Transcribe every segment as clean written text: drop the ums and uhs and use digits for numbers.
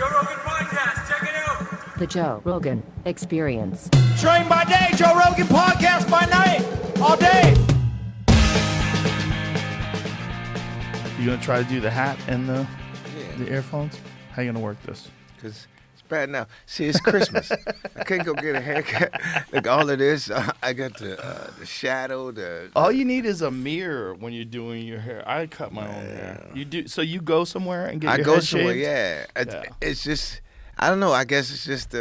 Joe Rogan Podcast. Check it out. The Joe Rogan Experience. Train by day, Joe Rogan Podcast by night, all day. You gonna try to do the hat and the earphones? How you gonna work this? Because it's bad now. See, it's Christmas. I can't go get a haircut. Like all of this, I got the shadow. All you need is a mirror when you're doing your hair. I cut my own hair. You do so. You go somewhere and get your go head somewhere. shaved? Yeah. It's just I don't know. I guess it's just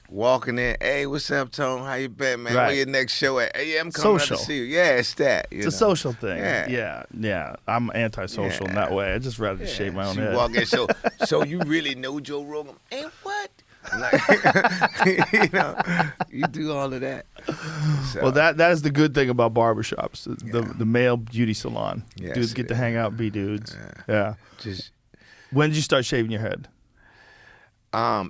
walking in. Hey, what's up, Tone? How you been, man? Right. Where your next show at? Hey, yeah, I'm coming out to see you. Yeah, it's that. It's a social thing. Yeah. Yeah. I'm antisocial in that way. I just rather shave my own so head. You walk in, so you really know Joe Rogan? And what? Like, you do all of that. So, Well, that is the good thing about barbershops, the male beauty salon. Yes, Dudes get to hang out and be dudes. Yeah. just When did you start shaving your head?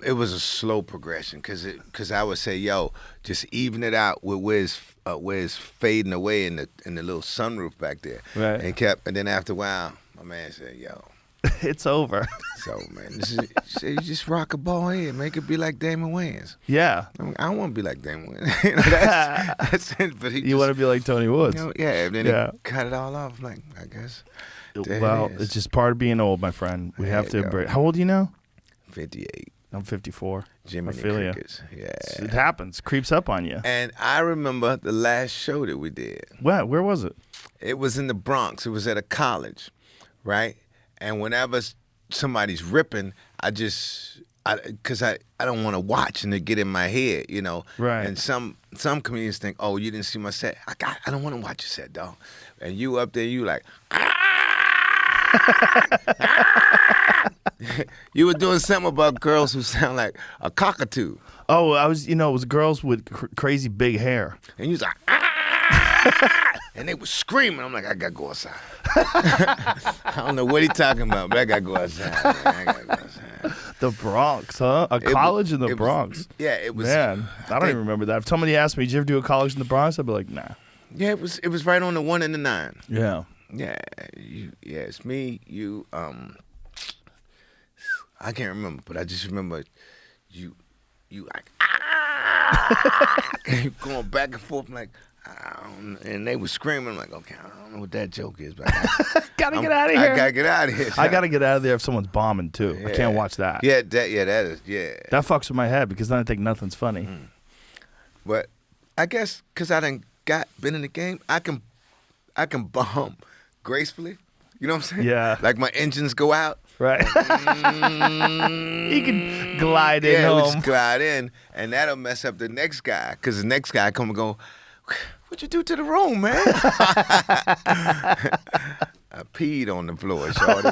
it was a slow progression because I would say, yo, just even it out with where it's fading away in the little sunroof back there. Right. And then after a while, my man said, yo. It's over. So, man, you just rock a ball head, make it be like Damon Wayans. Yeah. I mean, I don't want to be like Damon Wayans. That's it. But You want to be like Tony Woods. And then he cut it all off. Like, I guess. Well, it's just part of being old, my friend. We have to embrace. How old are you now? 58. I'm 54. Jimmy I feel ya. Crickets. Yeah. It happens. Creeps up on you. And I remember the last show that we did. Where was it? It was in the Bronx. It was at a college, right? And whenever somebody's ripping, because I don't want to watch and it get in my head, you know. Right. And some comedians think, oh, you didn't see my set. I don't want to watch your set, dog. And you up there, you like, you were doing something about girls who sound like a cockatoo. Oh, it was girls with crazy big hair. And you was like, and they were screaming. I'm like, I gotta go outside. I don't know what he talking about, but I gotta go outside. Man. I gotta go outside. The Bronx, huh? College in the Bronx. It was. Man, I don't even remember that. If somebody asked me, did you ever do a college in the Bronx? I'd be like, nah. Yeah, it was right on the 1 and the 9. Yeah. Yeah, it's me, you. I can't remember, but I just remember you like and you going back and forth. I'm like, and they were screaming. I'm like, okay, I don't know what that joke is, but gotta get out of here. I gotta get out of here. I gotta get out of there if someone's bombing too. I can't watch that. Yeah, that is. That fucks with my head because then I think nothing's funny. But I guess because I done been in the game, I can bomb gracefully. You know what I'm saying? Yeah. Like my engines go out. Right. You can glide in home. Yeah, we just glide in, and that'll mess up the next guy, because the next guy come and go, what'd you do to the room, man? I peed on the floor, shorty.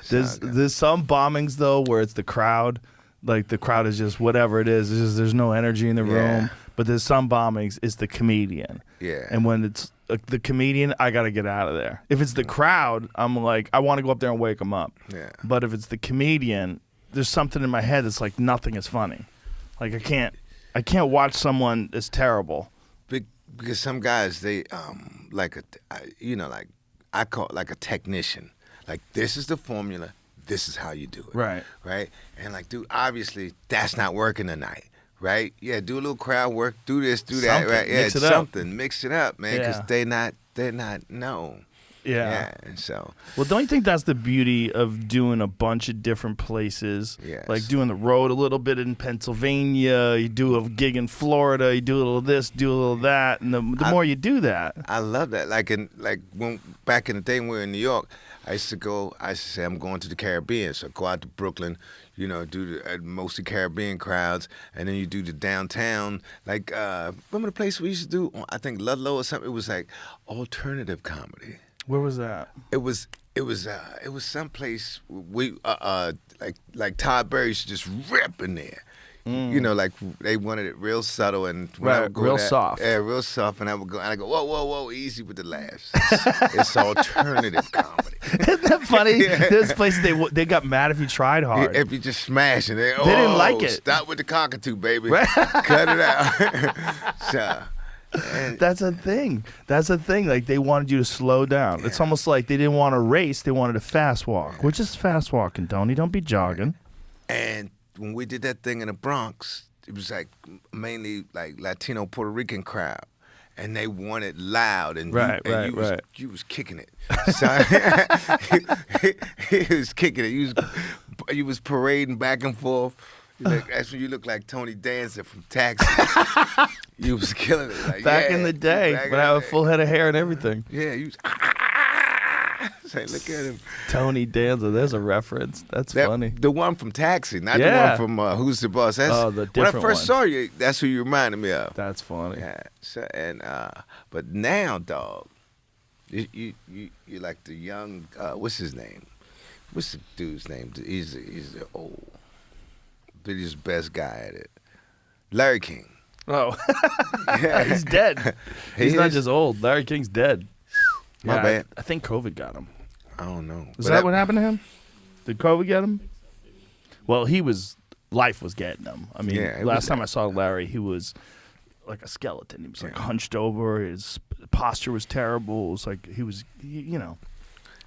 There's some bombings, though, where it's the crowd. Like, the crowd is just whatever it is. It's just, there's no energy in the room. But there's some bombings, it's the comedian. Yeah. And when it's the comedian, I got to get out of there. If it's the crowd, I'm like, I want to go up there and wake them up. Yeah. But if it's the comedian, there's something in my head that's like nothing is funny. Like, I can't watch someone that's terrible. Because some guys, they, I call it like a technician. Like, this is the formula. This is how you do it. Right. Right? And like, dude, obviously, that's not working tonight. Right? Yeah, do a little crowd work, do this, do that, Something. right? Yeah, Mix it up. Mix it up, man, because Yeah. they're not known. Yeah. And so. Well, don't you think that's the beauty of doing a bunch of different places? Yes. Like doing the road a little bit in Pennsylvania, you do a gig in Florida, you do a little this, do a little that, and the more you do that. I love that. Like when back in the day when we were in New York, I used to say I'm going to the Caribbean, so go out to Brooklyn, do the mostly Caribbean crowds, and then you do the downtown. Like remember the place we used to do? I think Ludlow or something. It was like alternative comedy. Where was that? It was someplace we like Todd Berry used to just rip in there. Like they wanted it real subtle and when I would go soft. Yeah, real soft, and I would go and I go, whoa, easy with the laughs. It's alternative comedy. Isn't that funny? There's places they got mad if you tried hard. If you just smash it, they didn't like it. Stop with the cockatoo, baby. Right. Cut it out. So, That's a thing. That's a thing. Like they wanted you to slow down. It's almost like they didn't want to race. They wanted to fast walk, which is fast walking, Tony. Don't be jogging. And when we did that thing in the Bronx, it was like mainly like Latino Puerto Rican crowd. And they wanted loud, and you was kicking it. So he was kicking it. You was parading back and forth. That's when you look like Tony Danza from Taxi. You was killing it. Like, back in the day, when I had a full head of hair and everything. Yeah, you was. Say, look at him. Tony Danza, there's a reference. That's funny. The one from Taxi, not the one from Who's the Boss. That's, the different when I first saw you, that's who you reminded me of. That's funny. Yeah. So, but now, dog, you like the young. What's his name? What's the dude's name? He's the old, but he's the best guy at it. Larry King. Oh, yeah, he's dead. He's not just old. Larry King's dead. My bad. I think COVID got him. I don't know. Is that what happened to him? Did COVID get him? Well, life was getting him. I mean, last time I saw Larry, he was like a skeleton. He was like hunched over. His posture was terrible. It was like he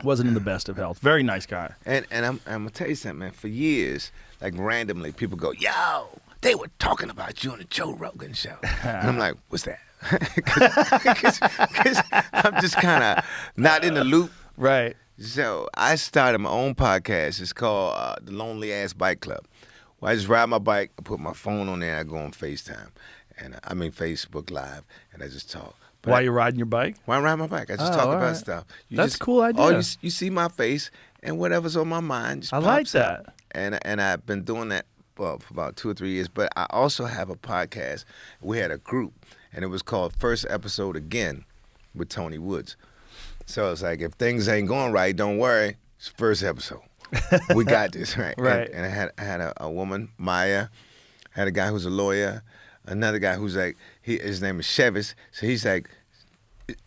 wasn't in the best of health. Very nice guy. And I'm gonna tell you something, man. For years, like randomly, people go, "Yo, they were talking about you on the Joe Rogan show," and I'm like, "What's that?" Because I'm just kind of not in the loop. Right. So I started my own podcast. It's called The Lonely Ass Bike Club. Where I just ride my bike, I put my phone on there, I go on FaceTime. And Facebook Live, and I just talk. But while you're riding your bike? While I ride my bike, I just talk about stuff. That's a cool idea. You see my face, and whatever's on my mind just I pops like that. up. And I've been doing that for about 2 or 3 years. But I also have a podcast. We had a group, and it was called First Episode Again with Tony Woods. So it's like, if things ain't going right, don't worry. It's the first episode. We got this, right? Right. And I had a woman, Maya. I had a guy who's a lawyer. Another guy who's like, his name is Chevis. So he's like,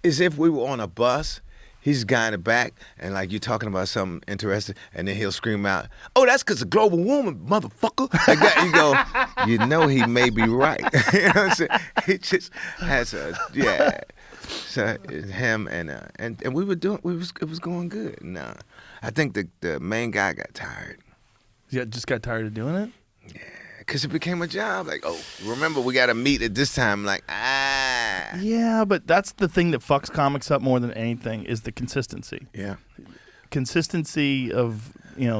as if we were on a bus. He's the guy in the back, and like you're talking about something interesting, and then he'll scream out, "Oh, that's because of global warming, motherfucker!" Like that, you go, you know, he may be right. You know what I'm saying? He just has So it's him and we were doing, it was going good. No, I think the main guy got tired. Yeah, just got tired of doing it. Yeah. Because it became a job. Like, oh, remember, we got to meet at this time. Like, Yeah, but that's the thing that fucks comics up more than anything is the consistency. Yeah. Consistency of,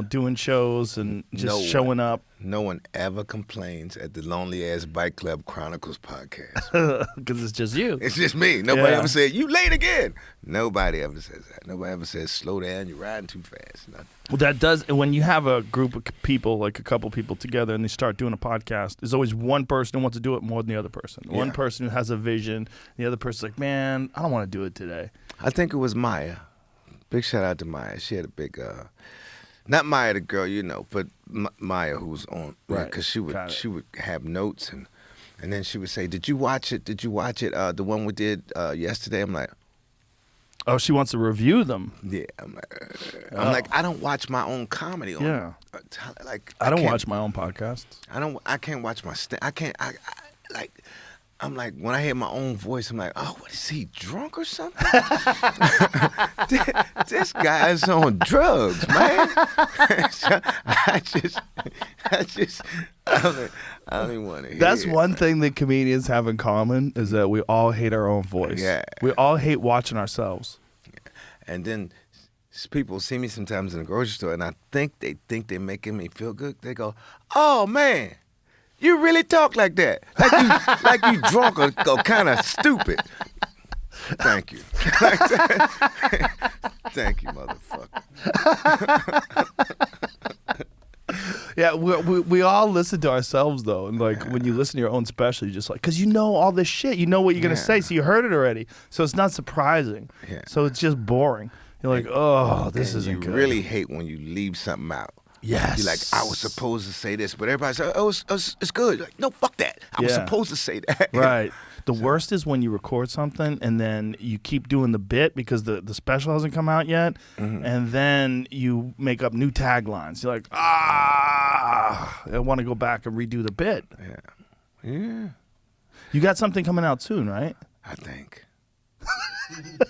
doing shows and just showing up. No one ever complains at the Lonely Ass Bike Club Chronicles podcast. Because it's just you. It's just me. Nobody ever said, "You late again." Nobody ever says that. Nobody ever says, "Slow down, you're riding too fast." Nothing. Well, that does, when you have a group of people, like a couple people together, and they start doing a podcast, there's always one person who wants to do it more than the other person. Yeah. One person who has a vision, the other person's like, "Man, I don't want to do it today." I think it was Maya. Big shout out to Maya. She had a big, not Maya the girl, but Maya who was on, right? Because she would have notes and then she would say, "Did you watch it? Did you watch it? The one we did yesterday." I'm like, oh, she wants to review them. Yeah, I'm like, I don't watch my own comedy. I don't watch my own podcasts. I can't watch my. I'm like, when I hear my own voice, I'm like, oh, what is he, drunk or something? This guy is on drugs, man. So I don't even want to hear That's it. one thing that comedians have in common is that we all hate our own voice. Yeah. We all hate watching ourselves. Yeah. And then people see me sometimes in the grocery store, and I think they're making me feel good. They go, "Oh, man. You really talk like that, like you drunk or kind of stupid." Thank you, thank you, motherfucker. Yeah, we all listen to ourselves though, and like when you listen to your own special, you just like, because you know all this shit, you know what you're gonna say, so you heard it already, so it's not surprising. Yeah. So it's just boring. You're like, oh, this isn't good. You really hate when you leave something out. Yes. You're like, I was supposed to say this, but everybody says, "Oh, it's good." You're like, no, fuck that. I was supposed to say that. Right. The worst is when you record something and then you keep doing the bit because the special hasn't come out yet, and then you make up new taglines. You're like, I want to go back and redo the bit. Yeah. You got something coming out soon, right? I think.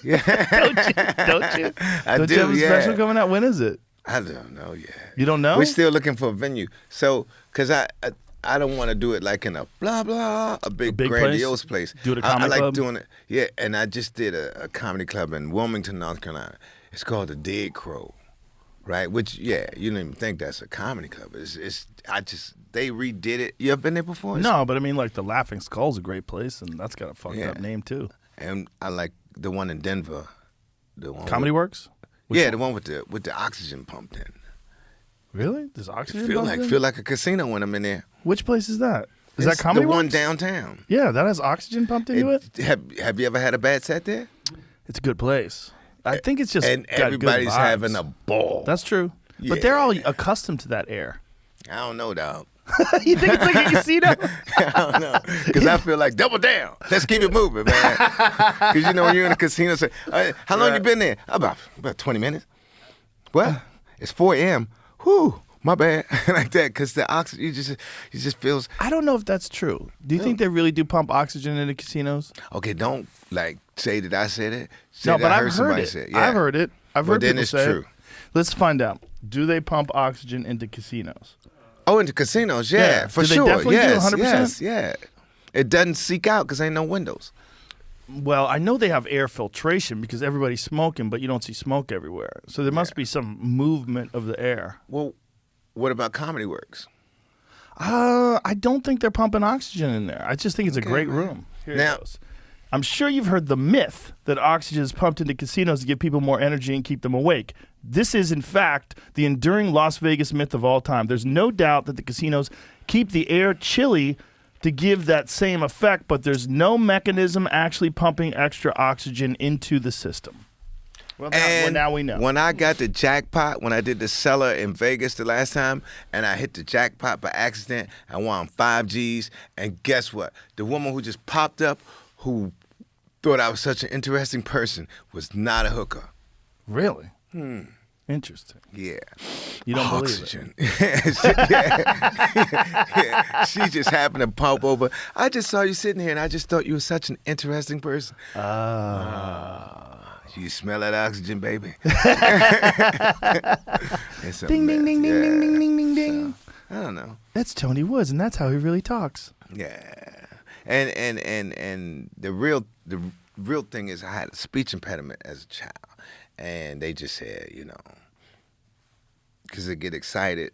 Don't you? Don't you have a special coming out? When is it? I don't know yet. You don't know? We're still looking for a venue. So, because I don't want to do it like in a blah, blah, a big grandiose place. Do it at a I comedy like club? doing it. Yeah, and I just did a comedy club in Wilmington, North Carolina. It's called the Dead Crow, right? Which, yeah, you don't even think that's a comedy club. They redid it. You ever been there before? No, but I mean, like, the Laughing Skull's a great place, and that's got a fucked up name, too. And I like the one in Denver. The one Comedy Works? The one with the oxygen pumped in. Really? There's oxygen Feel pumped in? like a casino when I'm in there. Which place is that? Is that Comedy the one Works? downtown? Yeah, that has oxygen pumped into it? Have you ever had a bad set there? It's a good place. I think it's just and got everybody's good vibes. having a ball. That's true. Yeah. But they're all accustomed to that air. I don't know, dog. You think it's like a casino? I don't know, because I feel like double down. Let's keep it moving, man. Because you know when you're in a casino, say, how long you been there? About 20 minutes. Well, it's 4 a.m. Whew, my bad. Like that, because the oxygen, you just feels. I don't know if that's true. Do you think they really do pump oxygen into casinos? Okay, don't like say that I said it. Say No, that but I I've heard somebody it. say it. Yeah. I've heard it. I've heard then people it's say true. it. Let's find out. Do they pump oxygen into casinos? Oh, into casinos, yeah, for Do they sure. definitely do Yes, 100%? yes, yeah. It doesn't seek out because ain't no windows. Well, I know they have air filtration because everybody's smoking, but you don't see smoke everywhere. So there must be some movement of the air. Well, what about Comedy Works? I don't think they're pumping oxygen in there. I just think it's a great room. Here Now- it goes. I'm sure you've heard the myth that oxygen is pumped into casinos to give people more energy and keep them awake. This is, in fact, the enduring Las Vegas myth of all time. There's no doubt that the casinos keep the air chilly to give that same effect, but there's no mechanism actually pumping extra oxygen into the system. Well, now we know. When I got the jackpot, when I did the cellar in Vegas the last time, and I hit the jackpot by accident, I won 5 G's, and guess what? The woman who just popped up, who thought I was such an interesting person, was not a hooker. Really? Interesting. Yeah. You don't Oxygen. believe it? Yeah. She just happened to pop over. I just saw you sitting here, and I just thought you were such an interesting person. You smell that oxygen, baby? It's a Ding, ding, mess, ding, ding, yeah. ding, ding, ding, ding, ding. I don't know. That's Tony Woods, and that's how he really talks. Yeah. And the real thing is I had a speech impediment as a child. And they just said, you know, because they get excited.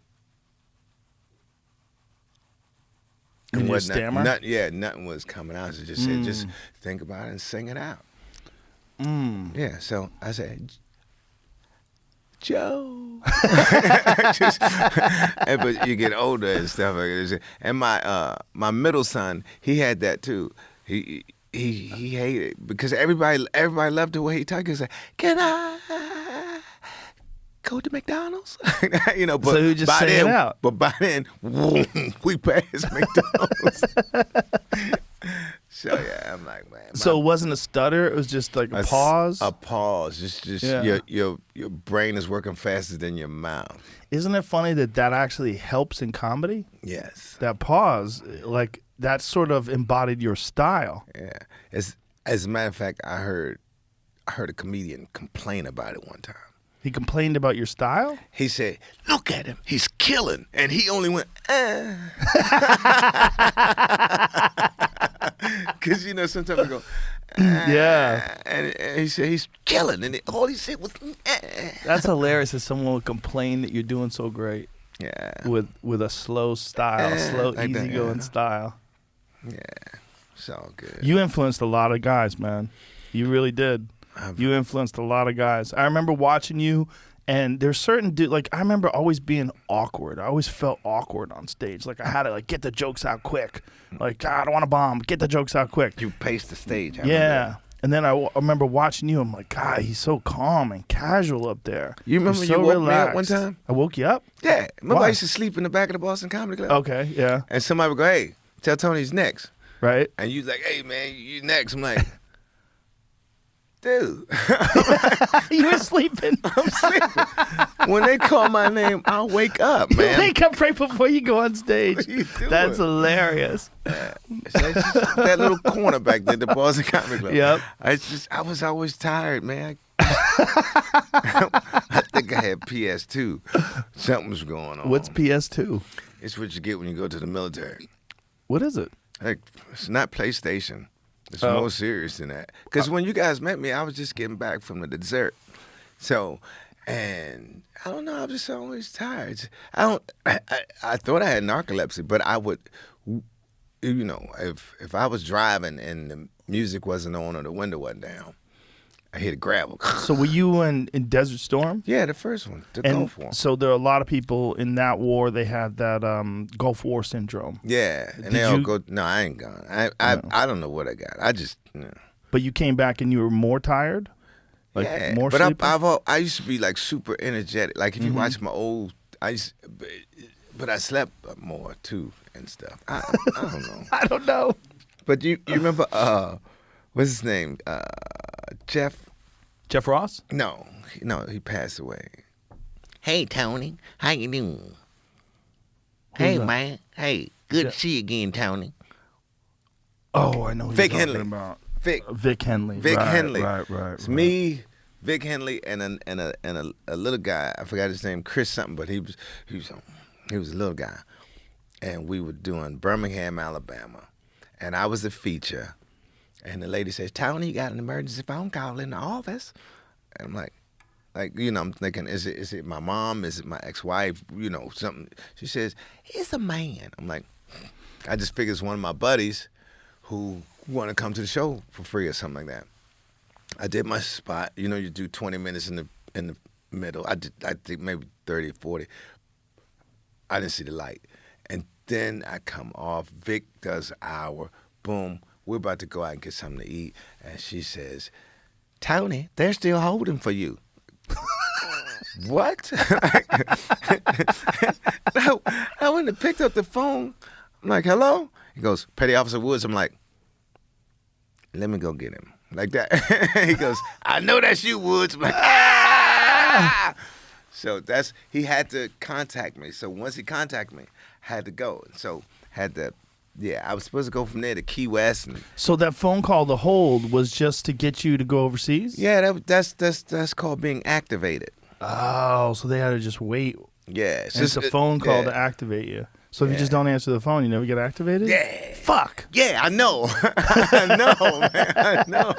And you whatnot. stammer? Nothing was coming out. So just said, just think about it and sing it out. Yeah, so I said, Joe. But you get older and stuff like that. And my middle son, he had that too. He hated it because everybody loved the way he talked. He said, "Can I go to McDonald's?" You know, but so he just sang it out. But by then, we passed McDonald's. So yeah, I'm like, man. So it wasn't a stutter. It was just like a pause. A pause. Just your brain is working faster than your mouth. Isn't it funny that actually helps in comedy? Yes. That pause, like that, sort of embodied your style. Yeah. As a matter of fact, I heard a comedian complain about it one time. He complained about your style? He said, "Look at him, he's killing," and he only went, because you know sometimes we go, Yeah. and he said he's killing, and all he said was, That's hilarious that someone would complain that you're doing so great. Yeah. With a slow style, slow, like that, easygoing style. Yeah. It's all good. You influenced a lot of guys, man. You really did. You influenced a lot of guys. I remember watching you, and there's certain dude, like I remember always being awkward. I always felt awkward on stage. Like I had to like get the jokes out quick. Like I don't want to bomb. Get the jokes out quick. You paced the stage. I Yeah. remember. And then I remember watching you. I'm like, God, he's so calm and casual up there. You remember He's you so woke me up relaxed. one time? I woke you up? Yeah. Remember Why? I used to sleep in the back of the Boston Comedy Club? Okay, yeah. And somebody would go, "Hey, tell Tony he's next." Right? And you like, "Hey, man, you next." I'm like, dude. You were sleeping. I'm sleeping. When they call my name, I'll wake up, You man. wake up right before you go on stage. What are you doing? That's hilarious. That little corner back there, the Boston Comedy Club. Yep. I was always tired, man. I think I had PS2. Something was going on. What's PS2? It's what you get when you go to the military. What is it? Like, it's not PlayStation. It's more serious than that. Because when you guys met me, I was just getting back from the dessert. So, and I don't know, I was just always tired. I thought I had narcolepsy, but I would, you know, if I was driving and the music wasn't on or the window wasn't down, I hit a gravel. So were you in Desert Storm? Yeah, the first one, the And Gulf War. so there are a lot of people in that war. They had that Gulf War syndrome. Yeah, and Did they all you- go. No, I ain't gone. I don't know what I got. I just. But you came back and you were more tired? Like Yeah, more but sleepy? I used to be like super energetic. Like if you watch my old, but I slept more too and stuff. I don't know. I don't know. But you remember what's his name? Jeff Ross? No, he passed away. Hey Tony, how you doing? Hey that? man, hey, good to see you again, Tony. Oh, I know who Vic you're talking Henley. about. Vic Henley. Henley. Right. It's me, Vic Henley, and a little guy. I forgot his name, Chris something, but he was a little guy, and we were doing Birmingham, Alabama, and I was the feature, and the lady says, "Tony, you got an emergency phone call in the office," and I'm like, I'm thinking, is it my mom? Is it my ex-wife? Something. She says, "It's a man." I'm like, I just figured it's one of my buddies who want to come to the show for free or something like that. I did my spot. You do 20 minutes in the middle. I think maybe 30 or 40. I didn't see the light. And then I come off. Vic does hour. Boom. We're about to go out and get something to eat. And she says, "Tony, they're still holding for you." What? I went and picked up the phone. I'm like, "Hello?" He goes, "Petty Officer Woods." I'm like, "Let me go get him." Like that. He goes, "I know that's you, Woods." I'm like, "Ah!" So he had to contact me. So once he contacted me, I had to go. So I was supposed to go from there to Key West. So that phone call, the hold, was just to get you to go overseas? Yeah, that's called being activated. Oh, so they had to just wait. Yeah. It's just a phone call to activate you. So if you just don't answer the phone, you never get activated? Yeah. Fuck. Yeah, I know. I know, man. I know.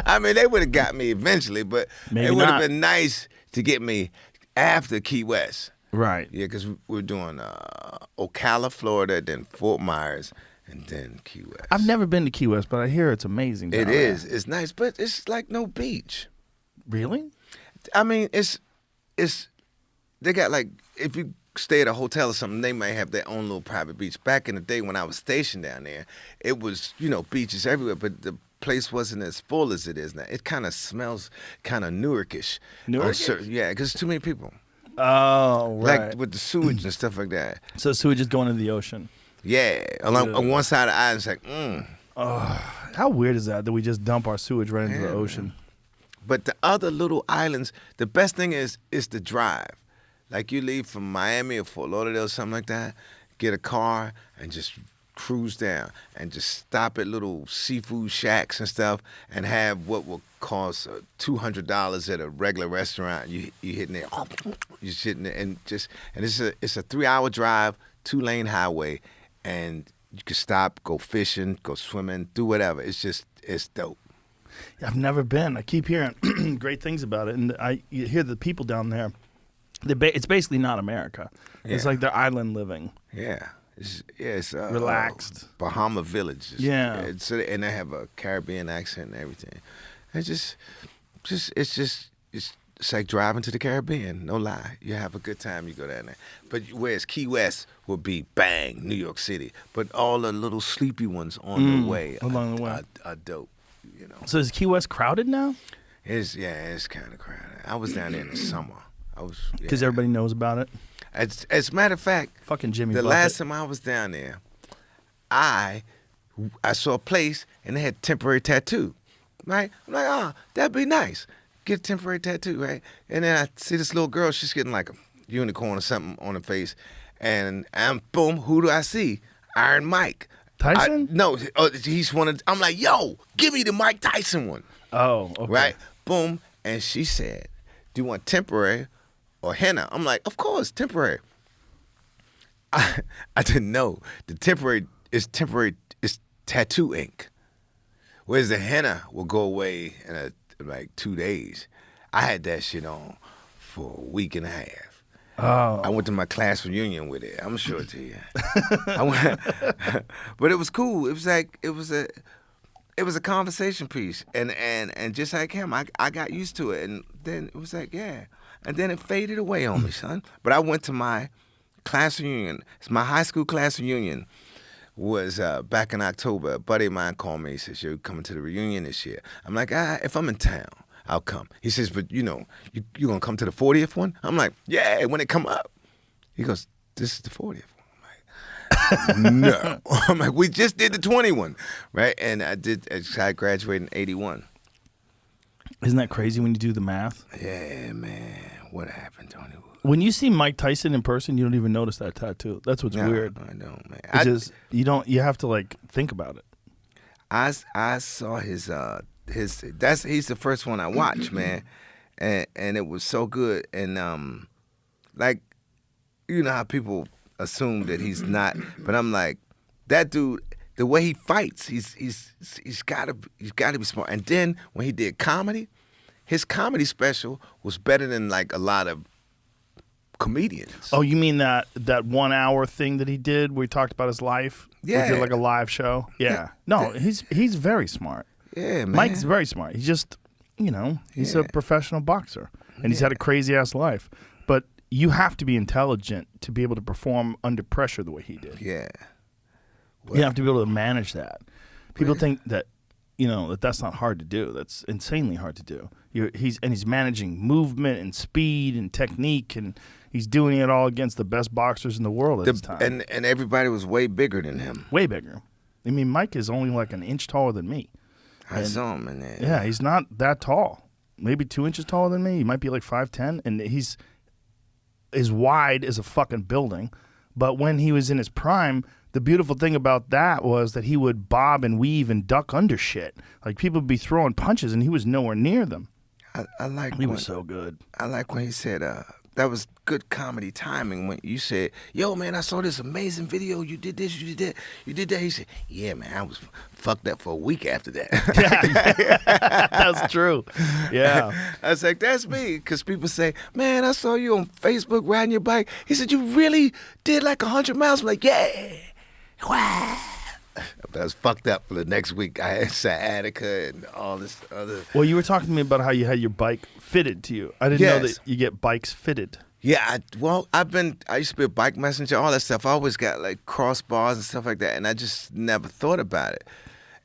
I mean, they would have got me eventually, but Maybe it would have not. been nice to get me after Key West. Right. Yeah, because we're doing Ocala, Florida, then Fort Myers, and then Key West. I've never been to Key West, but I hear it's amazing. It down there. is. It's nice, but it's like no beach. Really? I mean, it's they got like, if you stay at a hotel or something, they may have their own little private beach. Back in the day when I was stationed down there, it was, beaches everywhere, but the place wasn't as full as it is now. It kind of smells kind of Newarkish. Newarkish? Yeah, because too many people. Oh, right. Like with the sewage and stuff like that. So sewage is going into the ocean. Yeah, on one side of the island, it's like, How weird is that we just dump our sewage right into the ocean? But the other little islands, the best thing is the drive. Like you leave from Miami or Fort Lauderdale or something like that, get a car and just cruise down and just stop at little seafood shacks and stuff and have what will cost $200 at a regular restaurant. You hitting there, you're sitting there and it's a 3-hour drive, 2-lane highway, and you can stop, go fishing, go swimming, do whatever. It's dope. I've never been. I keep hearing great things about it, and you hear the people down there. It's basically not America. It's like they're island living. Yeah. It's relaxed. Bahama Village. Yeah. And they have a Caribbean accent and everything. It's like driving to the Caribbean. No lie. You have a good time. You go down there. But whereas Key West would be bang, New York City. But all the little sleepy ones on the way along the way are dope. So is Key West crowded now? It's kind of crowded. I was down there in the summer. Because everybody knows about it. As a matter of fact, fucking Jimmy the Buffett. last time I was down there, I saw a place and they had temporary tattoo. right? I'm like, oh, that'd be nice. Get a temporary tattoo, right? And then I see this little girl, she's getting like a unicorn or something on her face. And boom, who do I see? Iron Mike. Tyson? No, he's one of, I'm like, yo, give me the Mike Tyson one. Oh, okay. Right? Boom. And she said, do you want temporary or henna? I'm like, of course, temporary. I didn't know. The temporary is tattoo ink. Whereas the henna will go away in like 2 days. I had that shit on for a week and a half. Oh. I went to my class reunion with it. I'm gonna show it to you. But it was cool. It was like it was a conversation piece, and just like him, I got used to it, and then it was like, yeah, and then it faded away on me, son. But I went to my class reunion. It's my high school class reunion. Was back in October. A buddy of mine called me. He says, "You're coming to the reunion this year." I'm like, if I'm in town, I'll come. He says, "But you gonna come to the 40th one?" I'm like, "Yeah, when it come up." He goes, "This is the 40th one." I'm like, "No." I'm like, "We just did the 21, right?" And I graduated in 81. Isn't that crazy when you do the math? Yeah, man. What happened, Tony? When you see Mike Tyson in person, you don't even notice that tattoo. That's what's weird. I don't, man. You have to like think about it. I saw his he's the first one I watched, man. And it was so good. And like, you know how people assume that he's not, but I'm like, that dude, the way he fights, he's gotta be smart. And then when he did comedy, his comedy special was better than like a lot of comedians. Oh, you mean that 1 hour thing that he did where he talked about his life? Yeah. He did like a live show? Yeah. No, he's very smart. Yeah, man. Mike's very smart. He's just, he's a professional boxer. And he's had a crazy-ass life. But you have to be intelligent to be able to perform under pressure the way he did. Yeah. You have to be able to manage that. People think that, that's not hard to do. That's insanely hard to do. He's managing movement and speed and technique, and he's doing it all against the best boxers in the world at this time. And everybody was way bigger than him. Way bigger. I mean, Mike is only like an inch taller than me. I saw him in there. Yeah, he's not that tall. Maybe 2 inches taller than me. He might be like 5'10", and he's as wide as a fucking building. But when he was in his prime, the beautiful thing about that was that he would bob and weave and duck under shit. Like, people would be throwing punches, and he was nowhere near them. I like he was so good. I like when he said, that was good comedy timing when you said, "Yo, man, I saw this amazing video. You did this, you did that, you did that." He said, "Yeah, man, I was fucked up for a week after that." Yeah, that's true. Yeah. I was like, that's me. Because people say, "Man, I saw you on Facebook riding your bike." He said, "You really did like 100 miles?" I'm like, "Yeah." Wow. I was fucked up for the next week. I had sciatica and all this other. Well, you were talking to me about how you had your bike fitted to you. I didn't know that you get bikes fitted. Yeah, I used to be a bike messenger, all that stuff. I always got like crossbars and stuff like that, and I just never thought about it.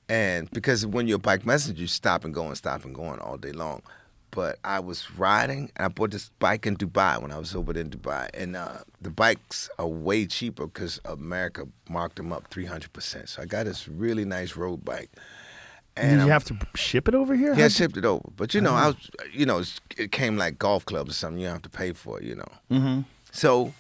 And because when you're a bike messenger, you stop and go all day long. But I was riding, and I bought this bike in Dubai when I was over in Dubai. And the bikes are way cheaper because America marked them up 300%. So I got this really nice road bike. And you have to ship it over here? Yeah, I shipped it over. But, it came like golf clubs or something. You don't have to pay for it, Mm-hmm. So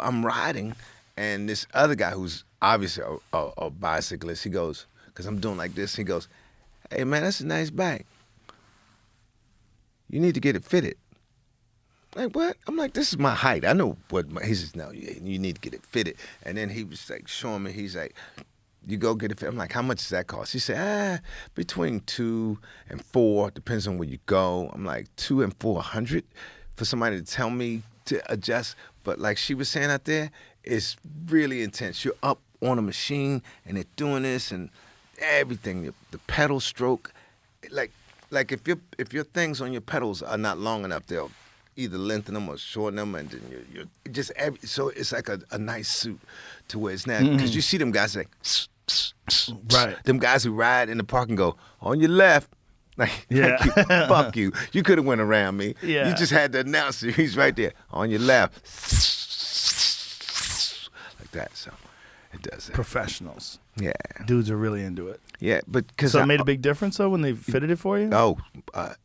I'm riding, and this other guy who's obviously a bicyclist, he goes, because I'm doing like this, he goes, "Hey, man, that's a nice bike. You need to get it fitted." Like, what? I'm like, this is my height. I know what he says, "No, you need to get it fitted." And then he was like showing me, he's like, "You go get it fitted." I'm like, "How much does that cost?" He said, between $200 and $400, depends on where you go. I'm like, $200 and $400 for somebody to tell me to adjust. But like she was saying out there, it's really intense. You're up on a machine and they're doing this and everything, the pedal stroke, like if your things on your pedals are not long enough, they'll either lengthen them or shorten them, and then you're just so it's like a nice suit to where it's now, because you see them guys like right, them guys who ride in the park and go on your left, like, yeah, fuck you, you could have went around me, yeah, you just had to announce it. He's right there on your left, like that. So It does that. Professionals. Yeah. Dudes are really into it. Yeah, but because So it made a big difference though when they fitted it for you. Oh,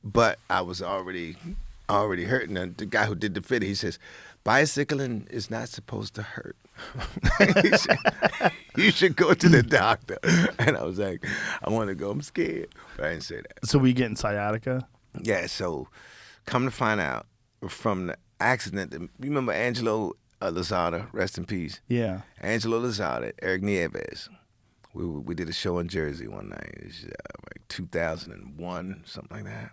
but I was already hurting. And the guy who did the fit, he says, bicycling is not supposed to hurt. You should go to the doctor. And I was like, I want to go. I'm scared, but I didn't say that. So we getting sciatica? Yeah. So, come to find out from the accident, you remember Angelo Lozada, rest in peace. Yeah. Angelo Lozada, Eric Nieves. We did a show in Jersey one night. It was, like 2001, something like that.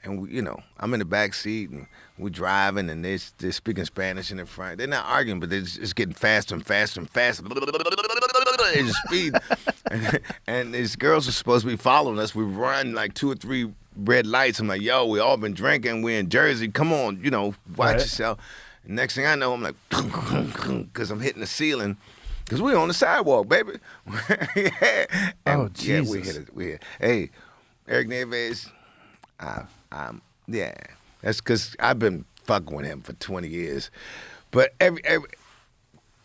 And we, I'm in the back seat and we're driving and they're speaking Spanish in the front. They're not arguing, but they're just getting faster and faster and faster. They just speed. And these girls are supposed to be following us. We run like 2 or 3 red lights. I'm like, yo, we all been drinking. We're in Jersey. Come on, watch yourself. And next thing I know, I'm like, because I'm hitting the ceiling. Because we're on the sidewalk, baby. Yeah. Oh, Jesus. Yeah, we hit it. Hey, Eric Nieves, yeah. That's because I've been fucking with him for 20 years. But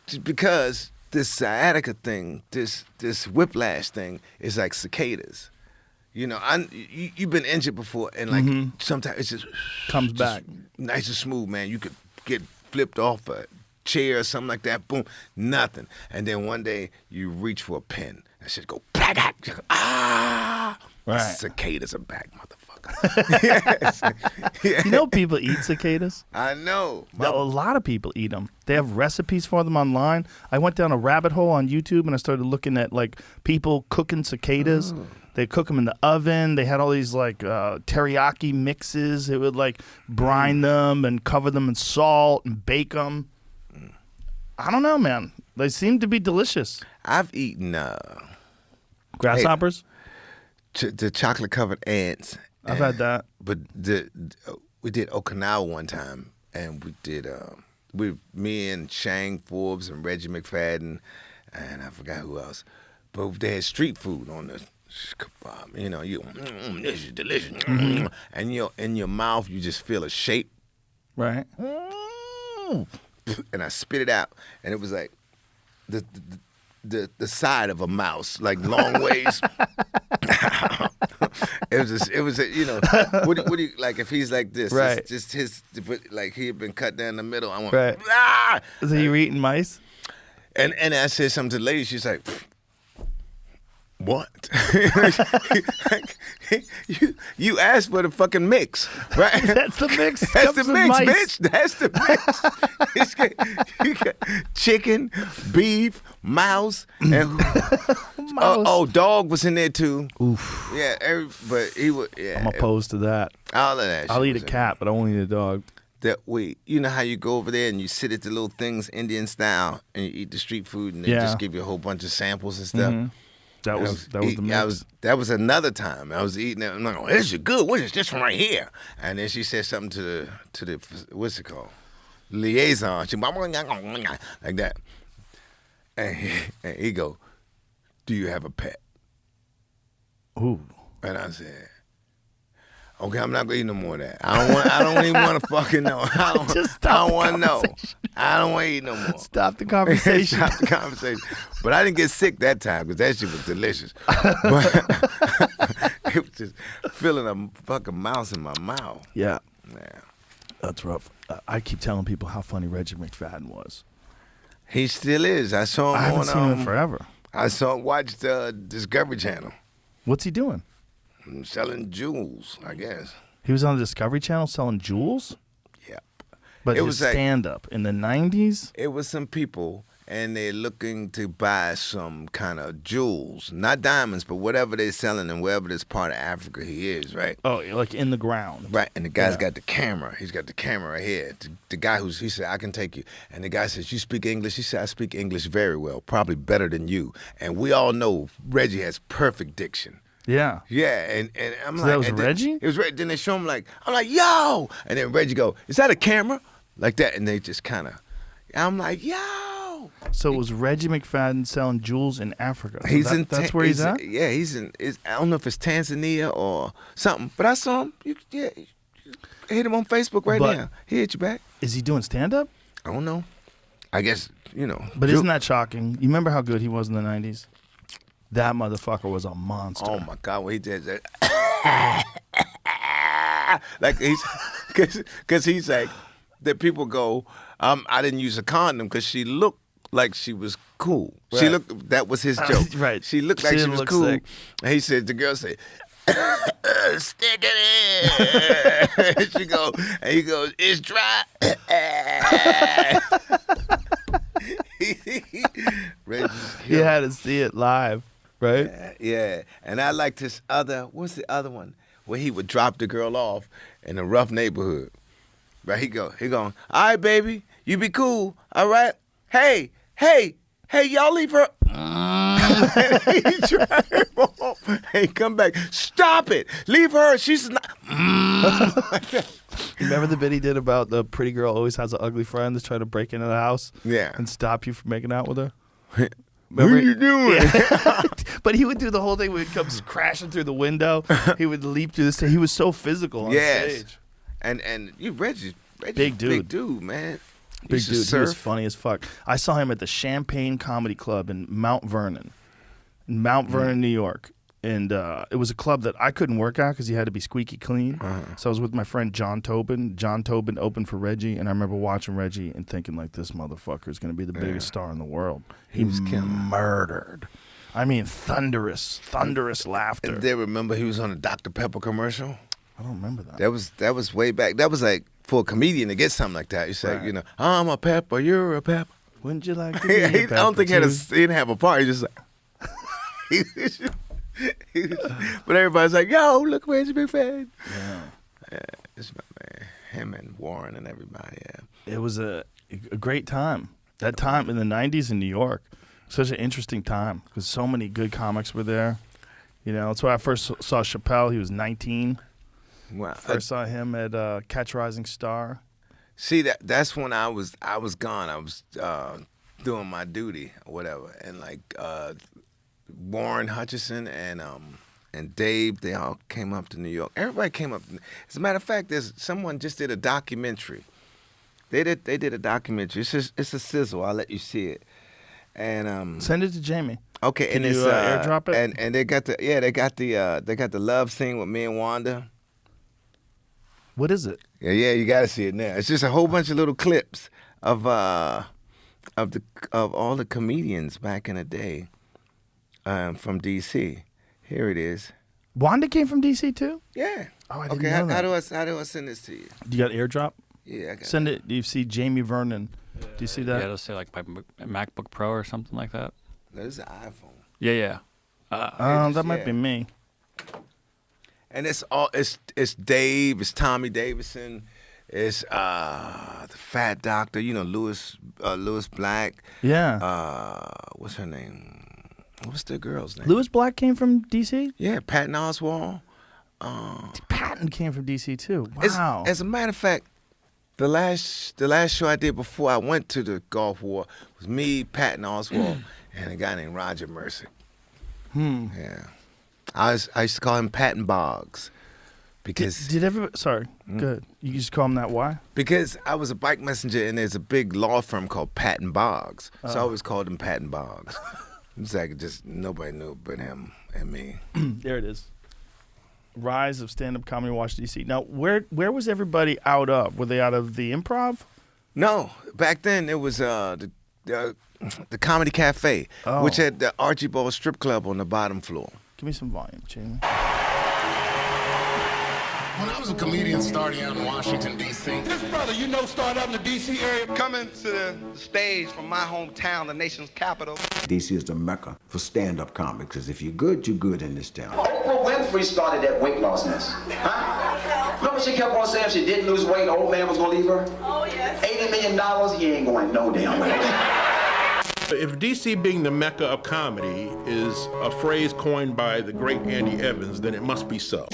just because this sciatica thing, this whiplash thing is like cicadas. You've been injured before, and like sometimes it just comes back nice and smooth, man. You could get flipped off a chair or something like that. Boom, nothing. And then one day you reach for a pen, that shit go ah. Right. Cicadas are back, motherfucker. Yes. Yeah. You know people eat cicadas? I know. A lot of people eat them. They have recipes for them online. I went down a rabbit hole on YouTube and I started looking at like people cooking cicadas. Oh. They cook them in the oven. They had all these like teriyaki mixes. It would like brine them and cover them in salt and bake them. I don't know, man. They seem to be delicious. I've eaten grasshoppers. The chocolate covered ants. I've had that. But we did Okinawa one time, and we did me and Shang Forbes and Reggie McFadden, and I forgot who else. But they had street food on the kebab. This is delicious. Mm-hmm. And in your mouth, you just feel a shape. Right. And I spit it out, and it was like the side of a mouse, like long ways. It was what do you like if he's like this? Right. It's just his, like he had been cut down the middle. I went, right. Ah! So you were eating mice? And I said something to the lady. She's like, what? you asked for the fucking mix, right? That's the mix. That's the mix, mice. bitch. That's the mix. You got chicken, beef, mouse, and mouse. Dog was in there too. Oof. Yeah, but he was. Yeah, I'm opposed to that. All of that. I'll eat a cat, but I won't eat a dog. You know how you go over there and you sit at the little things Indian style and you eat the street food and they just give you a whole bunch of samples and stuff. Mm-hmm. That was the mix. That was another time. I was eating it. I'm like, oh, this is good. What is this from right here? And then she said something to the what's it called? Liaison. She like that. And he go, do you have a pet? Ooh. And I said, okay, I'm not gonna eat no more of that. I don't even want to fucking know. I don't want to know. I don't want to eat no more. Stop the conversation. Stop the conversation. But I didn't get sick that time because that shit was delicious. But it was just feeling a fucking mouse in my mouth. Yeah. Yeah. That's rough. I keep telling people how funny Reggie McFadden was. He still is. I saw him I haven't seen him forever. I watched Discovery Channel. What's he doing? Selling jewels, I guess. He was on the Discovery Channel selling jewels? Yep. But it was stand-up in the 90s? It was some people, and they're looking to buy some kind of jewels. Not diamonds, but whatever they're selling in wherever this part of Africa he is, right? Oh, like in the ground. Right, and the guy's got the camera. He's got the camera right here. The guy he said, I can take you. And the guy says, you speak English? He said, I speak English very well, probably better than you. And we all know Reggie has perfect diction. Yeah. Yeah, and I'm so like... that was Reggie? It was Reggie. Then they show him like, I'm like, yo! And then Reggie go, is that a camera? Like that, and they just kind of... I'm like, yo! So it was Reggie McFadden selling jewels in Africa. So that's where he's at? Yeah, I don't know if it's Tanzania or something, but I saw him. Hit him on Facebook right now. He hit you back. Is he doing stand-up? I don't know. I guess, But isn't that shocking? You remember how good he was in the 90s? That motherfucker was a monster. Oh, my God, when he did that. Like, because he's like, that people go, I didn't use a condom because she looked like she was cool. Right. That was his joke. Right. She looked like she was cool. Sick. And he said, the girl said, stick it in. And he goes, it's dry. You had to see it live, right? Yeah. And I like this what's the other one? Where he would drop the girl off in a rough neighborhood. Right? He going, all right, baby, you be cool. All right. Hey, y'all leave her. He drive off. Hey, come back. Stop it. Leave her. She's not. Remember the bit he did about the pretty girl always has an ugly friend that's trying to break into the house? Yeah. And stop you from making out with her? What are you doing? Yeah. But he would do the whole thing when he comes crashing through the window. He would leap through the stage. He was so physical on stage. And you Reggie's Big dude. Big dude, man. Big dude. He was funny as fuck. I saw him at the Champagne Comedy Club in Mount Vernon, New York. And it was a club that I couldn't work at because he had to be squeaky clean. So I was with my friend John Tobin. John Tobin opened for Reggie, and I remember watching Reggie and thinking, like, this motherfucker is going to be the biggest star in the world. He was murdered. I mean, thunderous laughter. And they remember he was on a Dr. Pepper commercial? I don't remember that. That was way back. That was like for a comedian to get something like that. You say, I'm a pepper, you're a pepper. Wouldn't you like to be a pepper I don't think he didn't have a part. He just like, but everybody's like, yo, look, Reggie big fan. Yeah, it's my man. Him and Warren and everybody. Yeah, it was a great time. That time in the '90s in New York, such an interesting time because so many good comics were there. That's why I first saw Chappelle. He was 19. Wow. First saw him at Catch a Rising Star. See, that's when I was gone. I was doing my duty or whatever, and like Warren Hutchison and Dave, they all came up to New York. Everybody came up. As a matter of fact, someone just did a documentary. They did a documentary. It's a sizzle. I'll let you see it. And send it to Jamie. Okay, Can and you it's airdrop it. And they got the love scene with me and Wanda. What is it? Yeah, you got to see it now. It's just a whole bunch of little clips of all the comedians back in the day from D.C. Here it is. Wanda came from D.C. too? Yeah. Oh, I didn't know that. How do I send this to you? You got airdrop? Yeah, I got Send it. Do you see Jamie Vernon? Do you see that? Yeah, it'll say like my MacBook Pro or something like that. This is an iPhone. Yeah. That might be me. And it's Dave, it's Tommy Davidson, it's the Fat Doctor, Louis Black. Yeah. What's her name? What's the girl's name? Louis Black came from D.C.? Yeah, Patton Oswalt. Patton came from D.C. too. Wow. As a matter of fact, the last show I did before I went to the Gulf War was me, Patton Oswalt, and a guy named Roger Mercer. Yeah. I used to call him Patton Boggs because good. You just call him that? Why? Because I was a bike messenger and there's a big law firm called Patton Boggs, so I always called him Patton Boggs. It's like just nobody knew but him and me. There it is. Rise of stand-up comedy in Washington D.C. Now, where was everybody out of? Were they out of the Improv? No, back then it was the Comedy Cafe, which had the Archibald Strip Club on the bottom floor. Give me some volume, Jamie. When I was a comedian starting out in Washington, D.C. This brother, started out in the D.C. area. Coming to the stage from my hometown, the nation's capital. D.C. is the mecca for stand-up comics, because if you're good in this town. Oprah Winfrey started that weight loss mess. Huh? Remember she kept on saying if she didn't lose weight, the old man was going to leave her? Oh, yes. $80 million, he ain't going no damn way. If D.C. being the mecca of comedy is a phrase coined by the great Andy Evans, then it must be so.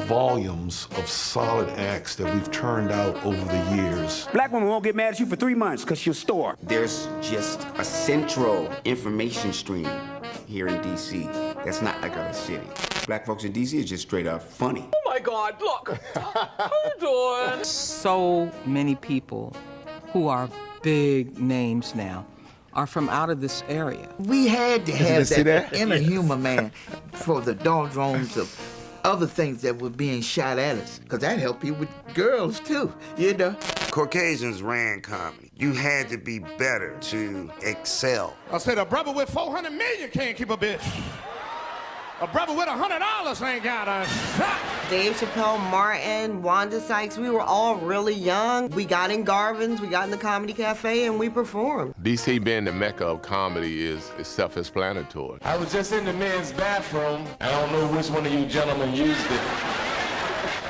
Volumes of solid acts that we've turned out over the years. Black women won't get mad at you for 3 months because she'll store. There's just a central information stream here in D.C. that's not like other cities. Black folks in D.C. is just straight up funny. Oh my God, look. Hold on. So many people who are big names now are from out of this area. We had to have that inner humor, man, for the doldrums of other things that were being shot at us, because that helped you with girls, too, you know? Caucasians ran comedy. You had to be better to excel. I said a brother with 400 million can't keep a bitch. A brother with $100 ain't got a shot. Dave Chappelle, Martin, Wanda Sykes, we were all really young. We got in Garvin's, we got in the Comedy Cafe, and we performed. DC being the mecca of comedy is self-explanatory. I was just in the men's bathroom. I don't know which one of you gentlemen used it.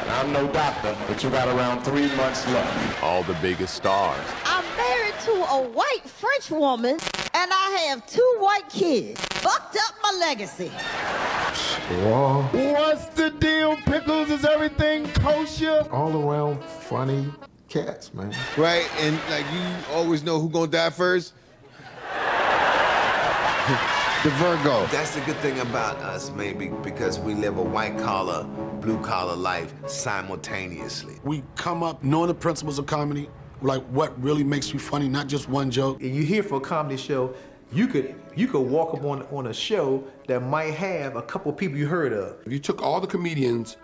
And I'm no doctor, but you got around 3 months left. All the biggest stars. I'm married to a white French woman, and I have 2 white kids. Fucked up my legacy. Wow. What's the deal, Pickles? Is everything kosher? All around funny cats, man. Right, and like you always know who gonna die first? The Virgo. That's the good thing about us, maybe, because we live a white-collar, blue-collar life simultaneously. We come up knowing the principles of comedy, like what really makes you funny, not just one joke. And you here for a comedy show, you could walk up on a show that might have a couple people you heard of. If you took all the comedians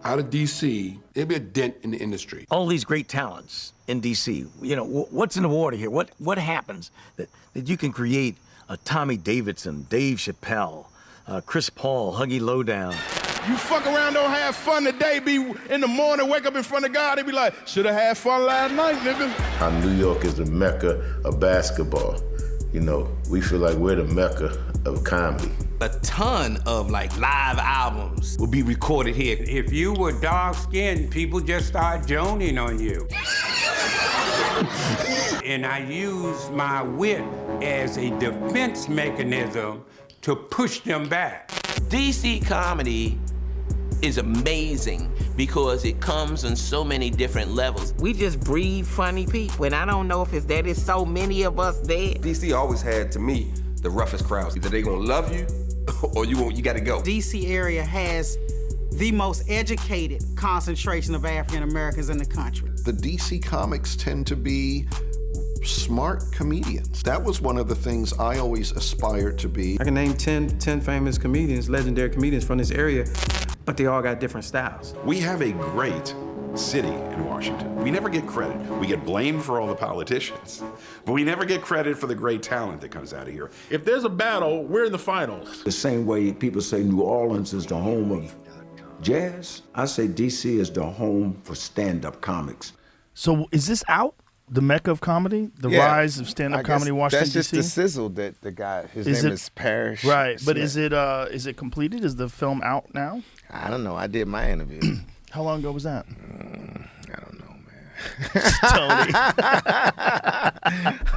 out of D.C., there'd be a dent in the industry. All these great talents in D.C., you know, what's in the water here? What happens that you can create a Tommy Davidson, Dave Chappelle, Chris Paul, Huggy Lowdown? You fuck around, don't have fun today, be in the morning, wake up in front of God, they be like, shoulda had fun last night, nigga. How New York is the mecca of basketball. You know, we feel like we're the mecca of comedy. A ton of like live albums will be recorded here. If you were dark-skinned, people just start joning on you. And I use my wit as a defense mechanism to push them back. DC comedy is amazing because it comes on so many different levels. We just breed funny people, and I don't know if it's that it's so many of us there. DC always had, to me, the roughest crowds. Either they gonna love you or you gotta go. DC area has the most educated concentration of African Americans in the country. The DC comics tend to be smart comedians. That was one of the things I always aspired to be. I can name 10 famous comedians, legendary comedians from this area, but they all got different styles. We have a great city in Washington. We never get credit. We get blamed for all the politicians, but we never get credit for the great talent that comes out of here. If there's a battle, we're in the finals. The same way people say New Orleans is the home of jazz, I say DC is the home for stand-up comics. So is this out? The mecca of comedy? The rise of stand-up comedy in Washington, That's just D.C.? the sizzle that the guy, his name is Parrish. Right, but Smith. is it completed? Is the film out now? I don't know. I did my interview. How long ago was that? I don't know, Tony.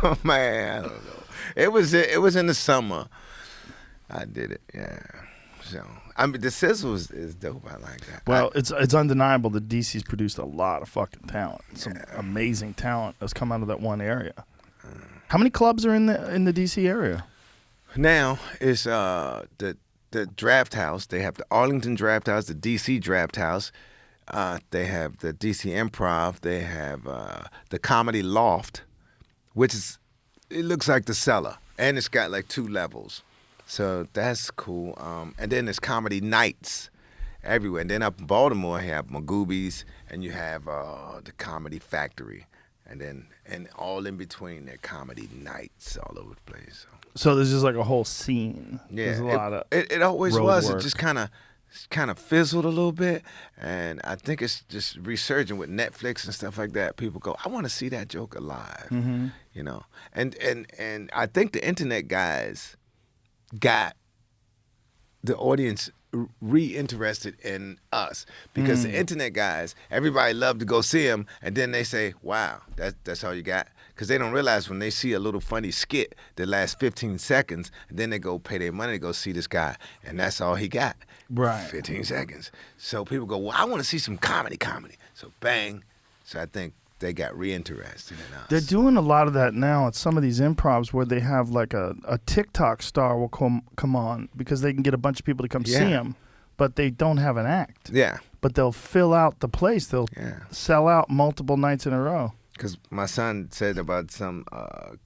Oh, man, I don't know. It was in the summer. I did it, yeah. So, I mean, the sizzle is dope. I like that. Well, it's undeniable that DC's produced a lot of fucking talent. Some amazing talent that's come out of that one area. How many clubs are in the DC area? Now it's the Draft House. They have the Arlington Draft House, the DC Draft House. They have the DC Improv. They have the Comedy Loft, which it looks like the Cellar, and it's got like 2 levels. So that's cool. And then there's comedy nights everywhere. And then up in Baltimore, you have Magoobies, and you have the Comedy Factory. And all in between, there are comedy nights all over the place. So there's just like a whole scene. Yeah, there's a lot of it always road was. work. It just kind of fizzled a little bit. And I think it's just resurging with Netflix and stuff like that. People go, I want to see that joke alive. Mm-hmm. You know? And I think the internet guys got the audience re-interested in us because the internet guys, everybody loved to go see them, and then they say, wow, that's all you got? Because they don't realize when they see a little funny skit that lasts 15 seconds, and then they go pay their money to go see this guy, and that's all he got. Right. 15 seconds. So people go, well, I want to see some comedy. So bang. So I think they got reinterested in us. They're doing a lot of that now at some of these improvs where they have like a TikTok star will come on because they can get a bunch of people to come see them, but they don't have an act. Yeah. but they'll fill out the place. They'll sell out multiple nights in a row. Because my son said about some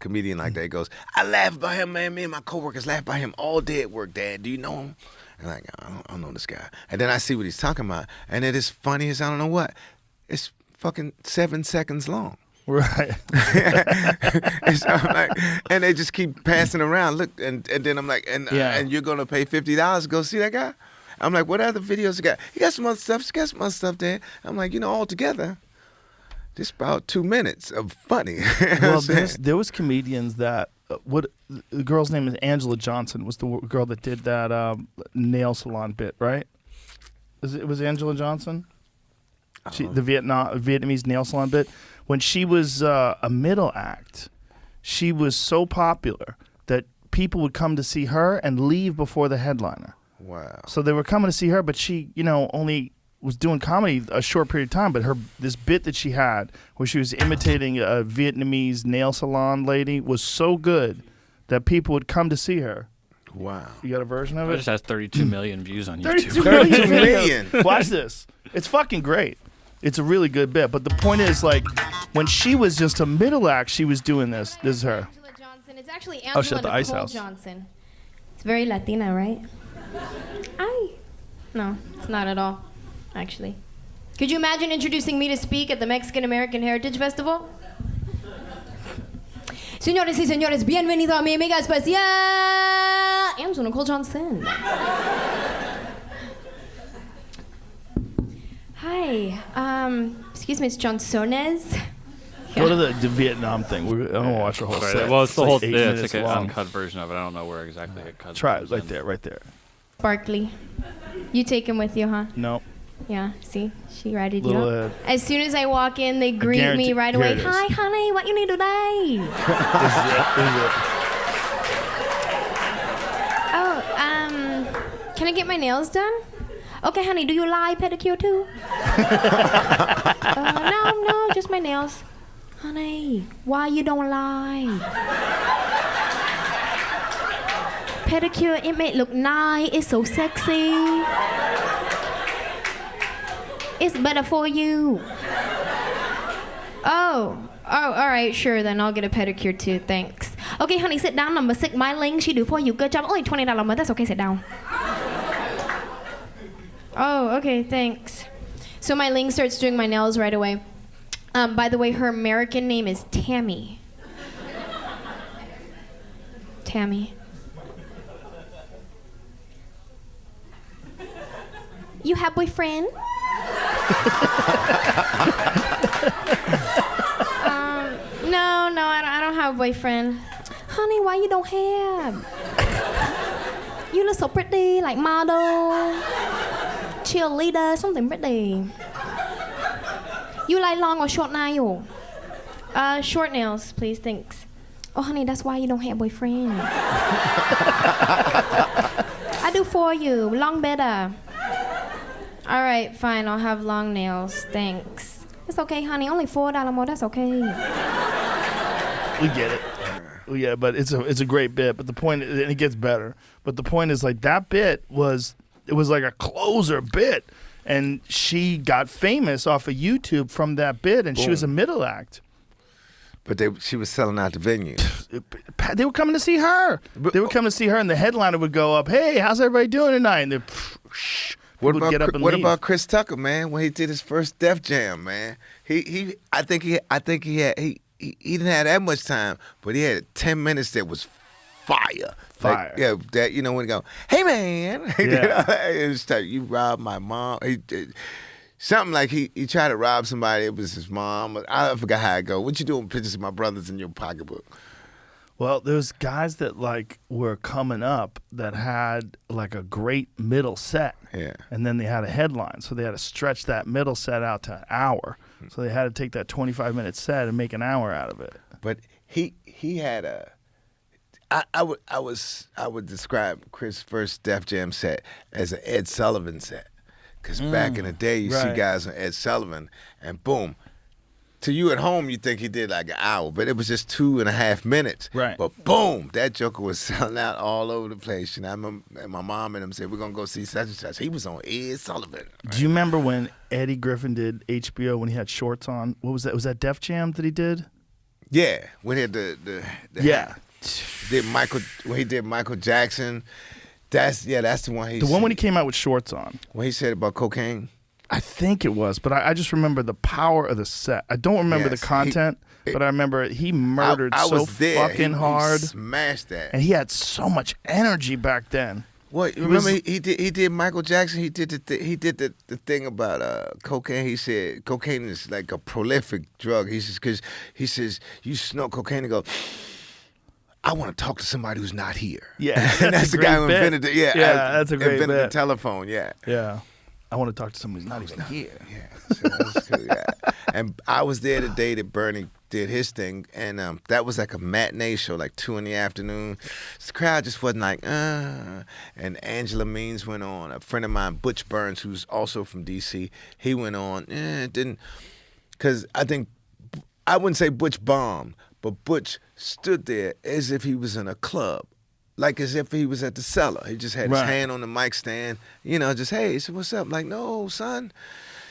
comedian like that. He goes, I laugh about him, man. Me and my coworkers laugh about him all day at work, Dad. Do you know him? And like, I don't know this guy. And then I see what he's talking about. And it is funny as I don't know what. It's fucking 7 seconds long. Right. And so I'm like, and they just keep passing around. Look, and then I'm like, and you're going to pay $50 to go see that guy? I'm like, what other videos you got? He got some other stuff. He got some other stuff there. I'm like, all together. Just about 2 minutes of funny. Well, there was comedians that the girl's name is Angela Johnson. Was the girl that did that nail salon bit, right? It was Angela Johnson, the Vietnamese nail salon bit. When she was a middle act, she was so popular that people would come to see her and leave before the headliner. Wow! So they were coming to see her, but she, only was doing comedy a short period of time, but this bit that she had where she was imitating a Vietnamese nail salon lady was so good that people would come to see her. Wow. You got a version of it? It just has 32 million views on YouTube. 32 million. Watch this. It's fucking great. It's a really good bit. But the point is, like, when she was just a middle act, she was doing this. This is her. Angela Johnson. It's actually Angela the Ice Nicole House. Johnson. It's very Latina, right? No, it's not at all. Actually. Could you imagine introducing me to speak at the Mexican American Heritage Festival? Señores y señores, bienvenido a mi amiga especial, Angela Nicole Johnson. Hi, excuse me, it's Johnsones. Go to the Vietnam thing. I don't want to watch the whole set. Well, it's the whole. like 8 Yeah, minutes it's like an long. uncut version of it. I don't know where exactly it cuts. Try it right there, right there. Barkley. You take him with you, huh? No. Yeah, see? She righted you Little, up. As soon as I walk in, they greet me right here away. it is. Hi, honey, what you need today? Can I get my nails done? Okay, honey, do you lie pedicure too? No, just my nails. Honey, why you don't lie? Pedicure, it may look nice, it's so sexy. It's better for you. Oh, all right, sure, then I'll get a pedicure too, thanks. Okay, honey, sit down, number 6, my ling, she do for you, good job. Only $20 a month, that's okay, sit down. Oh, okay, thanks. So my ling starts doing my nails right away. By the way, her American name is Tammy. Tammy. You have boyfriend? No, I don't have a boyfriend. Honey, why you don't have? You look so pretty, like model, cheerleader, something pretty. You like long or short nail? Short nails, please, thanks. Oh, honey, that's why you don't have a boyfriend. I do for you, long better. All right, fine, I'll have long nails, thanks. It's okay, honey, only $4 more, that's okay. We get it. Yeah, but it's a great bit. But the point, and it gets better. But the point is, like, that bit was like a closer bit, and she got famous off of YouTube from that bit, and she was a middle act. But she was selling out the venue. They were coming to see her. They were coming to see her, and the headliner would go up, "Hey, how's everybody doing tonight?" And What get up and what leave. about Chris Tucker, man? When he did his first Def Jam, man, I think he didn't have that much time, but he had 10 minutes that was fire. Fire. Like, that when he go, hey man, it was like, you robbed my mom. Something like he tried to rob somebody. It was his mom. I forgot how it go. What you doing with pictures of my brothers in your pocketbook? Well, there's guys that like were coming up that had like a great middle set. Yeah. And then they had a headline. So they had to stretch that middle set out to an hour. So they had to take that 25-minute set and make an hour out of it. But he had a I would describe Chris' first Def Jam set as an Ed Sullivan set. Because back in the day, you see guys on Ed Sullivan, and boom, to you at home, you think he did like an hour, but it was just 2.5 minutes. Right. But boom, that joker was selling out all over the place. And I remember my mom and them said, we're going to go see such and such. He was on Ed Sullivan. Do you remember when Eddie Griffin did HBO when he had shorts on? What was that? Was that Def Jam that he did? Yeah, when he had the yeah. When he did Michael Jackson. That's the one he The one when he came out with shorts on. When he said about cocaine? I think it was, but I just remember the power of the set. I don't remember the content, but I remember he murdered I so was there. fucking hard. He smashed that. And he had so much energy back then. What? Remember he did Michael Jackson. He did the thing about cocaine. He said cocaine is like a prolific drug. He says because he says you snort cocaine and go, I want to talk to somebody who's not here. Yeah, and that's the guy who invented it. Yeah, that's a great invented bit. the telephone. Yeah, yeah. I want to talk to somebody who's not even here. Yeah, so that's cool, yeah. And I was there the day that Bernie did his thing, and that was like a matinee show, like 2 in the afternoon. The crowd just wasn't like, And Angela Means went on. A friend of mine, Butch Burns, who's also from D.C., he went on. Didn't, because I think, I wouldn't say Butch bombed, but Butch stood there as if he was in a club. Like as if he was at the cellar. He just had his hand on the mic stand, just, hey, he said, what's up? I'm like, no, son,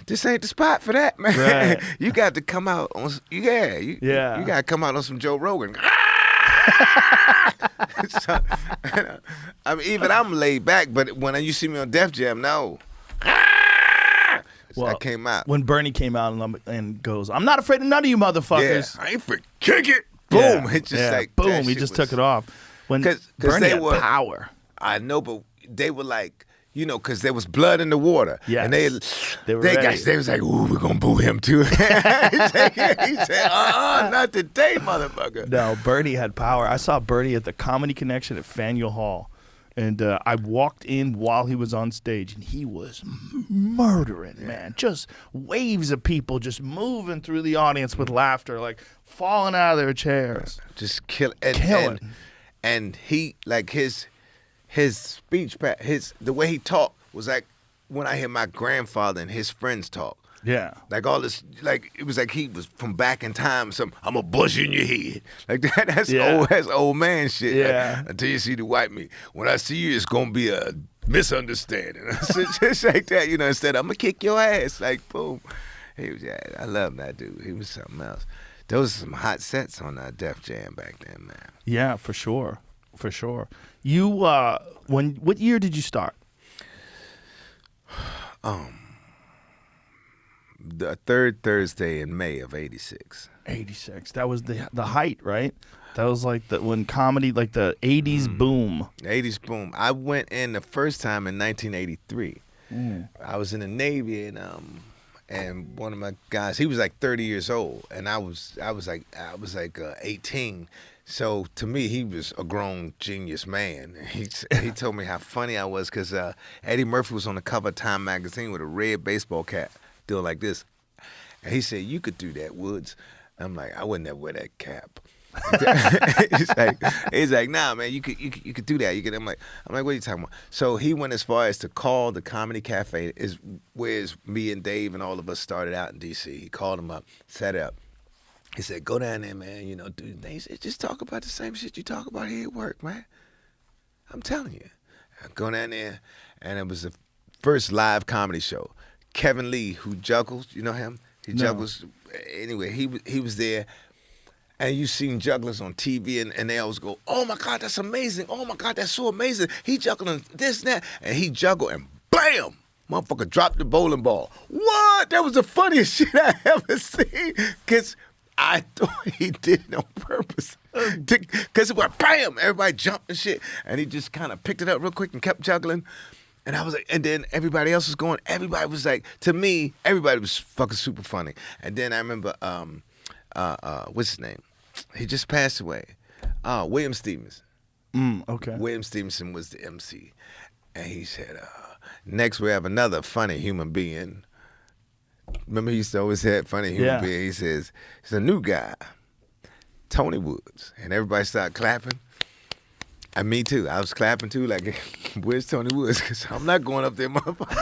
this ain't the spot for that, man. Right. You got to come out on, you got to come out on some Joe Rogan. So, I mean, even I'm laid back, but when you see me on Def Jam, no. Well, I came out. When Bernie came out and goes, I'm not afraid of none of you motherfuckers. Yeah, I ain't for kick it. Boom. It just like, boom, he just took it off. When Bernie had power. I know, but they were like, because there was blood in the water. Yeah. And they was like, ooh, we're going to boo him too. he said, not today, motherfucker. No, Bernie had power. I saw Bernie at the Comedy Connection at Faneuil Hall. And I walked in while he was on stage, and he was murdering, man. Just waves of people just moving through the audience with laughter, like falling out of their chairs. Just killing. And he, like his speech, the way he talked was like when I hear my grandfather and his friends talk. Yeah. Like all this, like it was like he was from back in time. I'm a bush in your head. Like that's old man shit. Yeah. Like, until you see the white me. When I see you, it's gonna be a misunderstanding. Just like that, instead I'm gonna kick your ass. Like boom. I love that dude. He was something else. Those are some hot sets on Def Jam back then, man. Yeah, for sure. For sure. You what year did you start? The third Thursday in May of '86. 86. That was the height, right? That was like when comedy, like the 80s boom. 80s boom. I went in the first time in 1983. I was in the Navy, and one of my guys, he was like 30 years old, and I was like 18. So to me, he was a grown genius man. He told me how funny I was because Eddie Murphy was on the cover of Time magazine with a red baseball cap, doing like this. And he said, "You could do that, Woods." I'm like, "I wouldn't ever wear that cap." he's like, "Nah, man, you could do that. You could." I'm like, "What are you talking about?" So he went as far as to call the Comedy Cafe, where me and Dave and all of us started out in D.C. He called him up, set up. He said, "Go down there, man. Do the thing." He said, "Just talk about the same shit you talk about here at work, man. I'm telling you." I go down there, and it was the first live comedy show. Kevin Lee, who juggles, you know him? He juggles. Anyway, he was there. And you seen jugglers on TV, and they always go, "Oh my God, that's amazing! Oh my God, that's so amazing! He juggling this and that," and he juggled, and bam, motherfucker dropped the bowling ball. What? That was the funniest shit I ever seen. Cause I thought he did it on purpose. Cause it went bam, everybody jumped and shit, and he just kind of picked it up real quick and kept juggling. And I was like, and then everybody else was going. Everybody was like, to me, everybody was fucking super funny. And then I remember, what's his name? He just passed away. William Stevenson. Okay. William Stevenson was the MC. And he said, next we have another funny human being. Remember he used to always have funny human being. He says, it's a new guy, Tony Woods. And everybody started clapping. And me too. I was clapping too, like, where's Tony Woods? Because I'm not going up there, motherfucker.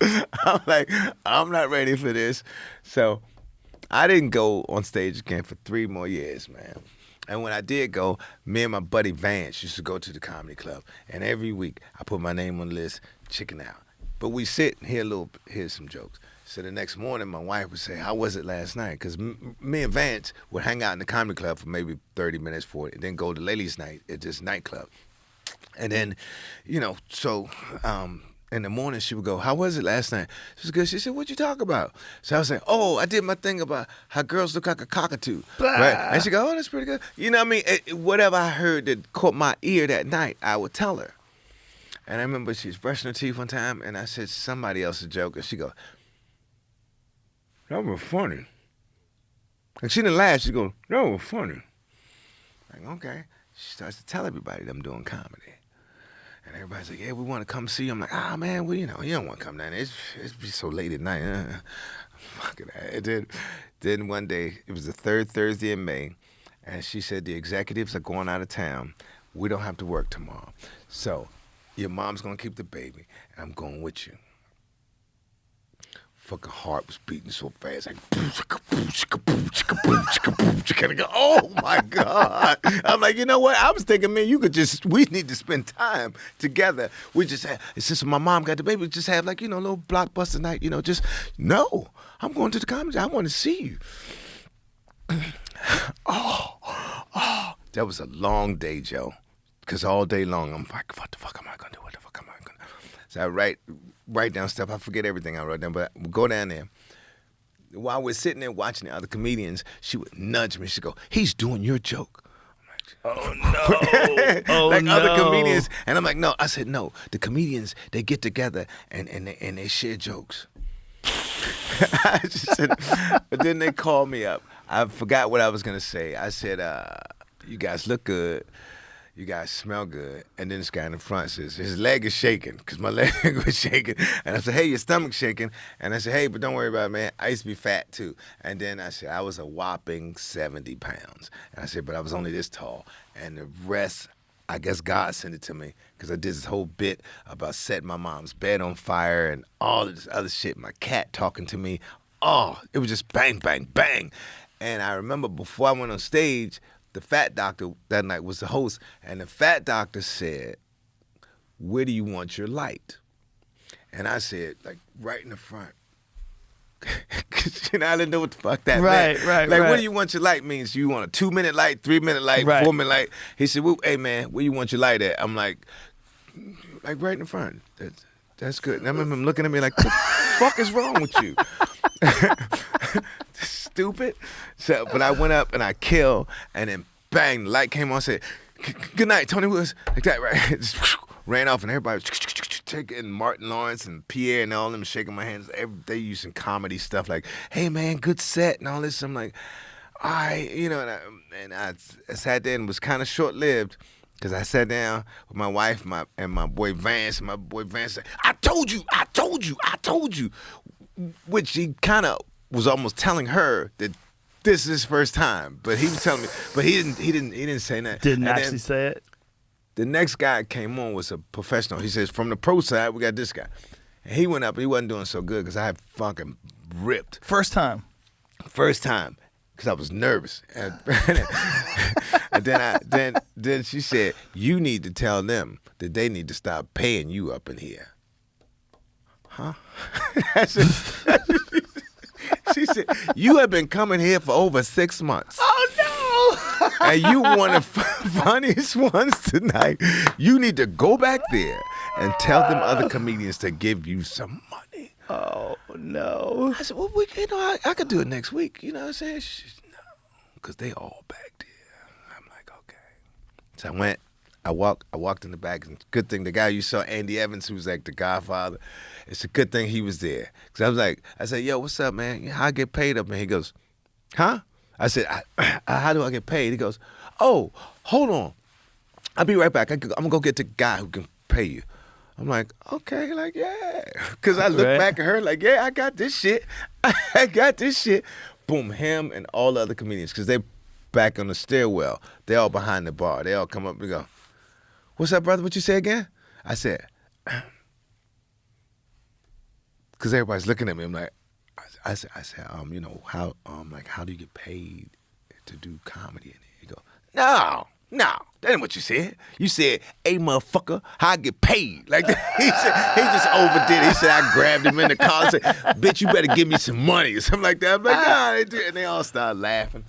I'm like, I'm not ready for this. So I didn't go on stage again for 3 more years, man. And when I did go, me and my buddy Vance used to go to the comedy club. And every week, I put my name on the list, chicken out. But we sit and hear some jokes. So the next morning, my wife would say, how was it last night? Because me and Vance would hang out in the comedy club for maybe 30 minutes, 40, and then go to ladies' night at this nightclub. And then, so in the morning, she would go, how was it last night? She was good. She said, what'd you talk about? So I was like, oh, I did my thing about how girls look like a cockatoo. Right? And she go, oh, that's pretty good. You know what I mean? Whatever I heard that caught my ear that night, I would tell her. And I remember she was brushing her teeth one time, and I said somebody else's joke, and she go, that was funny. And she didn't laugh. She go, that was funny. Like, okay. She starts to tell everybody that I'm doing comedy. And everybody's like, yeah, we want to come see you. I'm like, man, well, you don't want to come down there. It's be so late at night. Fuck it. Then one day, it was the 3rd Thursday in May, and she said, the executives are going out of town. We don't have to work tomorrow. So your mom's going to keep the baby, and I'm going with you. Fucking heart was beating so fast. Like, oh my God. I'm like, you know what? I was thinking, man, we need to spend time together. We just have, it's just my mom got the baby, we just have like, a little blockbuster night, no, I'm going to the comedy. I want to see you. Oh, that was a long day, Joe. Because all day long, I'm like, what the fuck am I going to do? What the fuck am I going to do? So I write down stuff. I forget everything I wrote down, but we go down there. While we're sitting there watching the other comedians, she would nudge me. She'd go, he's doing your joke. Oh, no. Oh, like no. other comedians. And I'm like, no. I said, no. The comedians, they get together and they share jokes. I just said, but then they called me up. I forgot what I was going to say. I said, you guys look good. You guys smell good. And then this guy in the front says, his leg is shaking, because my leg was shaking. And I said, hey, your stomach's shaking. And I said, hey, but don't worry about it, man. I used to be fat, too. And then I said, I was a whopping 70 pounds. And I said, but I was only this tall. And the rest, I guess God sent it to me, because I did this whole bit about setting my mom's bed on fire and all of this other shit. My cat talking to me. Oh, it was just bang, bang, bang. And I remember before I went on stage, the fat doctor that night was the host, and the fat doctor said, where do you want your light? And I said, like, right in the front. Because, I didn't know what the fuck that meant. Right. Where do you want your light means you want a 2-minute light, 3-minute light, 4-minute light. He said, well, hey, man, where you want your light at? I'm like right in the front. That's good. And I remember him looking at me like, what the fuck is wrong with you? Stupid. So, but I went up and I killed, and then bang, the light came on. Said, "Good night, Tony Woods," like that, right? Just ran off, and everybody was taking Martin Lawrence and Pierre and all them shaking my hands. They using comedy stuff like, "Hey man, good set," and all this. I'm like, all right, and I sat there and it was kind of short lived. Because I sat down with my wife and my boy Vance, and my boy Vance said, I told you. Which he kind of was almost telling her that this is his first time. But he was telling me, but he didn't say that. Didn't actually say it? The next guy that came on was a professional. He says, from the pro side, we got this guy. And he went up, he wasn't doing so good because I had fucking ripped. First time. Because I was nervous. And then she said, you need to tell them that they need to stop paying you up in here. Huh? She said, you have been coming here for over 6 months. Oh, no! And you one of the funniest ones tonight. You need to go back there and tell them other comedians to give you some money. Oh, no. I said, well, I could do it next week. You know what I'm saying? No, because they all back there. I'm like, okay. So I went. I walked in the back, and good thing the guy you saw, Andy Evans, who was like the Godfather, it's a good thing he was there. Because I said, yo, what's up, man? How I get paid up? And he goes, huh? I said, how do I get paid? He goes, oh, hold on. I'll be right back. I'm going to go get the guy who can pay you. I'm like, okay, like, yeah. Because I look back at her like, yeah, I got this shit. I got this shit. Boom, him and all the other comedians, because they back on the stairwell. They all behind the bar. They all come up and go, what's up, brother? What you say again? I said, because everybody's looking at me. I'm like, I said, you know, how do you get paid to do comedy? And he go, no, that ain't what you said. You said, hey, motherfucker, how I get paid? Like that. He just overdid it. He said, I grabbed him in the car and said, bitch, you better give me some money or something like that. I'm like, nah, they did. And they all started laughing.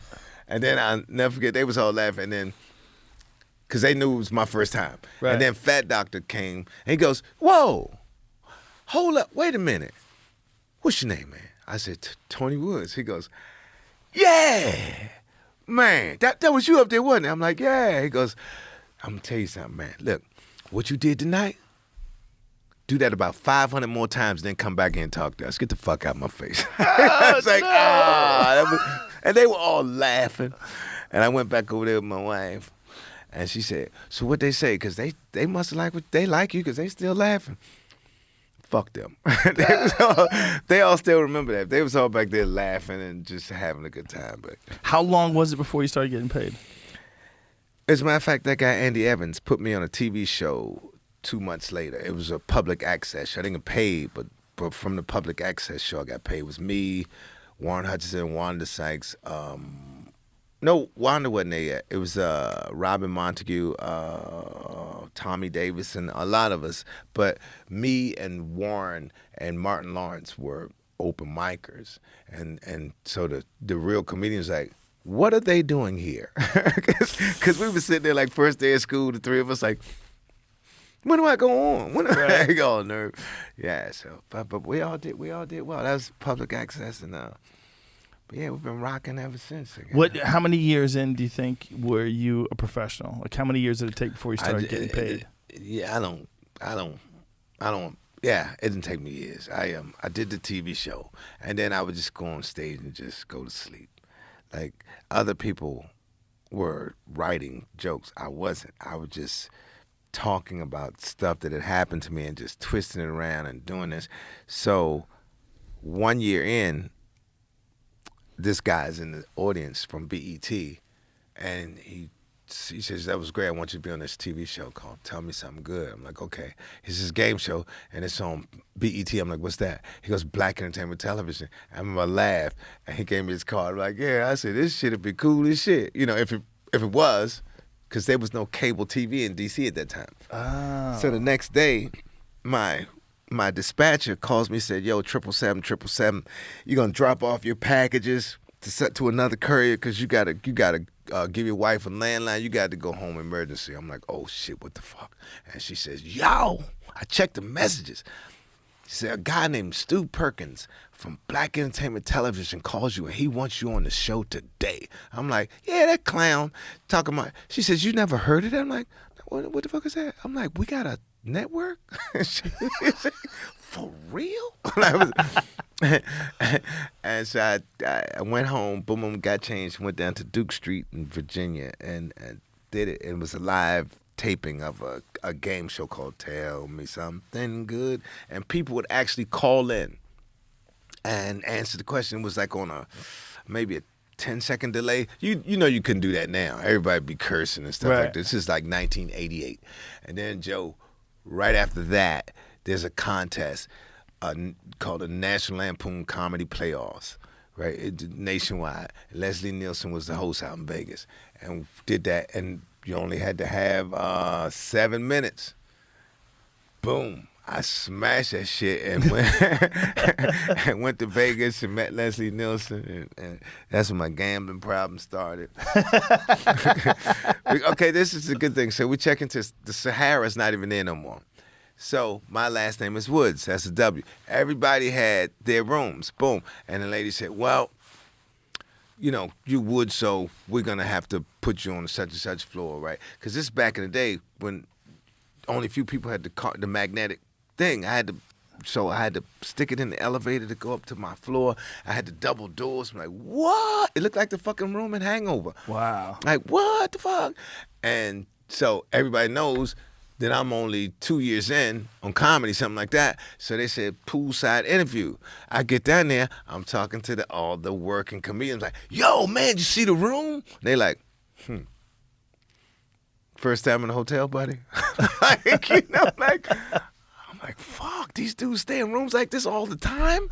And then I'll never forget, they was all laughing. And then, because they knew it was my first time. Right. And then Fat Doctor came, and he goes, whoa, hold up, wait a minute. What's your name, man? I said, Tony Woods. He goes, yeah, man, that was you up there, wasn't it? I'm like, yeah. He goes, I'm going to tell you something, man. Look, what you did tonight, do that about 500 more times, then come back in and talk to us. Get the fuck out of my face. I was like, and they were all laughing. And I went back over there with my wife, and she said, so what they say? Because they must like you because they still laughing. Fuck them. They all still remember that. They was all back there laughing and just having a good time. But how long was it before you started getting paid? As a matter of fact, that guy Andy Evans put me on a TV show 2 months later. It was a public access show. I didn't get paid, but from the public access show I got paid. It was me, Warren Hutchinson, Wanda Sykes. No, Wanda wasn't there yet. It was Robin Montague, Tommy Davidson, a lot of us. But me and Warren and Martin Lawrence were open micers. And so the real comedians like, what are they doing here? Because we were sitting there like first day of school, the three of us like, when do I go on? When do I go on nerve? Yeah, so but we all did well. That was public access and but yeah, we've been rocking ever since. How many years in do you think were you a professional? Like how many years did it take before you started getting paid? Yeah, I don't. Yeah, it didn't take me years. I did the TV show, and then I would just go on stage and just go to sleep. Like other people were writing jokes, I wasn't. I was just talking about stuff that had happened to me and just twisting it around and doing this. So 1 year in, this guy's in the audience from BET, and he says, that was great. I want you to be on this TV show called Tell Me Something Good. I'm like, okay. It's this game show, and it's on BET. I'm like, what's that? He goes, Black Entertainment Television. I remember I laughed, and he gave me his card. I'm like, yeah. I said, this shit would be cool as shit. You know, if it was, because there was no cable TV in D.C. at that time. Oh. So the next day, my dispatcher calls me and said, yo, 777, you're going to drop off your packages to another courier because you gotta give your wife a landline. You got to go home emergency. I'm like, oh, shit, what the fuck? And she says, yo, I checked the messages. She said, a guy named Stu Perkins from Black Entertainment Television calls you, and he wants you on the show today. I'm like, yeah, that clown talking about. She says, you never heard of that? I'm like, what the fuck is that? I'm like, we got a network? For real? And so I went home, boom, got changed, went down to Duke Street in Virginia and did it. It was a live taping of a game show called Tell Me Something Good. And people would actually call in and answer the question. It was like on maybe a 10-second delay. You know you couldn't do that now. Everybody be cursing and stuff like this. This is like 1988. And then, Joe, right after that, there's a contest called the National Lampoon Comedy Playoffs, right? Nationwide. Leslie Nielsen was the host out in Vegas and did that, and you only had to have 7 minutes. Boom. I smashed that shit and went to Vegas and met Leslie Nielsen, and that's when my gambling problem started. Okay, this is a good thing. So we check into the Sahara's not even there no more. So my last name is Woods. That's a W. Everybody had their rooms. Boom. And the lady said, well, you know, you would, so we're going to have to put you on such and such floor, right? Because this is back in the day when only a few people had the magnetic thing. I had to stick it in the elevator to go up to my floor. I had the double doors. I'm like, what? It looked like the fucking room in Hangover. Wow. Like, what the fuck? And so everybody knows that I'm only 2 years in on comedy, something like that. So they said, poolside interview. I get down there, I'm talking to all the working comedians, like, yo, man, did you see the room? They like, First time in a hotel, buddy? I'm like, like, fuck, these dudes stay in rooms like this all the time?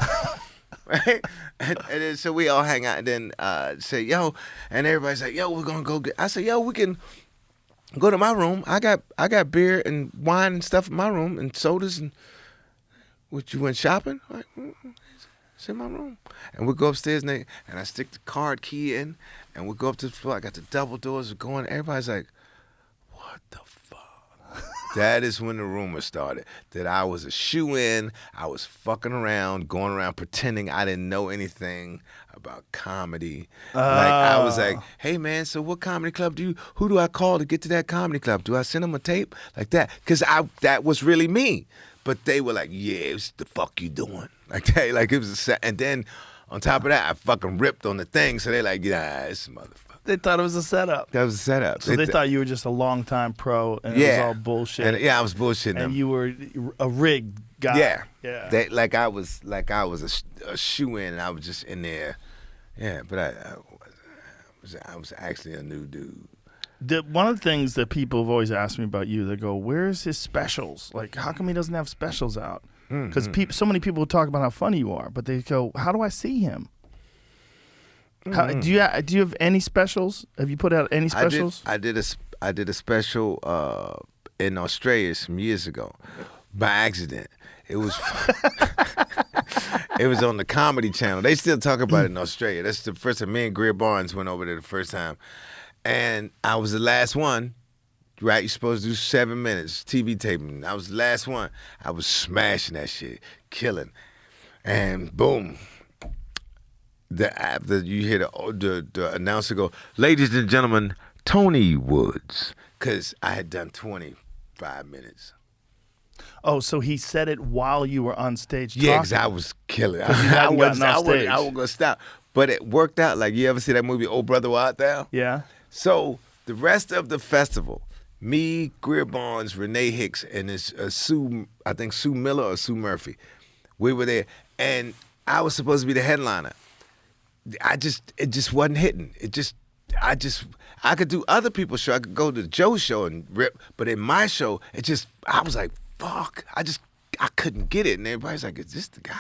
Right? And then so we all hang out and then say, yo, and everybody's like, yo, we're gonna go get. I said, yo, we can go to my room. I got beer and wine and stuff in my room and sodas and what, you went shopping? Like, it's in my room. And we go upstairs and I stick the card key in and we go up to the floor. I got the double doors going. Everybody's like, what the fuck? That is when the rumor started that I was a shoe-in. I was fucking around, going around pretending I didn't know anything about comedy. Like I was like, hey man, so what comedy club who do I call to get to that comedy club? Do I send them a tape? Like that. Because that was really me. But they were like, yeah, what the fuck you doing? Like that, like it was a set. And then on top of that, I fucking ripped on the thing. So they're like, yeah, this motherfucker. They thought it was a setup. That was a setup. So they thought you were just a longtime pro and it was all bullshit. And, I was bullshitting them. And you were a rigged guy. Yeah. Yeah. They, like I was a shoe-in and I was just in there. Yeah, but I was actually a new dude. One of the things that people have always asked me about you, they go, where's his specials? Like, how come he doesn't have specials out? Because so many people talk about how funny you are, but they go, how do I see him? Do you have any specials? Have you put out any specials? I did a special in Australia some years ago by accident. It was it was on the Comedy Channel. They still talk about it in Australia. That's the first time me and Greer Barnes went over there the first time. And I was the last one, right? You're supposed to do 7 minutes, TV taping. I was the last one. I was smashing that shit, killing. And boom. After you hear the announcer go, ladies and gentlemen, Tony Woods. Because I had done 25 minutes. Oh, so he said it while you were on stage talking? Yeah, because I was killing. I wasn't going to stop. But it worked out. Like, you ever see that movie, Oh Brother, Where Art Thou? Yeah. So the rest of the festival, me, Greer Barnes, Renee Hicks, and this Sue Miller or Sue Murphy, we were there, and I was supposed to be the headliner. It just wasn't hitting. I could do other people's show. I could go to Joe's show and rip, but in my show, I was like, fuck. I couldn't get it, and everybody's like, is this the guy?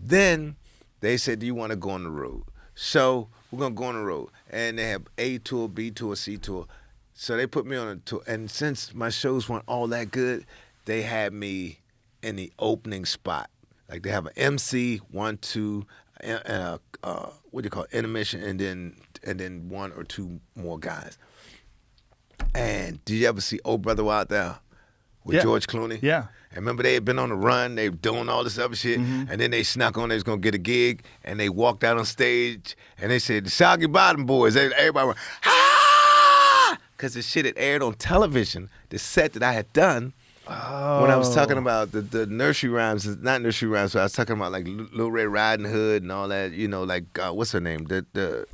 Then they said, do you want to go on the road? So we're going to go on the road. And they have A tour, B tour, C tour. So they put me on a tour. And since my shows weren't all that good, they had me in the opening spot. Like they have an MC, 1, 2, what do you call it, intermission, and then 1 or 2 more guys. And did you ever see Oh Brother, Where Art Thou with George Clooney? Yeah. And remember, they had been on the run, they were doing all this other shit, and then they snuck on, they was going to get a gig, and they walked out on stage, and they said, the Soggy Bottom Boys. Everybody went, ah! Because the shit had aired on television, the set that I had done, when I was talking about the nursery rhymes, not nursery rhymes, but I was talking about like Little Red Riding Hood and all that, you know, like, what's her name? The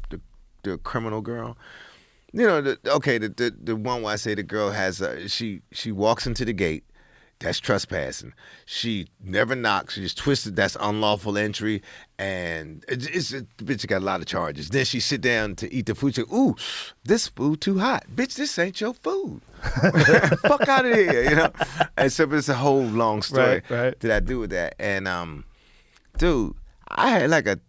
criminal girl. You know, the one where I say the girl has, she walks into the gate. That's trespassing. She never knocks. She just twisted. That's unlawful entry. And the bitch got a lot of charges. Then she sit down to eat the food. She go, ooh, this food too hot. Bitch, this ain't your food. Fuck out of here, you know? And so it's a whole long story that I do with that. And, dude, I had like a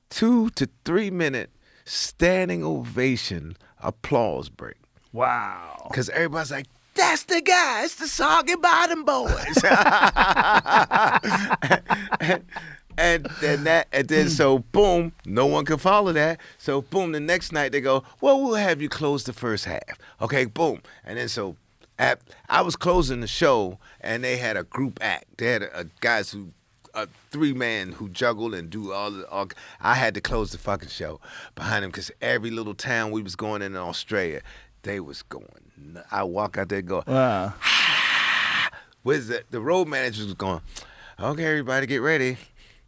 2 to 3 minute standing ovation applause break. Wow. Because everybody's like, that's the guy. It's the Soggy Bottom Boys. and then so boom, no one can follow that. So boom, the next night they go, well, we'll have you close the first half. Okay, boom. And then so I was closing the show, and they had a group act. They had guys who. 3-man who juggle and do all. I had to close the fucking show behind him because every little town we was going in Australia, they was going. I walk out there and go, wow. Where's the road manager was going, okay, everybody get ready.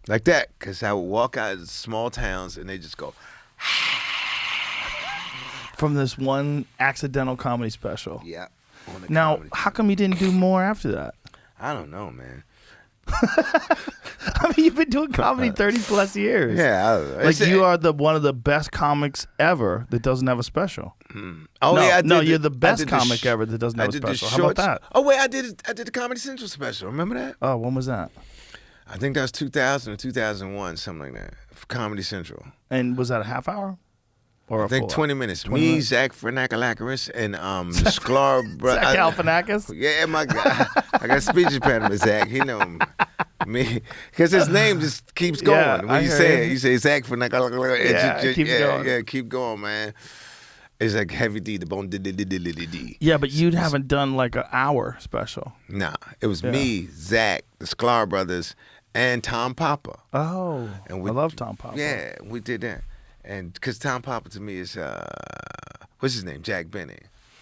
Like that. Because I would walk out of small towns and they just go. From this one accidental comedy special. Yeah. Now, how come you didn't do more after that? I don't know, man. I mean, you've been doing comedy 30 plus years. Yeah, like you are one of the best comics ever that doesn't have a special. Oh no, yeah, you're the best comic ever that doesn't have a special. How about that? Oh wait, I did the Comedy Central special. Remember that? Oh, when was that? I think that was 2000 or 2001, something like that. For Comedy Central. And was that a half hour? Or I think 20 minutes. 20 Me, minutes? Zach Galifianakis, and the Sklar brother. Zach Galifianakis? Yeah, my guy. I got speech impediment, Zach. He know me. Because his name just keeps going. Yeah, when you say it, you say Zach Galifianakis. Yeah, it keeps going. Yeah, keep going, man. It's like heavy D, the bone D. Yeah, but you haven't done like an hour special. Nah, it was me, Zach, the Sklar brothers, and Tom Papa. Oh, and I love Tom Papa. Yeah, we did that. And because Tom Papa to me is, what's his name? Jack Benny.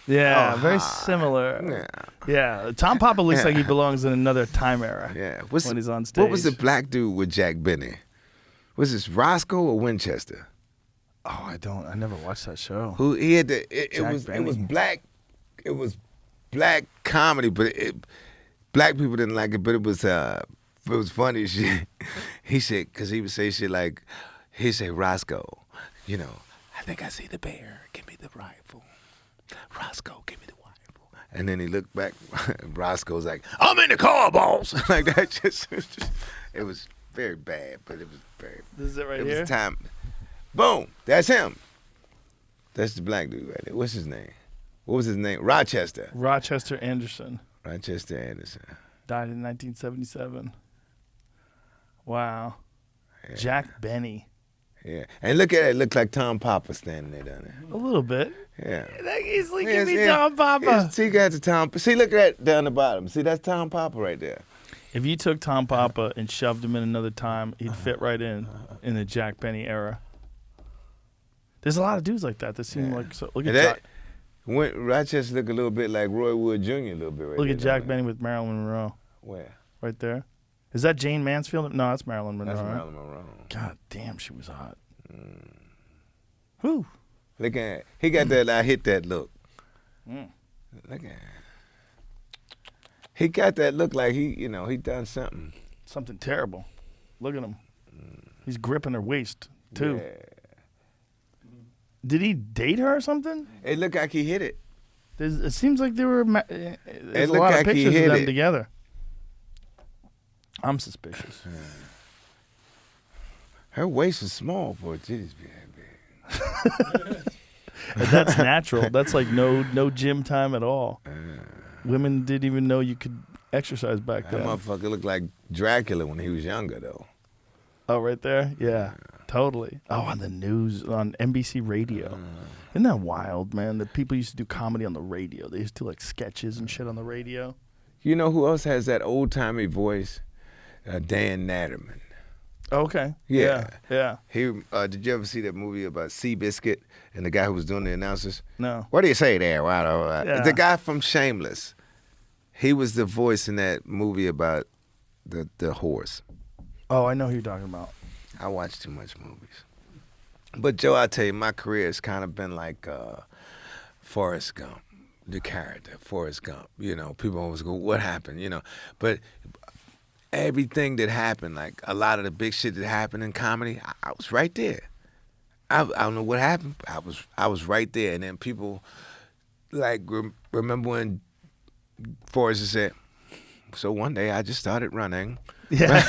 Yeah, very similar. Yeah. Tom Papa looks like he belongs in another time era. Yeah. When he's on stage. What was the black dude with Jack Benny? Was this Roscoe or Winchester? Oh, I never watched that show. Who he had it was black. It was black comedy, but black people didn't like it. But it was funny as shit. He said, because he would say shit like, he'd say, Roscoe, I think I see the bear. Give me the rifle. Roscoe, give me the rifle. And then he looked back. Roscoe's like, I'm in the car, boss. Like that. It was very bad, but it was very. This is it right here. It was time. Boom. That's him. That's the black dude right there. What's his name? What was his name? Rochester. Rochester Anderson. Rochester Anderson. Died in 1977. Wow. Yeah. Jack Benny. Yeah. And look at it. It looked like Tom Papa standing there down there. A little bit. Yeah. He's like, give me Tom Papa. See, got the Tom. See, look at that down the bottom. See, that's Tom Papa right there. If you took Tom Papa and shoved him in another time, he'd fit right in the Jack Benny era. There's a lot of dudes like that seem like. So, look at that. Rochester look a little bit like Roy Wood Jr. a little bit right Look there. at Jack Benny with Marilyn Monroe. Where? Right there. Is that Jane Mansfield? No, that's Marilyn Monroe. That's Marilyn Monroe. God damn, she was hot. Whew. Look at he got that I hit that look. Look at he got that look like he done something. Something terrible. Look at him. He's gripping her waist too. Yeah. Did he date her or something? It looked like he hit it. It seems like there were there's a lot like of pictures of them together. I'm suspicious. Her waist is small for her titties being big. That's natural. That's like no gym time at all. Women didn't even know you could exercise back then. That motherfucker looked like Dracula when he was younger, though. Oh, right there? Yeah, totally. Oh, on the news, on NBC Radio. Isn't that wild, man? That people used to do comedy on the radio. They used to do like sketches and shit on the radio. You know who else has that old-timey voice? Dan Natterman. Okay. Yeah. He did you ever see that movie about Seabiscuit and the guy who was doing the announcers? No. What do you say there? Yeah. The guy from Shameless. He was the voice in that movie about the horse. Oh, I know who you're talking about. I watch too much movies. But Joe, I tell you, my career has kind of been like Forrest Gump, the character, Forrest Gump. People always go, what happened? But everything that happened, like a lot of the big shit that happened in comedy, I was right there. I don't know what happened. I was right there. And then people like remember when Forrest said, so one day I just started running. Yeah.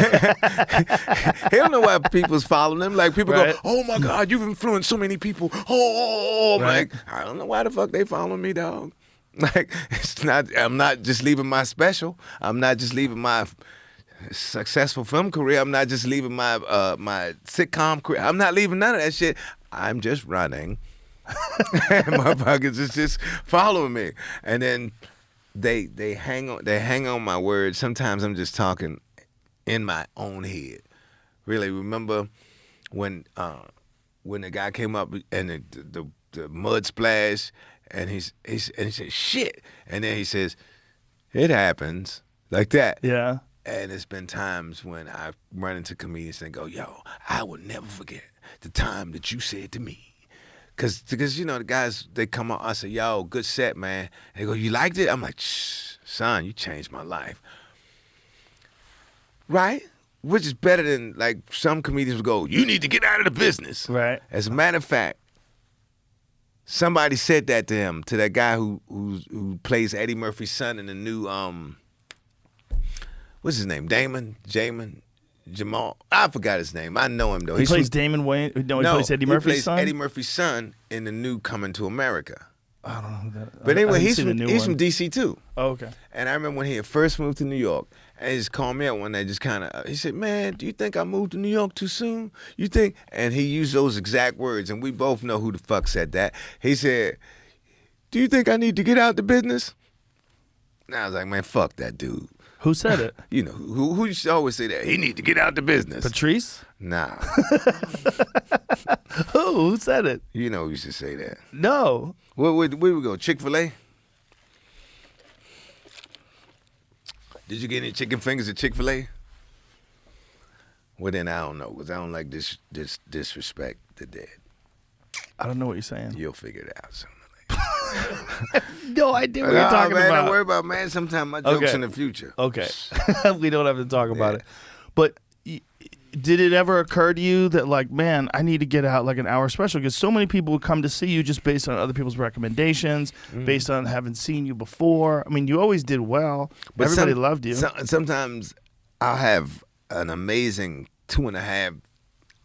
He don't know why people's following him. Like people go, oh my God, you've influenced so many people. Oh, like I don't know why the fuck they following me, dog. Like I'm not just leaving my special. I'm not just leaving my successful film career. I'm not just leaving my my sitcom career. I'm not leaving none of that shit. I'm just running. Motherfuckers is just following me. And then they hang on my words. Sometimes I'm just talking in my own head. Really, remember when the guy came up and the mud splash and he said shit, and then he says it happens like that. Yeah. And it's been times when I run into comedians and go, yo, I will never forget the time that you said to me. Because the guys, they come up, I say, yo, good set, man. And they go, you liked it? I'm like, shh, son, you changed my life. Right? which is better than like some comedians would go, you need to get out of the business. Right. As a matter of fact, somebody said that to him, to that guy who plays Eddie Murphy's son in the new what's his name? Jamal. I forgot his name. I know him though. He plays Damon Wayne. No, he plays Eddie Murphy's son. Eddie Murphy's son in the new Coming to America. I don't know who that is. But anyway, he's from DC too. Oh, okay. And I remember when he had first moved to New York, and he just called me up one day, just kind of, he said, man, do you think I moved to New York too soon? You think? And he used those exact words, and we both know who the fuck said that. He said, do you think I need to get out the business? And I was like, man, fuck that dude. Who said it? You know, who used to always say that? He need to get out the business. Patrice? Nah. Who said it? You know who used to say that. No. Where we go? Chick-fil-A? Did you get any chicken fingers at Chick-fil-A? Well, then I don't know, because I don't like this disrespect the dead. I don't know what you're saying. You'll figure it out soon. No idea what you're talking man, about. Don't worry about it, man. Sometimes my joke's in the future. Okay. We don't have to talk about it. But did it ever occur to you that, like, man, I need to get out like an hour special? Because so many people would come to see you just based on other people's recommendations, based on having seen you before. I mean, you always did well. But everybody loved you. Sometimes I'll have an amazing 2.5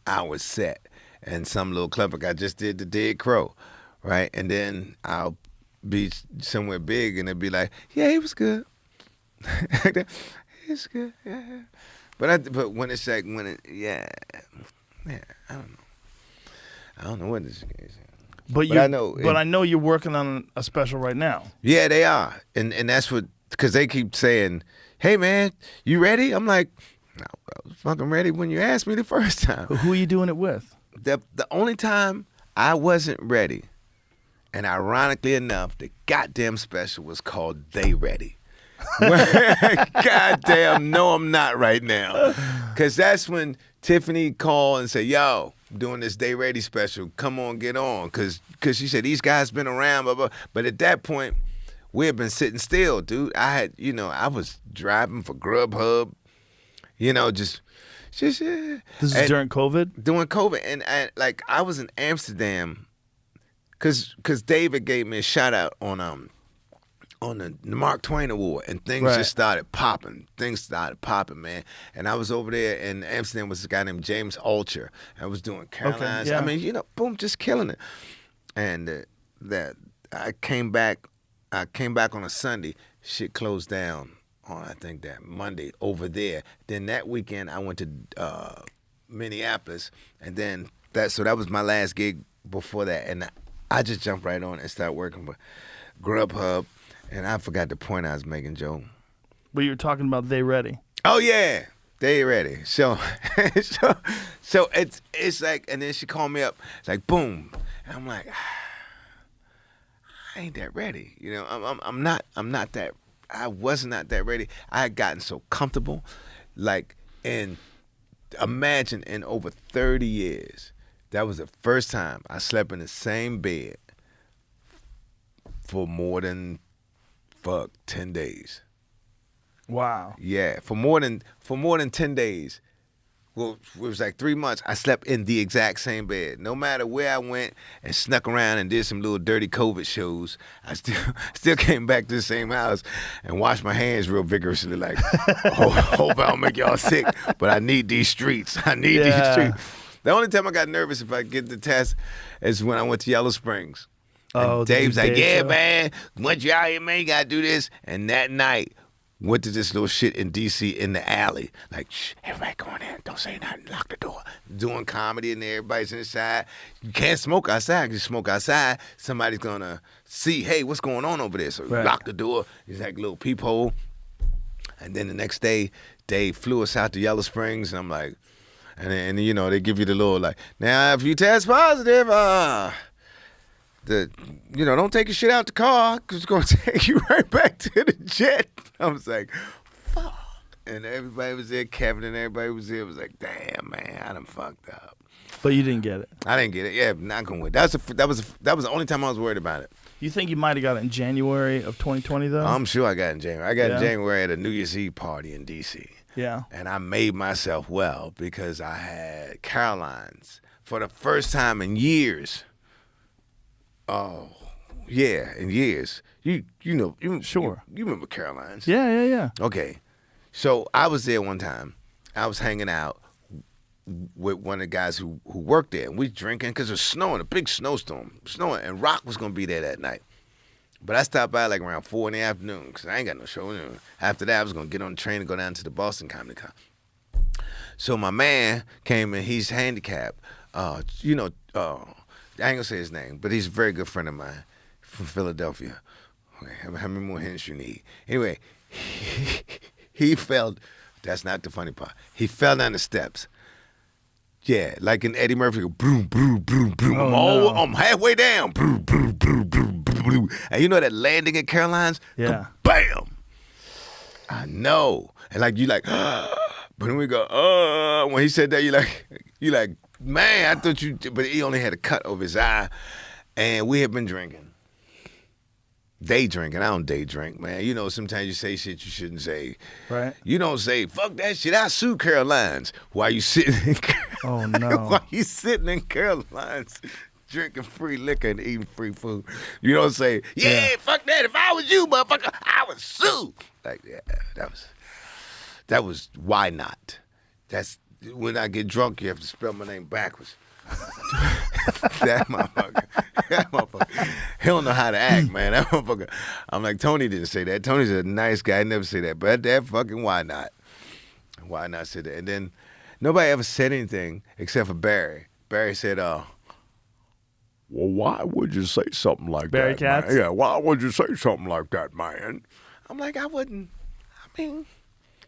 hour set and some little club like I just did the Dead Crow, right? And then I'll be somewhere big and it'd be like, yeah, he was good. It's good, yeah. But when it's like, I don't know what this is. But I know. But I know you're working on a special right now. Yeah, they are, and that's what, because they keep saying, "Hey, man, you ready?" I'm like, no, I was fucking ready when you asked me the first time. Who are you doing it with? The only time I wasn't ready, and ironically enough, the goddamn special was called "They Ready." Goddamn, no, I'm not right now. Because that's when Tiffany called and said, yo, I'm doing this Day Ready special. Come on, get on. Because she said, these guys been around, blah, blah. But at that point, we had been sitting still, dude. I was driving for Grubhub, just This is during COVID? During COVID. And I was in Amsterdam because David gave me a shout out on the Mark Twain Award, and things just started popping. Things started popping, man. And I was over there in Amsterdam with this guy named James Alcher. I was doing Caroline's. Okay, yeah. I mean, boom, just killing it. And that I came back on a Sunday. Shit closed down on, I think, that Monday over there. Then that weekend I went to Minneapolis, and then that was my last gig before that. And I just jumped right on and started working with Grubhub. And I forgot the point I was making, Joe. But you were talking about They Ready. Oh yeah, They Ready. So it's like, and then she called me up. It's like boom, and I'm like, I ain't that ready. I'm not that. I was not that ready. I had gotten so comfortable, imagine in over 30 years, that was the first time I slept in the same bed for more than 10 days. Wow. Yeah, for more than 10 days. Well, it was like 3 months. I slept in the exact same bed. No matter where I went and snuck around and did some little dirty COVID shows, I still came back to the same house and washed my hands real vigorously, like, hope I don't make y'all sick, but I need these streets. I need these streets. The only time I got nervous if I get the test is when I went to Yellow Springs. And Dave's like, yeah, man, once you out here, man, you got to do this. And that night, went to this little shit in D.C. in the alley. Like, shh, everybody going in. Don't say nothing. Lock the door. Doing comedy and everybody's inside. You can't smoke outside. You smoke outside, somebody's going to see, hey, what's going on over there? So lock the door. It's like a little peephole. And then the next day, Dave flew us out to Yellow Springs. And I'm like, and then, they give you the little, like, now, if you test positive, don't take your shit out the car because it's going to take you right back to the jet. I was like, fuck. And everybody was there, Kevin and everybody was there. It was like, damn, man, I done fucked up. But you didn't get it. I didn't get it. Yeah, not going to win. That was the only time I was worried about it. You think you might have got it in January of 2020, though? I'm sure I got it in January. I got it in January at a New Year's Eve party in D.C. Yeah. And I made myself well because I had Caroline's for the first time in years. Oh, yeah, in years. You remember Caroline's? Yeah. Okay. So I was there one time. I was hanging out with one of the guys who worked there. And we drinking because it was snowing, a big snowstorm. Snowing, and Rock was going to be there that night. But I stopped by like around 4 in the afternoon because I ain't got no show. After that, I was going to get on the train and go down to the Boston Comedy Con. So my man came in. He's handicapped. I ain't going to say his name, but he's a very good friend of mine from Philadelphia. Okay, how many more hints you need? Anyway, he fell. That's not the funny part. He fell down the steps. Yeah, like in Eddie Murphy, boom, boom, boom, boom. I'm halfway down. Boom, boom, boom, boom, boom, boom. And you know that landing at Caroline's? Yeah. Bam! I know. And like you like, but then we go, when he said that, you like, man, I thought you, but he only had a cut over his eye. And we had been drinking. Day drinking. I don't day drink, man. You know, sometimes you say shit you shouldn't say. Right. You don't say, fuck that shit, I sue Caroline's. Why you sitting in Oh, no. Why you sitting in Caroline's drinking free liquor and eating free food? You don't say, yeah, fuck that. If I was you, motherfucker, I would sue. Like, yeah, that was why not? That's when I get drunk, you have to spell my name backwards. That motherfucker. He don't know how to act, man. That motherfucker. I'm like, Tony didn't say that. Tony's a nice guy. He never say that. But that fucking why not? Why not say that? And then nobody ever said anything except for Barry. Barry said, well, why would you say something like Barry that, Katz? man? Yeah, why would you say something like that, man? I'm like, I wouldn't. I mean,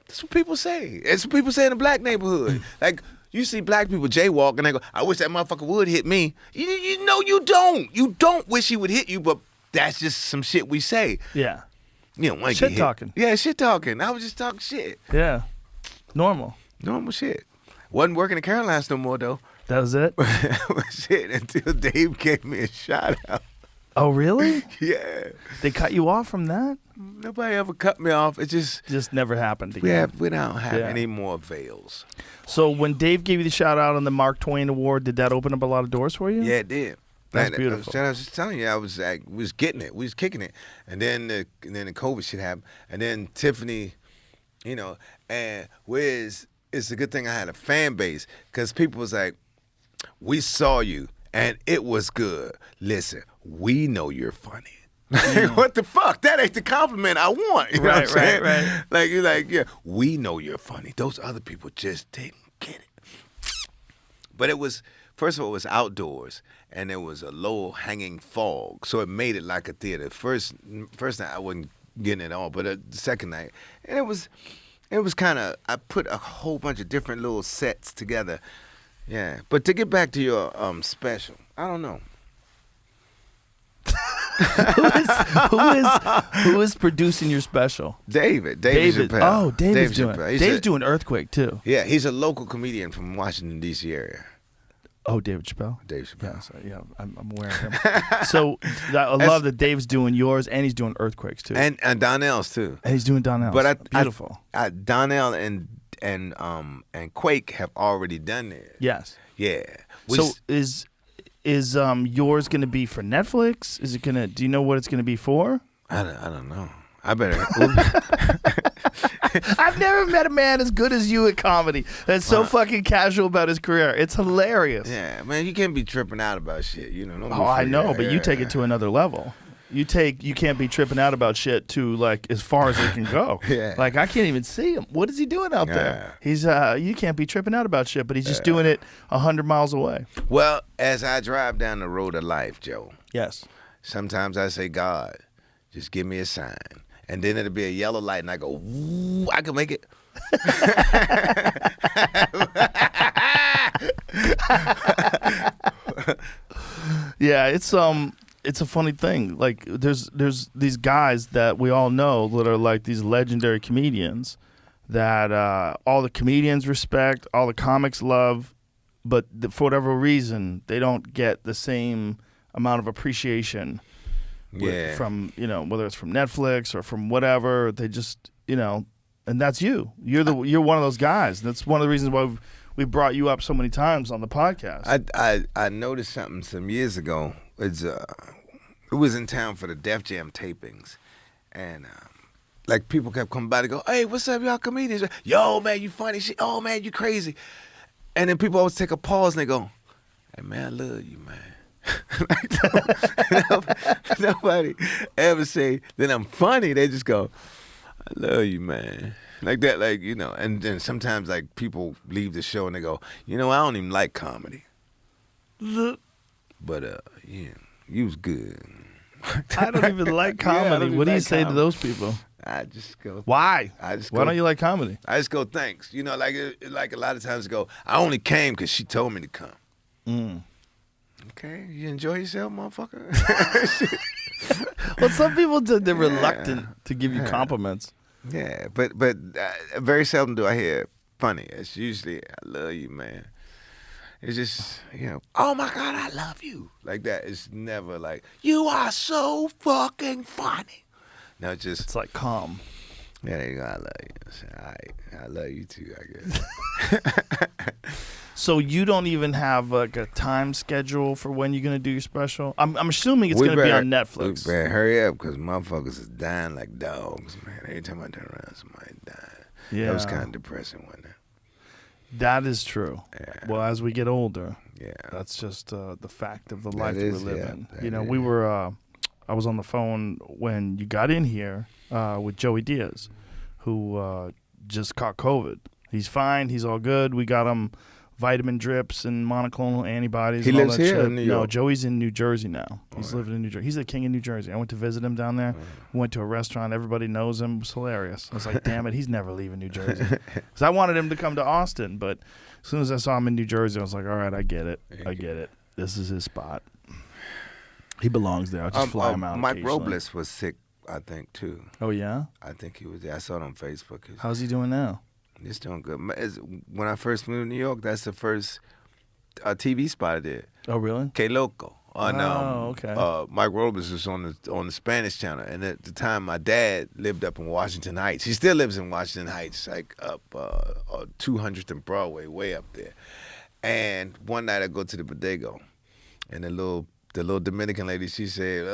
that's what people say. It's what people say in the black neighborhood. Like, you see black people jaywalk and they go, I wish that motherfucker would hit me. You know you don't. You don't wish he would hit you, but that's just some shit we say. Yeah. You don't want to Shit get hit. talking. Yeah, shit talking. I was just talking shit. Yeah. Normal shit. Wasn't working at Caroline's no more, though. That was it? Shit, until Dave gave me a shout out. Oh, really? Yeah. They cut you off from that? Nobody ever cut me off. It just never happened again. We don't have any more veils. So when Dave gave you the shout out on the Mark Twain Award, did that open up a lot of doors for you? Yeah, it did. That's beautiful. I was just telling you, I was like, we was getting it. We was kicking it. And then the COVID shit happened. And then Tiffany, and it's a good thing I had a fan base because people was like, we saw you and it was good. Listen, we know you're funny. What the fuck? That ain't the compliment I want. You know what I'm saying? Right. Like, you're like, yeah, we know you're funny. Those other people just didn't get it. But it was, first of all, it was outdoors, and there was a low-hanging fog, so it made it like a theater. First night, I wasn't getting it all, but the second night, and it was kind of, I put a whole bunch of different little sets together. Yeah. But to get back to your special, I don't know. who is producing your special? David Chappelle. Oh, David's doing Chappelle. Dave's doing Earthquake too. Yeah, he's a local comedian from Washington D.C. area. Oh, David Chappelle. Dave Chappelle. Yeah, I'm aware of him. So I love that Dave's doing yours and he's doing Earthquakes too. And Donnell's too. And he's doing Donnell's. But beautiful. Donnell and Quake have already done it. Yes. Yeah. So is yours going to be for Netflix? Is it going to? Do you know what it's going to be for? I don't know. I better. I've never met a man as good as you at comedy. That's so fucking casual about his career. It's hilarious. Yeah, man, you can't be tripping out about shit. Don't be I know, free. but you take it to another level. You can't be tripping out about shit to like as far as it can go. Yeah. Like I can't even see him. What is he doing out there? He's you can't be tripping out about shit, but he's just doing it 100 miles away. Well, as I drive down the road of life, Joe. Yes. Sometimes I say, God, just give me a sign. And then it'll be a yellow light, and I go, ooh, I can make it. Yeah, it's a funny thing. Like there's these guys that we all know that are like these legendary comedians that all the comedians respect, all the comics love, but for whatever reason they don't get the same amount of appreciation. Yeah. From whether it's from Netflix or from whatever, they just And that's you. You're one of those guys. That's one of the reasons why we brought you up so many times on the podcast. I noticed something some years ago. It was in town for the Def Jam tapings, and like people kept coming by to go, "Hey, what's up, y'all comedians? Yo, man, you funny shit. Oh, man, you crazy." And then people always take a pause and they go, "Hey, man, I love you, man." Nobody ever say that I'm funny. They just go, "I love you, man." Like that, like, you know. And then sometimes like people leave the show and they go, "You know, I don't even like comedy." But yeah, you was good. I don't even like comedy. What do you say to those people? I just go. Why? Why don't you like comedy? I just go, thanks. You know, like a lot of times I go, I only came because she told me to come. Okay, you enjoy yourself, motherfucker? Well, some people they're reluctant to give you compliments. Yeah, but very seldom do I hear funny. It's usually, "I love you, man." It's just, you know, "Oh my God, I love you." Like that. It's never like, "You are so fucking funny." No, it's like calm. Yeah, there you go. I love you. I say, all right, I love you too, I guess. So you don't even have like a time schedule for when you're gonna do your special? I'm assuming it's gonna be on Netflix. We better hurry up because motherfuckers is dying like dogs, man. Every time I turn around, somebody dying. Yeah. That was kind of depressing, wasn't it? That is true. Yeah. Well, as we get older, yeah, that's just the fact of the life is, we live in. that You know, is. we were. I was on the phone when you got in here with Joey Diaz, who just caught COVID. He's fine. He's all good. We got him vitamin drips and monoclonal antibodies. He and all lives that here shit. in New No, York? Joey's in New Jersey now. He's living in New Jersey. He's the king of New Jersey. I went to visit him down there. We went to a restaurant. Everybody knows him. It was hilarious. I was like, damn it, he's never leaving New Jersey. Because I wanted him to come to Austin, but as soon as I saw him in New Jersey, I was like, all right, I get it. I get it. This is his spot. He belongs there. I'll just fly him out. Mike occasionally. Robles was sick, I think, too. Oh, yeah? I think he was there. I saw it on Facebook. How's he doing now? He's doing good. When I first moved to New York, that's the first TV spot I did. Oh, really? Que Loco. Okay. Mike Robles was on the Spanish channel, and at the time, my dad lived up in Washington Heights. He still lives in Washington Heights, like up 200th and Broadway, way up there. And one night I go to the bodega, and the little Dominican lady, she said,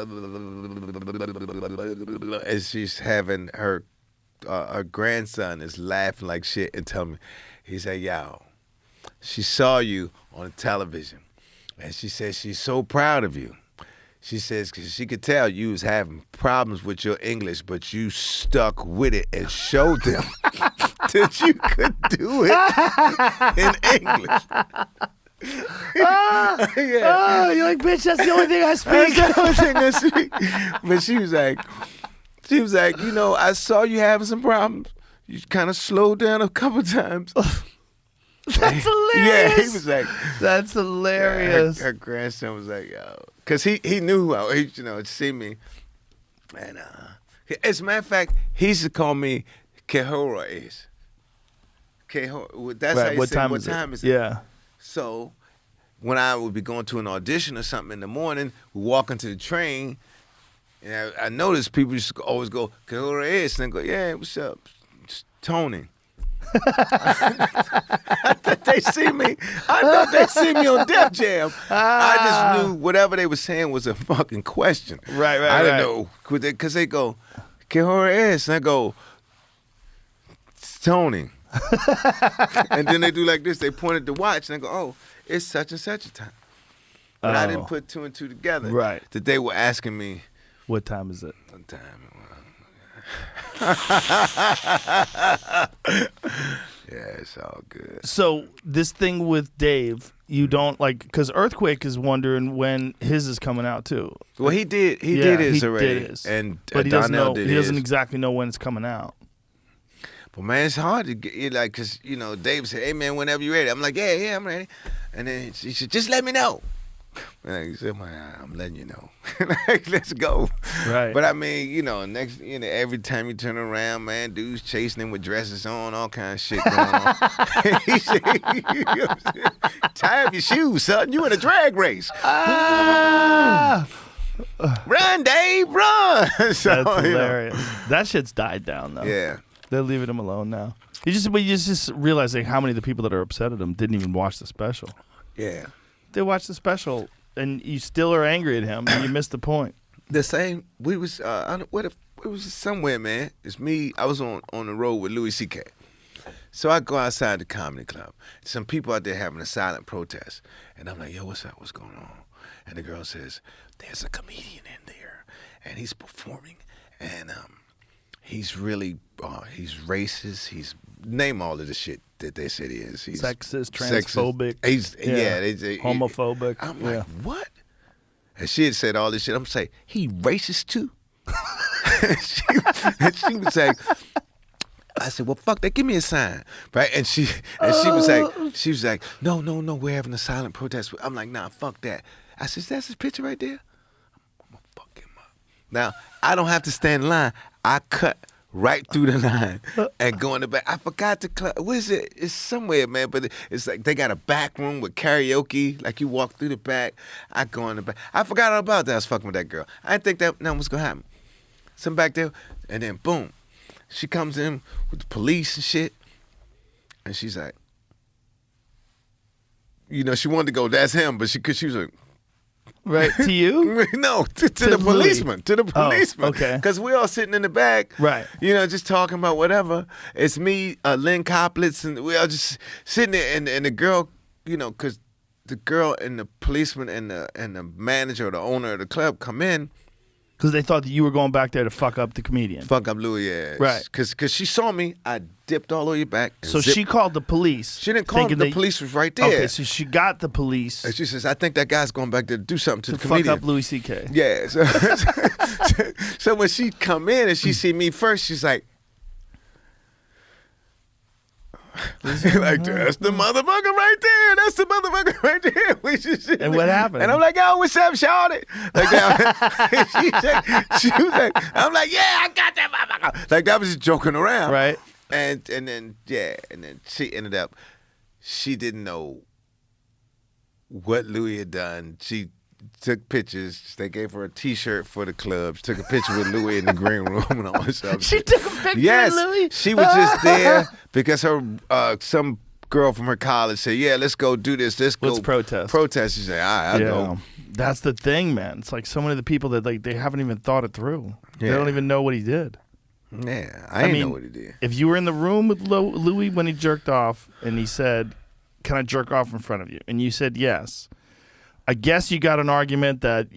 and she's having her grandson is laughing like shit and telling me, he said, "Yo, she saw you on the television, and she says she's so proud of you. She says, because she could tell you was having problems with your English, but you stuck with it and showed them that you could do it in English." Oh, you're like, bitch, that's the only thing I speak. That's the only thing I speak. But she was like, you know, I saw you having some problems. You kind of slowed down a couple times. That's hilarious. Yeah, he was like, that's hilarious. Her grandson was like, yo, because he knew who I, you know, see me. And as a matter of fact, he used to call me Kehora is. That's Right, how you what say, time what is it? time is it? Yeah. So when I would be going to an audition or something in the morning, we walk into the train, and I noticed people just always go, "Kehora is," and I go, "Yeah, what's up? It's Tony." I thought they see me. I thought they see me on Def Jam. I just knew whatever they were saying was a fucking question. Right. I didn't know because they go, "Kehora is," and I go, "It's Tony." And then they do like this. They point at the watch and they go, "Oh, it's such and such a time." But I didn't put two and two together. Right. That they were asking me, "What time is it?" What time? Yeah, it's all good. So this thing with Dave, you don't like, because Earthquake is wondering when his is coming out too. Well, he did his already, did his. and but he doesn't Donnell know. did He doesn't his. exactly know when it's coming out. But man, it's hard to get like, cause you know, Dave said, "Hey man, whenever you're ready." I'm like, "Yeah, I'm ready." And then he said, "Just let me know." And he said, "Man, I'm letting you know." Like, let's go. Right. But I mean, you know, every time you turn around, man, dudes chasing him with dresses on, all kind of shit going on. He said, "Tie up your shoes, son. You in a drag race." Run, Dave, run. So, That's hilarious. That shit's died down though. Yeah. They're leaving him alone now. You just realizing how many of the people that are upset at him didn't even watch the special. Yeah. They watched the special, and you still are angry at him, and you missed the point. The same. We was it was somewhere, man. It's me. I was on the road with Louis C.K. So I go outside the comedy club. Some people out there having a silent protest, and I'm like, "Yo, what's up? What's going on?" And the girl says, "There's a comedian in there, and he's performing, and he's really he's racist. He's name all of the shit that they said he is. He's sexist, transphobic. He's homophobic. I'm like, what?" And she had said all this shit. I'm saying, he racist too? and she was like, I said, well, fuck that. Give me a sign, right? And she was like, no, we're having a silent protest. I'm like, nah, fuck that. I said, that's his picture right there. I'm gonna fuck him up. Now I don't have to stand in line. I cut right through the line and go in the back. I forgot to what is it? It's somewhere, man. But it's like they got a back room with karaoke. Like you walk through the back. I go in the back. I forgot all about that. I was fucking with that girl. I didn't think that nothing was gonna happen. So I'm back there, and then boom, she comes in with the police and shit, and she's like, you know, she wanted to go, that's him, but she was like, right to you? No, to the policeman. To the policeman. Okay. Because we all sitting in the back. Right. You know, just talking about whatever. It's me, Lynn Coplitz, and we all just sitting there, and the girl, you know, because the girl and the policeman and the manager or the owner of the club come in. Because they thought that you were going back there to fuck up the comedian. Fuck up Louis, yeah. Right. Because she saw me. I dipped all the way back. So she called the police. She didn't call them. The police was right there. Okay, so she got the police. And she says, I think that guy's going back there to do something to the fuck comedian. up Louis C.K. Yeah. So when she come in and she see me first, she's like, like, that's the motherfucker right there. That's the motherfucker right there. And what happened? And I'm like, oh, what's up, shawty? Like that. she was like, I'm like, yeah, I got that motherfucker. Like that was just joking around. Right. And then she ended up, she didn't know what Louis had done. She took pictures. They gave her a T-shirt for the club. She took a picture with Louis in the green room and all this stuff. She took a picture yes, of Louis? She was just there because her some girl from her college said, yeah, let's go do this. Let's protest. Protest. She said, all right, I'll go. That's the thing, man. It's like so many of the people that like they haven't even thought it through. Yeah. They don't even know what he did. Yeah, I didn't know what he did. If you were in the room with Louis when he jerked off and he said, can I jerk off in front of you? And you said yes. I guess you got an argument that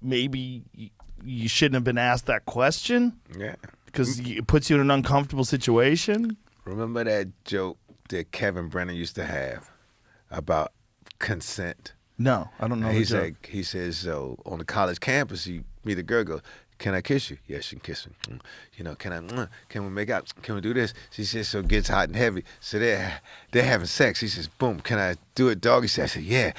maybe you shouldn't have been asked that question. Yeah. Because it puts you in an uncomfortable situation. Remember that joke that Kevin Brennan used to have about consent? No, I don't know. He's like, he says, so on the college campus, you meet a girl, goes, can I kiss you? Yes, you can kiss me. You know, can we make out? Can we do this? She says, so it gets hot and heavy. So they're having sex. He says, boom, can I do it, doggy? I said, yeah.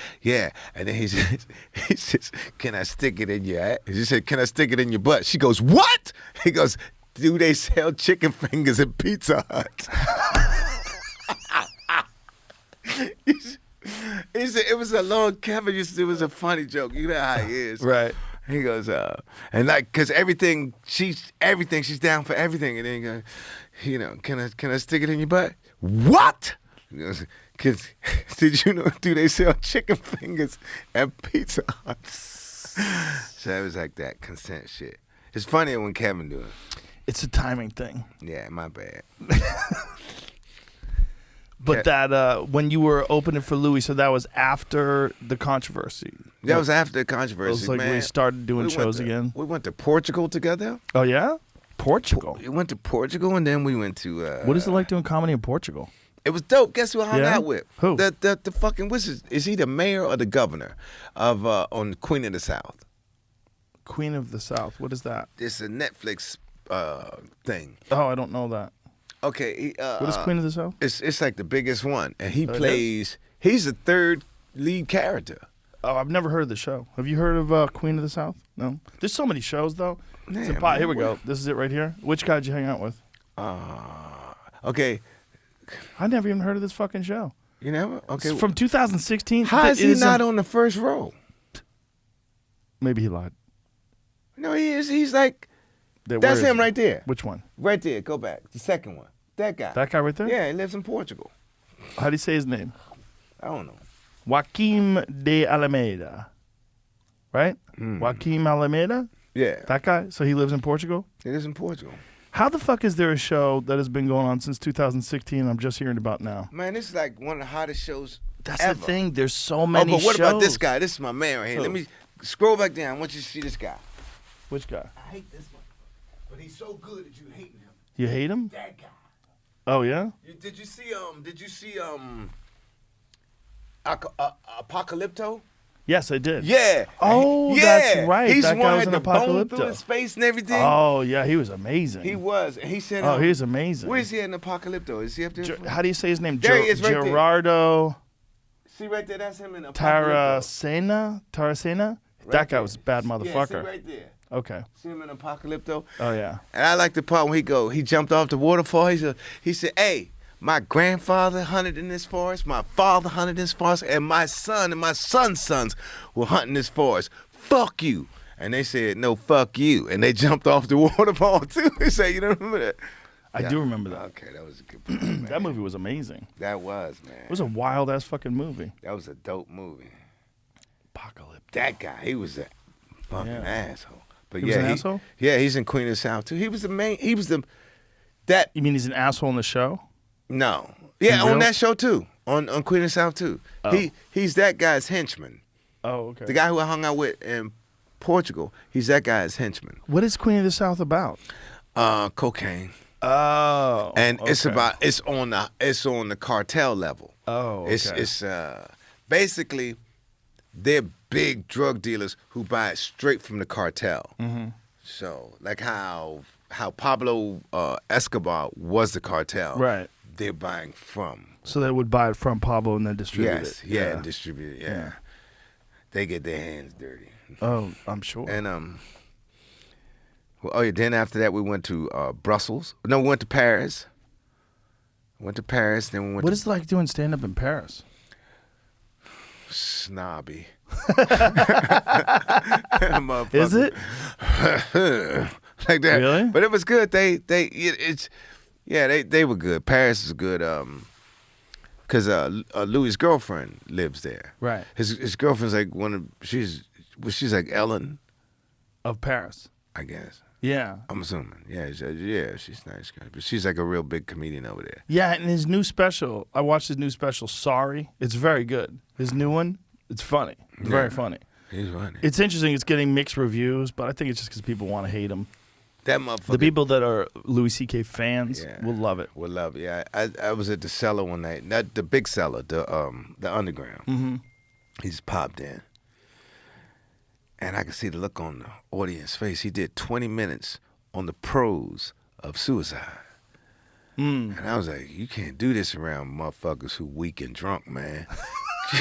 And then he says, can I stick it in your ass? She said, can I stick it in your butt? She goes, what? He goes, do they sell chicken fingers at Pizza Hut? He said, it was a long, Kevin used to, it was a funny joke. You know how he is. Right. He goes, and like, cause she's down for everything. And then he goes, you know, can I stick it in your butt? What? He goes, cause did you know, do they sell chicken fingers at Pizza Hut? So it was like that consent shit. It's funnier when Kevin do it. It's a timing thing. Yeah, my bad. But that when you were opening for Louis, so that was after the controversy. That was after the controversy. It was like man. we started doing shows again. We went to Portugal together. Oh yeah, Portugal. We went to Portugal and then we went to. What is it like doing comedy in Portugal? It was dope. Guess who I hung out with? Who? The fucking wizard. Is he the mayor or the governor of on Queen of the South? Queen of the South. What is that? It's a Netflix thing. Oh, I don't know that. Okay. What is Queen of the South? It's like the biggest one, and he plays. He's the third lead character. Oh, I've never heard of the show. Have you heard of Queen of the South? No. There's so many shows though. Yeah, here we go. This is it right here. Which guy did you hang out with? Okay. I never even heard of this fucking show. You never? Okay. It's from 2016. How is he not on the first row? Maybe he lied. No, he is. He's like That's him right there. Which one? Right there. Go back. The second one. That guy. That guy right there? Yeah, he lives in Portugal. How do you say his name? I don't know. Joaquim de Alameda. Right? Joaquim Alameda? Yeah. That guy? So he lives in Portugal? He lives in Portugal. How the fuck is there a show that has been going on since 2016 I'm just hearing about now? Man, this is like one of the hottest shows That's ever. the thing. There's so many but what shows. about this guy? This is my man right here. Who? Let me scroll back down. I want you to see this guy. Which guy? I hate this one. But he's so good that you hating him. You hate him? That guy. Oh, yeah? Did you see Apocalypto? Yes, I did. Yeah. Oh, yeah. that's right. He's that the one guy was had in the bone Apocalypto. through his face and everything. Oh, yeah, he was amazing. He was. And he said, Oh, he's amazing. Where is he at in Apocalypto? Is he up there? How do you say his name? There he is right there. Gerardo See right there? That's him in Apocalypto. Taracena? Right That guy there. was a bad Yeah, motherfucker. see right there. Okay. See him in Apocalypto? Oh, yeah. And I like the part when he jumped off the waterfall. He said, hey, my grandfather hunted in this forest, my father hunted in this forest, and my son and my son's sons were hunting this forest. Fuck you. And they said, no, fuck you. And they jumped off the waterfall, too. They said, you don't remember that? I do remember that. Okay, that was a good point, man. That movie was amazing. That was, man. It was a wild-ass fucking movie. That was a dope movie. Apocalypse. That guy, he was a fucking asshole. But He was an asshole? Yeah, he's in Queen of the South, too. He was the main, You mean he's an asshole in the show? No. Yeah, In on real? that show, too. On Queen of the South, too. Oh. He's that guy's henchman. Oh, okay. The guy who I hung out with in Portugal, he's that guy's henchman. What is Queen of the South about? Cocaine. Oh. And it's okay. on the cartel level. Oh, okay. It's basically they're big drug dealers who buy it straight from the cartel. Mm-hmm. So like how Pablo Escobar was the cartel. Right. They're buying from. So they would buy it from Pablo and then distribute it. Yes, yeah, and distribute it. Yeah. They get their hands dirty. Oh, I'm sure. And then after that we went to Brussels. No, we went to Paris. Then we went What to is it like doing stand-up in Paris? snobby. Is it? Like that. Really? But it was good. They were good. Paris is good. Cause Louis' girlfriend lives there. Right. His girlfriend's like she's like Ellen Of Paris. I guess. Yeah. I'm assuming. Yeah, she's nice guy. But she's like a real big comedian over there. Yeah, and his new special, I watched his new special, Sorry. It's very good. His new one, it's funny. It's very funny. He's funny. It's interesting. It's getting mixed reviews, but I think it's just because people want to hate him. That motherfucker. The people that are Louis C.K. fans will love it. Will love it. Yeah, I was at the cellar one night. Not the big cellar, the underground. Mm-hmm. He just popped in. And I could see the look on the audience face. He did 20 minutes on the pros of suicide. And I was like, you can't do this around motherfuckers who weak and drunk, man.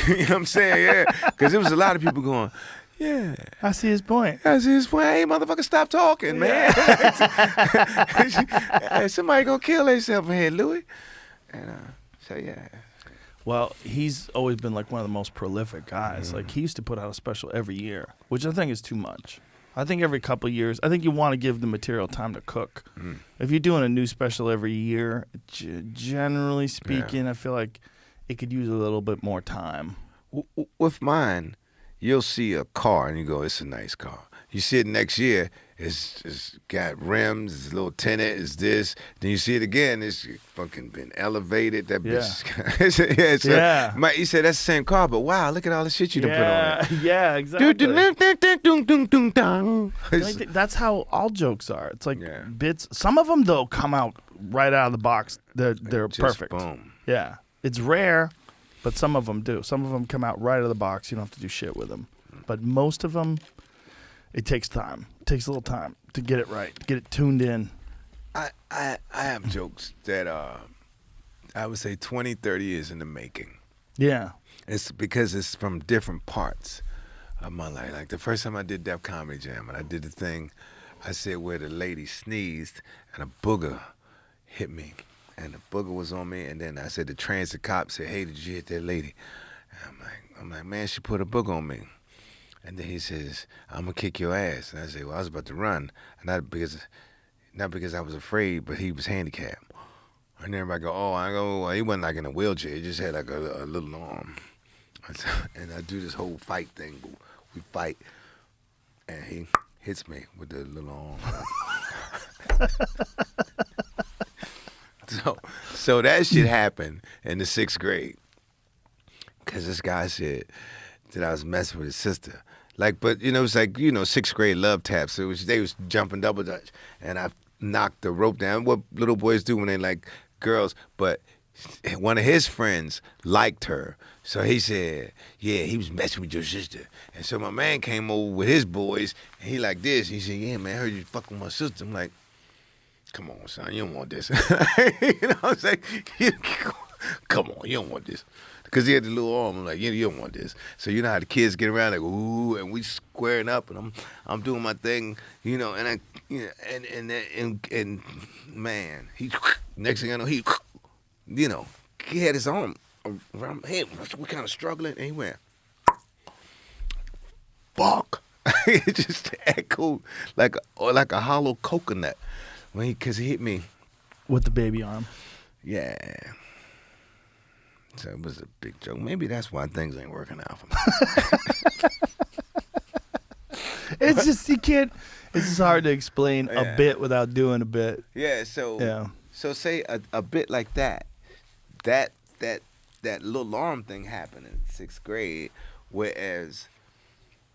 You know what I'm saying? Yeah. Because there was a lot of people going, yeah. I see his point. Hey, motherfucker, stop talking, man. Hey, somebody gonna kill themselves in here, Louis. And so, yeah. Well, he's always been like one of the most prolific guys. Like he used to put out a special every year, which I think is too much. I think every couple of years, I think you want to give the material time to cook. If you're doing a new special every year, generally speaking, I feel like it could use a little bit more time. With mine, you'll see a car and you go, it's a nice car. You see it next year, it's got rims, it's a little tinted, it's this. Then you see it again, it's fucking been elevated. That bitch. He said that's the same car, but wow, look at all the shit you done put on it. Yeah, exactly. That's how all jokes are. It's like bits. Some of them though come out right out of the box. They're just perfect. Boom. Yeah, it's rare, but some of them do. Some of them come out right out of the box. You don't have to do shit with them. But most of them, it takes time. It takes a little time to get it right, to get it tuned in. I have jokes that I would say 20, 30 years in the making. Yeah. It's because it's from different parts of my life. Like the first time I did Def Comedy Jam, and I did the thing, I said where the lady sneezed and a booger hit me. And the booger was on me, and then I said the transit cop said, hey, did you hit that lady? And I'm like, man, she put a booger on me. And then he says, I'm gonna kick your ass. And I say, well, I was about to run. And because not because I was afraid, but he was handicapped. And everybody go, oh, I go, well, he wasn't like in a wheelchair. He just had like a little arm. And I do this whole fight thing. We fight, and he hits me with the little arm. So that shit happened in the 6th grade. Because this guy said that I was messing with his sister. Like, but, you know, it's like, you know, 6th grade love taps. So they was jumping double dutch. And I knocked the rope down. What little boys do when they like girls. But one of his friends liked her. So he said, yeah, he was messing with your sister. And so my man came over with his boys. And he like this. He said, yeah, man, I heard you fucking with my sister. I'm like, come on, son, you don't want this. You know what I'm saying? Come on, you don't want this. Because he had the little arm. I'm like, you don't want this. So you know how the kids get around like, ooh, and we squaring up, and I'm doing my thing, you know, and and man, he next thing I know, he, you know, he had his arm around my head. We kind of struggling, and he went, fuck. It just echoed like a hollow coconut because he hit me with the baby arm. Yeah. So it was a big joke. Maybe that's why things ain't working out for me. It's just you can't. It's just hard to explain a bit without doing a bit. Yeah. So So say a bit like that little arm thing happened in 6th grade, whereas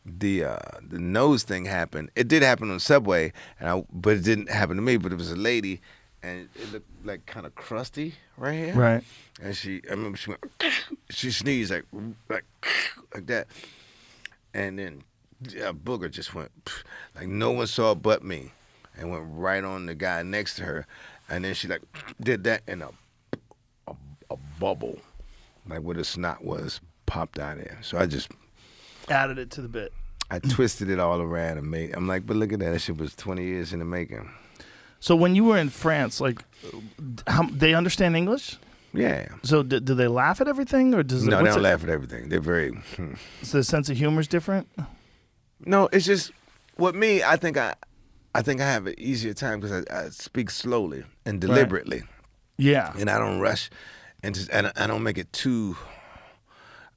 the nose thing happened. It did happen on the subway, but it didn't happen to me. But it was a lady. And it looked like kind of crusty right here. Right. And I remember she sneezed like that. And then a booger just went, like no one saw it but me. And went right on the guy next to her. And then she like did that and a bubble, like where the snot was, popped out there. So I just added it to the bit. I twisted it all around and made, I'm like, but look at that. That shit was 20 years in the making. So when you were in France, like, they understand English? Yeah. So do they laugh at everything, or does no? They don't laugh at everything. They're very. So the sense of humor is different. No, it's just with me. I think I have an easier time because I speak slowly and deliberately. Right. Yeah. And I don't rush, and I don't make it too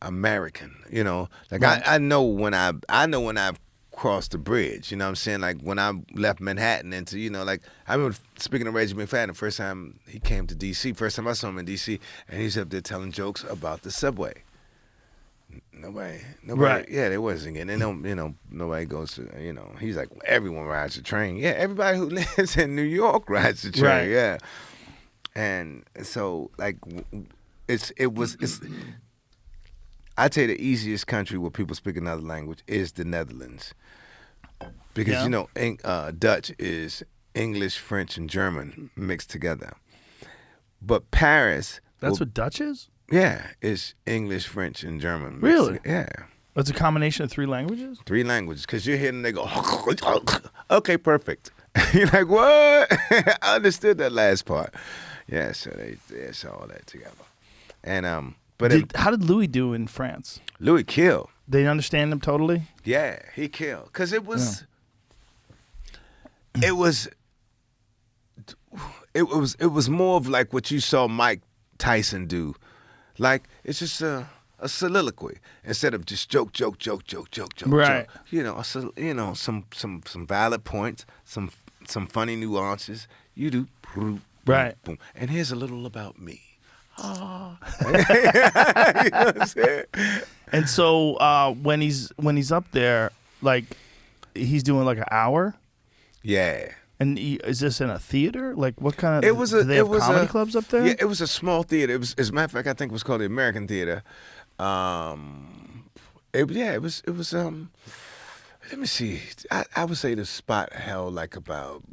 American. You know, like right. I know when I've crossed the bridge, you know what I'm saying? Like when I left Manhattan into, you know, like I remember speaking to Reggie McFadden the first time he came to D.C., first time I saw him in D.C., and he's up there telling jokes about the subway. Nobody, right. Yeah, there wasn't getting, and you know, nobody goes to, you know, he's like, well, everyone rides the train. Yeah, everybody who lives in New York rides the train, right. Yeah. And so, like, it's I'd say the easiest country where people speak another language is the Netherlands. Because, you know, Dutch is English, French, and German mixed together. But Paris... That's what Dutch is? Yeah, it's English, French, and German mixed Really? together. Yeah. It's a combination of 3 languages? 3 languages. Because you're hearing they go, okay, perfect. You're like, what? I understood that last part. Yeah, so they saw all that together. And... But how did Louis do in France? Louis killed. They understand him totally? Yeah, he killed. Because it was more of like what you saw Mike Tyson do. Like, it's just a soliloquy instead of just joke. Right. Joke. You know, some valid points, some funny nuances. You do. Boom, right. Boom. And here's a little about me. You know what I'm saying? And so when he's up there, like he's doing like an hour. Yeah. And is this in a theater? Like what kind of? Do they have comedy clubs up there? Yeah, it was a small theater. It was, as a matter of fact, I think it was called the American Theater. It was. Let me see. I would say the spot held like about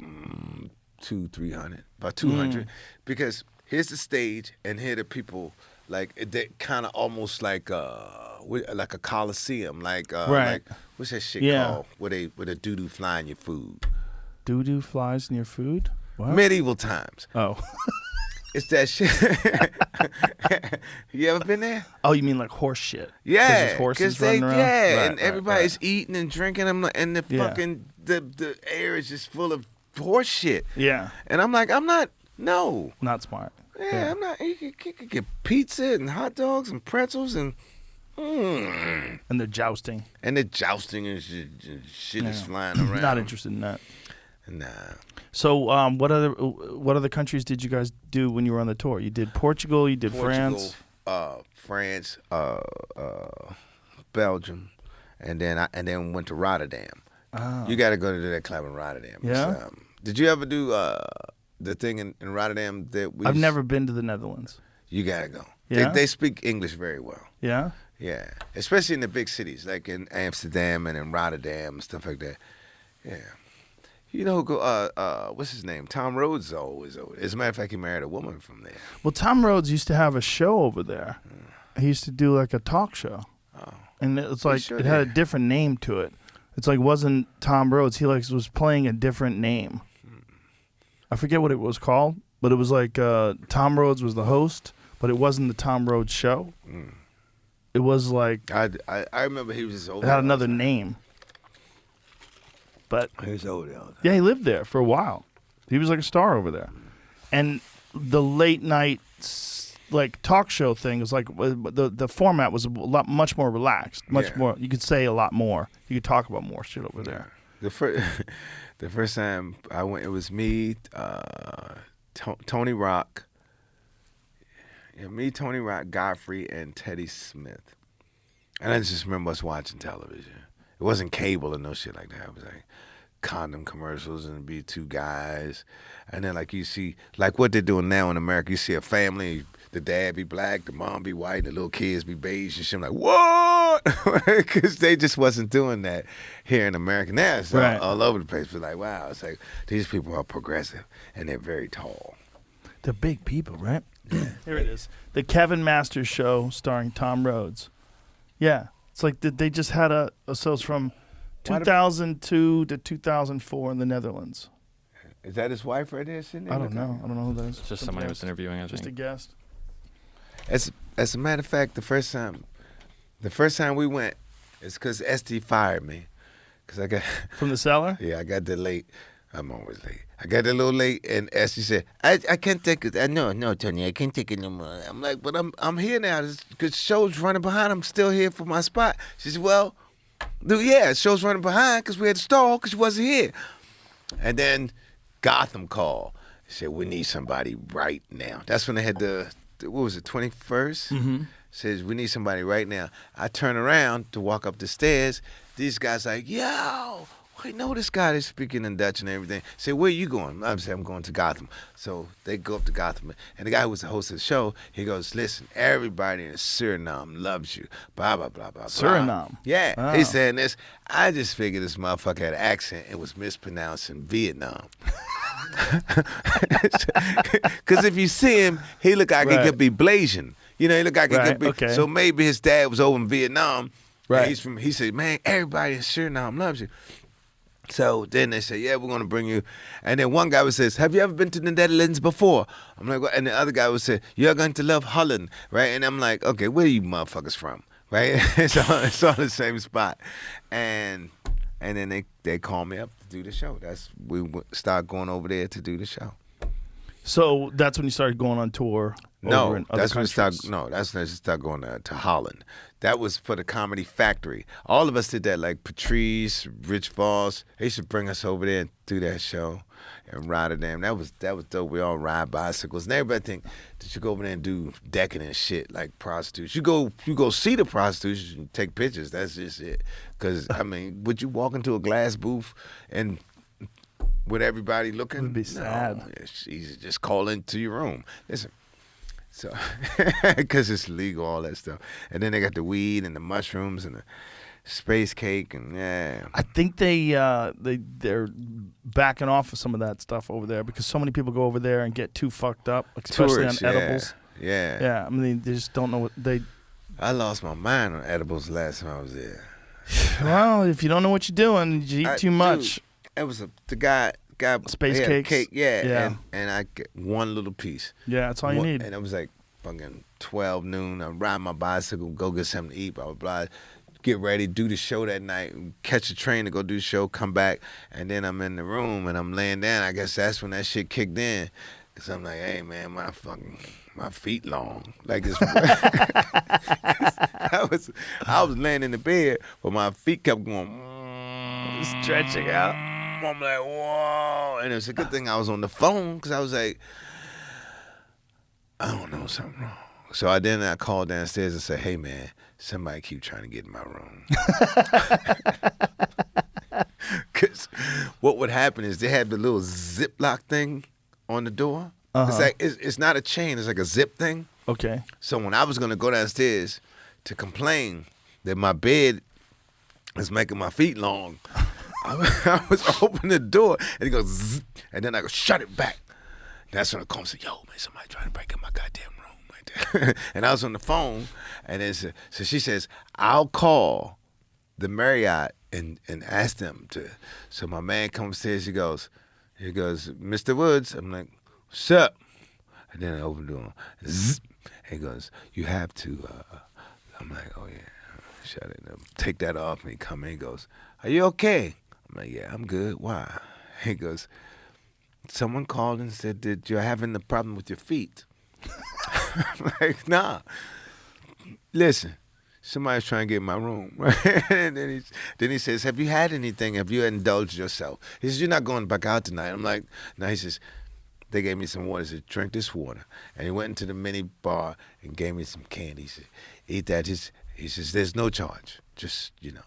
200-300, about 200, because. Here's the stage, and here the people, like, they kind of almost like a coliseum, like, right. Like, what's that shit called? Where the doo-doo fly in your food. Doo-doo flies in your food? What? Medieval times. Oh. It's that shit. You ever been there? Oh, you mean like horse shit? Yeah. There's horses running around? Yeah, right, and everybody's eating and drinking, and the fucking, the air is just full of horse shit. Yeah. And I'm like, no. Not smart. Yeah, I'm not. You could get pizza and hot dogs and pretzels and. And they're jousting. And shit is flying around. Not interested in that. Nah. So, what other countries did you guys do when you were on the tour? You did Portugal. You did France. France, Belgium, and then went to Rotterdam. Oh. You got to go to that club in Rotterdam. Yeah. Did you ever do the thing in Rotterdam that we? I've never been to the Netherlands. You gotta go. Yeah? They speak English very well. Yeah. Yeah, especially in the big cities like in Amsterdam and in Rotterdam and stuff like that. Yeah. You know, what's his name? Tom Rhodes is always over there. As a matter of fact, he married a woman from there. Well, Tom Rhodes used to have a show over there. He used to do like a talk show. Oh. And it's like it had a different name to it. It's like wasn't Tom Rhodes. He was playing a different name. I forget what it was called, but it was like Tom Rhodes was the host, but it wasn't the Tom Rhodes show. It was like I remember he was just over it had another name. But he was over there. Yeah, he lived there for a while. He was like a star over there. And the late night like talk show thing is like the format was much more relaxed, much more. You could say a lot more. You could talk about more shit over there. The first time I went, it was me, Tony Rock. Yeah, me, Tony Rock, Godfrey, and Teddy Smith. And I just remember us watching television. It wasn't cable or no shit like that. It was like condom commercials and it'd be two guys. And then like you see, like what they're doing now in America, you see a family, the dad be black, the mom be white, and the little kids be beige and shit. I'm like, what? Because they just wasn't doing that here in America. Now it's all over the place. But like, wow, it's like these people are progressive and they're very tall. They're big people, right? Here it is. The Kevin Masters Show starring Tom Rhodes. Yeah. It's like they just had so it's from 2002 to 2004 in the Netherlands. Is that his wife right there sitting there? I don't know. I don't know who that is. Just somebody was interviewing, I think. Just a guest. As a matter of fact, the first time we went, it's because SD fired me. Cause I got from the cellar? Yeah, I got there late. I'm always late. I got there a little late, and SD said, "I can't take it. No, Tony, I can't take it no more." I'm like, "But I'm here now. Because show's running behind. I'm still here for my spot." She said, "Well, yeah, show's running behind because we had to stall because she wasn't here." And then Gotham called. Said, "We need somebody right now." That's when they had what was it, 21st? Mm-hmm. Says, "We need somebody right now." I turn around to walk up the stairs. These guys like, "Yo, I know this guy is speaking in Dutch and everything." Say, "Where you going?" I say, "I'm going to Gotham." So they go up to Gotham. And the guy who was the host of the show, he goes, "Listen, everybody in Suriname loves you. Blah, blah, blah, blah, blah." Suriname? Yeah. Oh. He's saying this. I just figured this motherfucker had an accent and was mispronouncing Vietnam. Because if you see him, he look like he could be Blasian. You know, he look like he could be. Okay. So maybe his dad was over in Vietnam. Right. He said, "Man, everybody in Suriname loves you." So then they say, "Yeah, we're going to bring you." And then one guy says, "Have you ever been to the Netherlands before?" I'm like, "What?" And the other guy would say, "You're going to love Holland," right? And I'm like, "Okay, where are you motherfuckers from?" Right? It's on the same spot. And then they call me up to do the show. We start going over there to do the show. So that's when you started going on tour. Over in other that's when countries. that's when I started going to Holland. That was for the Comedy Factory. All of us did that, like Patrice, Rich Voss. They used to bring us over there and do that show in Rotterdam. That was dope. We all ride bicycles, and everybody think that you go over there and do decadent shit like prostitutes. You go see the prostitutes and take pictures. That's just it. Because I mean, would you walk into a glass booth and with everybody looking? It would be sad. No, it's easy. Just call into your room. Listen. So, because it's legal, all that stuff. And then they got the weed and the mushrooms and the space cake and I think they're backing off of some of that stuff over there because so many people go over there and get too fucked up, especially Tourists, on edibles. Yeah. Yeah, I mean, they just don't know what they... I lost my mind on edibles last time I was there. Well, if you don't know what you're doing, you eat too much. Dude, it was the guy space cakes? cake, Yeah. and I get one little piece. Yeah, that's all you need. And it was like fucking 12 noon. I ride my bicycle, go get something to eat, blah, blah, blah. get ready, do the show that night, catch a train to go do the show, come back, and then I'm in the room and I'm laying down. I guess that's when that shit kicked in. Cause I'm like, hey man, my feet long. Like it's I was laying in the bed, but my feet kept going stretching out. I'm like, whoa. And it's a good thing I was on the phone because I was like, I don't know, something wrong. So I called downstairs and said, hey man, somebody keep trying to get in my room. Because what would happen is they had the little Ziploc thing on the door. It's like it's not a chain, it's like a zip thing. Okay. So when I was gonna go downstairs to complain that my bed is making my feet long, I was opening the door and it goes zzz, and then I go shut it back. That's when I call and say, yo man, somebody trying to break in my goddamn room right there. And I was on the phone and then so she says, I'll call the Marriott and ask them to. So my man comes upstairs, he goes, Mr. Woods. I'm like, what's up? And then I open the door. Zzz, he goes, you have to, I'm like, oh yeah, shut it. Take that off. And he come in, he goes, are you okay? I'm like, yeah, I'm good. Why? He goes, someone called and said that you're having a problem with your feet. I'm like, nah. Listen, somebody's trying to get in my room. And then he says, have you had anything? Have you indulged yourself? He says, you're not going back out tonight. I'm like, no. He says, they gave me some water. He said, drink this water. And he went into the mini bar and gave me some candy. He said, eat that. He says, there's no charge. Just, you know.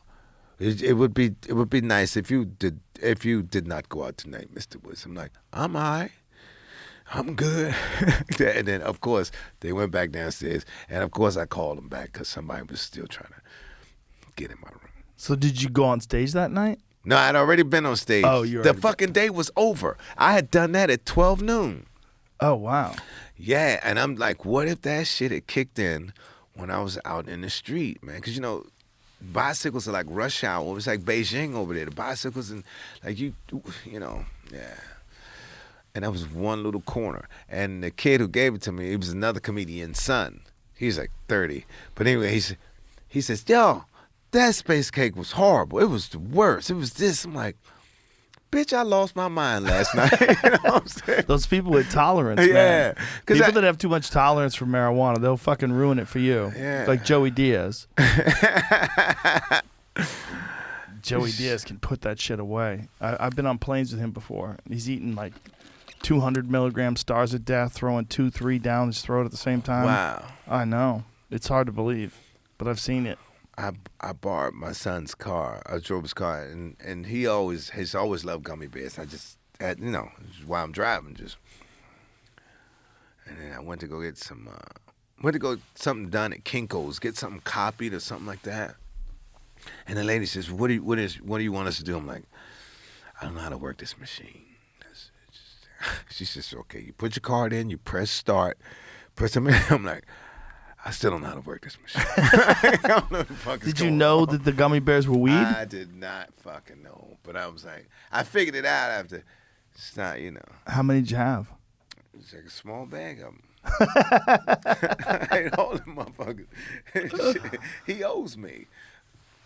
It would be nice if you did not go out tonight, Mr. Woods. I'm like, I'm all right. I'm good. And then, of course, they went back downstairs. And, of course, I called them back because somebody was still trying to get in my room. So did you go on stage that night? No, I'd already been on stage. Oh, you The fucking day was over. I had done that at 12 noon. Oh, wow. Yeah, and I'm like, what if that shit had kicked in when I was out in the street, man? Because, you know, bicycles are like rush hour. It's like Beijing over there. The bicycles and like you know, yeah. And that was one little corner. And the kid who gave it to me, he was another comedian's son. He's like 30. But anyway, he says, yo, that space cake was horrible. It was the worst. It was this. I'm like, bitch, I lost my mind last night. You know what I'm saying? Those people with tolerance, Yeah. man. People that have too much tolerance for marijuana, they'll fucking ruin it for you. Yeah. Like Joey Diaz. Joey Diaz can put that shit away. I've been on planes with him before. He's eating like 200 milligram Stars of Death, throwing 2-3 down his throat at the same time. Wow. I know. It's hard to believe, but I've seen it. I borrowed my son's car. I drove his car, and he's always loved gummy bears. I just had, you know, while I'm driving, just. And then I went to go get something done at Kinko's, get something copied or something like that. And the lady says, "What do you want us to do?" I'm like, "I don't know how to work this machine." She says, "Okay, you put your card in, you press start, press them in." I'm like, I still don't know how to work this machine. I don't know what the fuck is Did you going know on. that the gummy bears were weed? I did not fucking know, but I was like, I figured it out after. It's not, you know. How many did you have? It's like a small bag of them. I ain't holding motherfuckers. He owes me.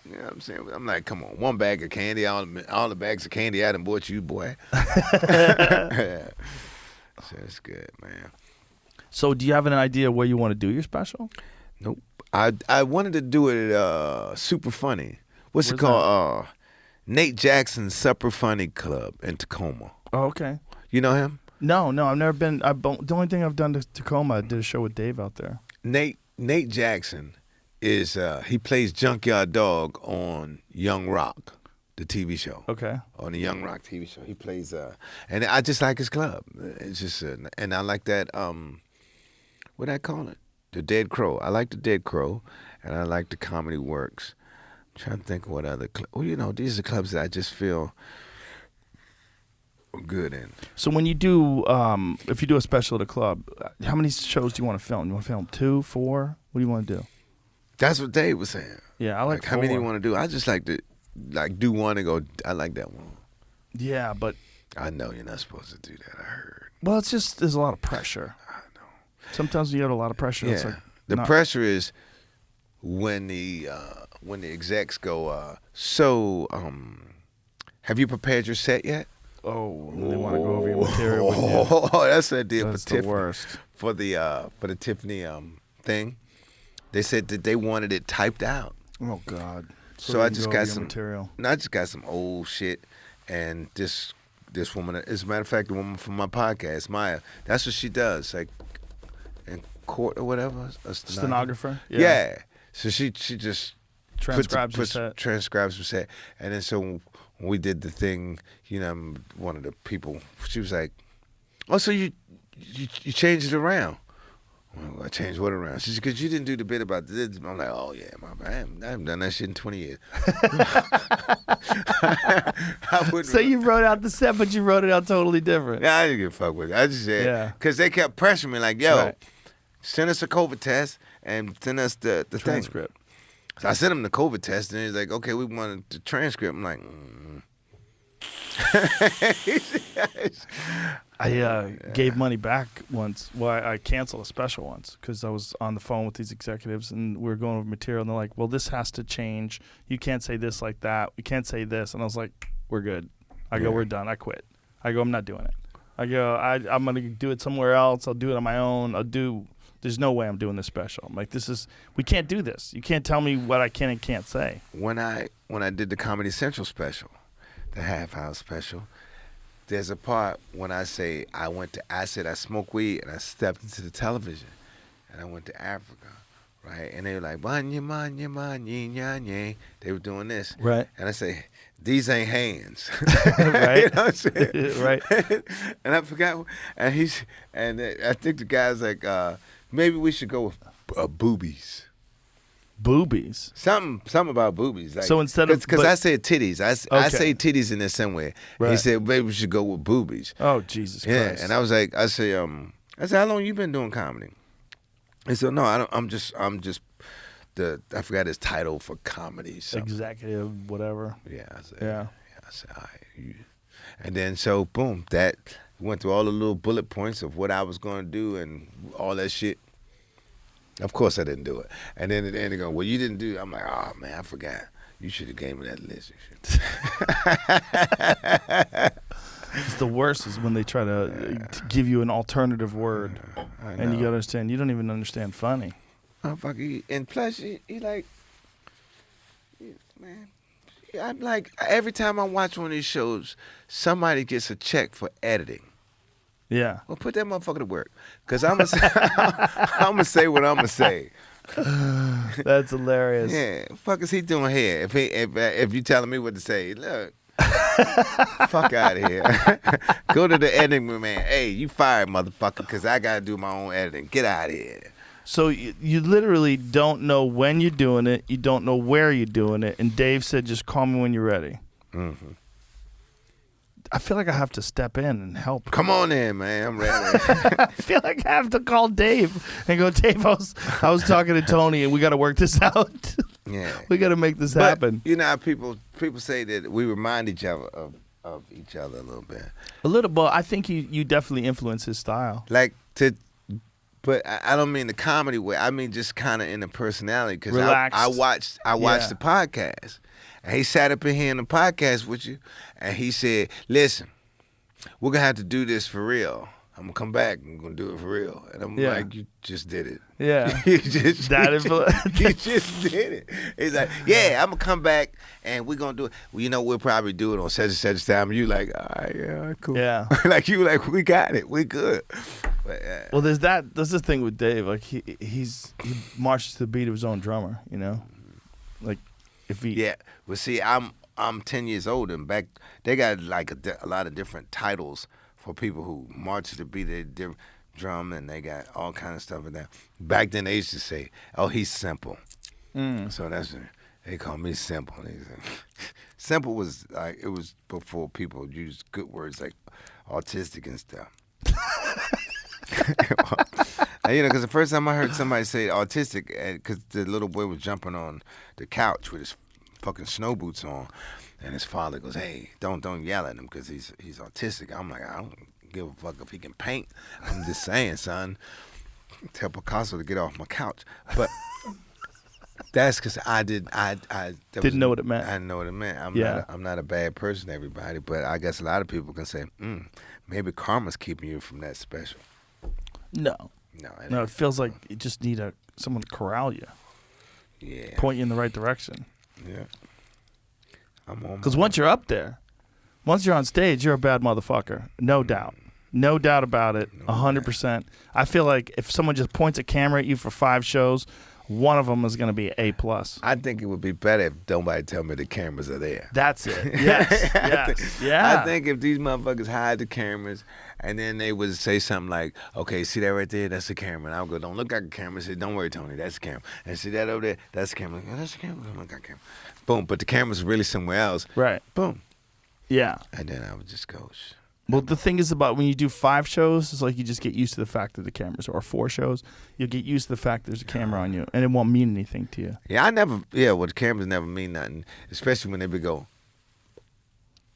You know what I'm saying? I'm like, come on, one bag of candy, all the bags of candy I done bought you, boy. Yeah. So it's good, man. So do you have an idea where you want to do your special? Nope. I wanted to do it at Super Funny. Where's it called? Nate Jackson's Supper Funny Club in Tacoma. Oh, okay. You know him? No, I've never been. The only thing I've done to Tacoma, I did a show with Dave out there. Nate Jackson is he plays Junkyard Dog on Young Rock, the TV show. Okay. On the Young Rock TV show, he plays and I just like his club. It's just and I like that what I call it, the Dead Crow. I like the Dead Crow, and I like the Comedy Works. I'm trying to think of what other well, you know, these are clubs that I just feel good in. So when you do, if you do a special at a club, how many shows do you want to film? You want to film 2, 4? What do you want to do? That's what Dave was saying. Yeah, I like how many 4. you want to do? I just like to do one and go. I like that one. Yeah, but I know you're not supposed to do that. I heard. Well, it's just there's a lot of pressure. I know. Sometimes you get a lot of pressure. Yeah. It's like The pressure is when the when the execs go, have you prepared your set yet? Oh, they want to go over your material with you. Oh, that's what I did That's for the Tiffany. worst. For the Tiffany thing. They said that they wanted it typed out. Oh God. So I they just can go got over your some material. No, I just got some old shit, and this woman, as a matter of fact, the woman from my podcast, Maya, that's what she does, like in court or whatever. A Stenographer? Yeah. So she just Transcribes your set. transcribes your set, and then so when we did the thing, one of the people, she was like, "Oh, so you changed it around." Well, I changed what around? She said, because you didn't do the bit about this. I'm like, oh, yeah, my bad. I haven't done that shit in 20 years. So you wrote out the set, but you wrote it out totally different. Yeah, I didn't give a fuck with it. I just said, because they kept pressuring me like, yo, send us a COVID test and send us the transcript. Thing. So I sent him the COVID test, and he's like, okay, we wanted the transcript. I'm like, I gave money back once. Well, I canceled a special once because I was on the phone with these executives and we were going over material and they're like, well, this has to change. You can't say this like that. We can't say this. And I was like, we're good. I go, we're done. I quit. I go, I'm not doing it. I go, I'm going to do it somewhere else. I'll do it on my own. There's no way I'm doing this special. I'm like, we can't do this. You can't tell me what I can and can't say. When I did the Comedy Central special, the Half House special, there's a part when I say I said I smoked weed and I stepped into the television and I went to Africa, right? And they were like, Banya, manya, manya, they were doing this. Right. And I say, these ain't hands. Right. You know what I'm saying? Right. And I forgot, and I think the guy's like, maybe we should go with boobies. Boobies? Something about boobies. Like, so instead of... Because I said titties. I say titties in there somewhere. Right. He said, maybe we should go with boobies. Oh, Jesus Christ. Yeah, and I was like, I said, how long you been doing comedy? He said, no, I'm just I forgot his title for comedy. Something. Executive, whatever. Yeah, I said, yeah. I said, all right. And then so, boom, that went through all the little bullet points of what I was going to do and all that shit. Of course I didn't do it. And then at the end they go, well, you didn't do it. I'm like, oh, man, I forgot. You should have gave me that list and shit. It's the worst is when they try to give you an alternative word. And you got to understand, you don't even understand funny. And plus, he like, man, I'm like, every time I watch one of these shows, somebody gets a check for editing. Yeah. Well, put that motherfucker to work, because I'm gonna say what I'm gonna say. That's hilarious. Yeah, what the fuck is he doing here? If you telling me what to say, look, fuck out of here. Go to the editing man. Hey, you fired, motherfucker, because I gotta do my own editing. Get out of here. So you literally don't know when you're doing it. You don't know where you're doing it. And Dave said, just call me when you're ready. Mm-hmm. I feel like I have to step in and help. Come on in, man. I'm ready. I feel like I have to call Dave and go, Dave, I was talking to Tony and we got to work this out. Yeah. We got to make this happen. You know how people say that we remind each other of each other a little bit. A little, but I think you definitely influence his style. But I don't mean the comedy way. I mean just kind of in the personality. Because I watched the podcast. And he sat up in here in the podcast with you, and he said, listen, we're going to have to do this for real. I'm going to come back and I'm going to do it for real. And I'm like, you just did it. Yeah. you just did it. He's like, yeah, I'm going to come back and we're going to do it. Well, you know, we'll probably do it on such and such time. And you like, all right, yeah, cool. Yeah. Like, you like, we got it. We good. But, well, there's this thing with Dave. Like, he marches to the beat of his own drummer, you know? Like, yeah, well, see, I'm 10 years older, and back they got like a lot of different titles for people who march to the beat of their drum, and they got all kind of stuff like that. Back then, they used to say, "Oh, he's simple," so that's they call me simple. Simple was like it was before people used good words like autistic and stuff. And, you know, because the first time I heard somebody say autistic, because the little boy was jumping on the couch with his fucking snow boots on, and his father goes, "Hey, don't yell at him because he's autistic." I'm like, I don't give a fuck if he can paint. I'm just saying, son. Tell Picasso to get off my couch. But That's because I didn't know what it meant. I didn't know what it meant. I'm not a bad person, everybody, but I guess a lot of people can say, maybe karma's keeping you from that special. No. No, it feels like you just need someone to corral you. Yeah. Point you in the right direction. Yeah. I'm on. Because once you're up there, once you're on stage, you're a bad motherfucker. No doubt. No doubt about it. 100%. I feel like if someone just points a camera at you for 5 shows, one of them is going to be A+. I think it would be better if nobody tell me the cameras are there. That's it. Yes. Yeah. I think if these motherfuckers hide the cameras and then they would say something like, okay, see that right there? That's the camera. And I'll go, don't look at the camera. Say, don't worry, Tony, that's the camera. And see that over there? That's the camera. Oh, that's the camera. Don't look at the camera. Boom. But the camera's really somewhere else. Right. Boom. Yeah. And then I would just go, Well, the thing is about when you do 5 shows, it's like you just get used to the fact that the cameras, or 4 shows, you'll get used to the fact there's a camera on you, and it won't mean anything to you. Yeah, well, the cameras never mean nothing, especially when they be go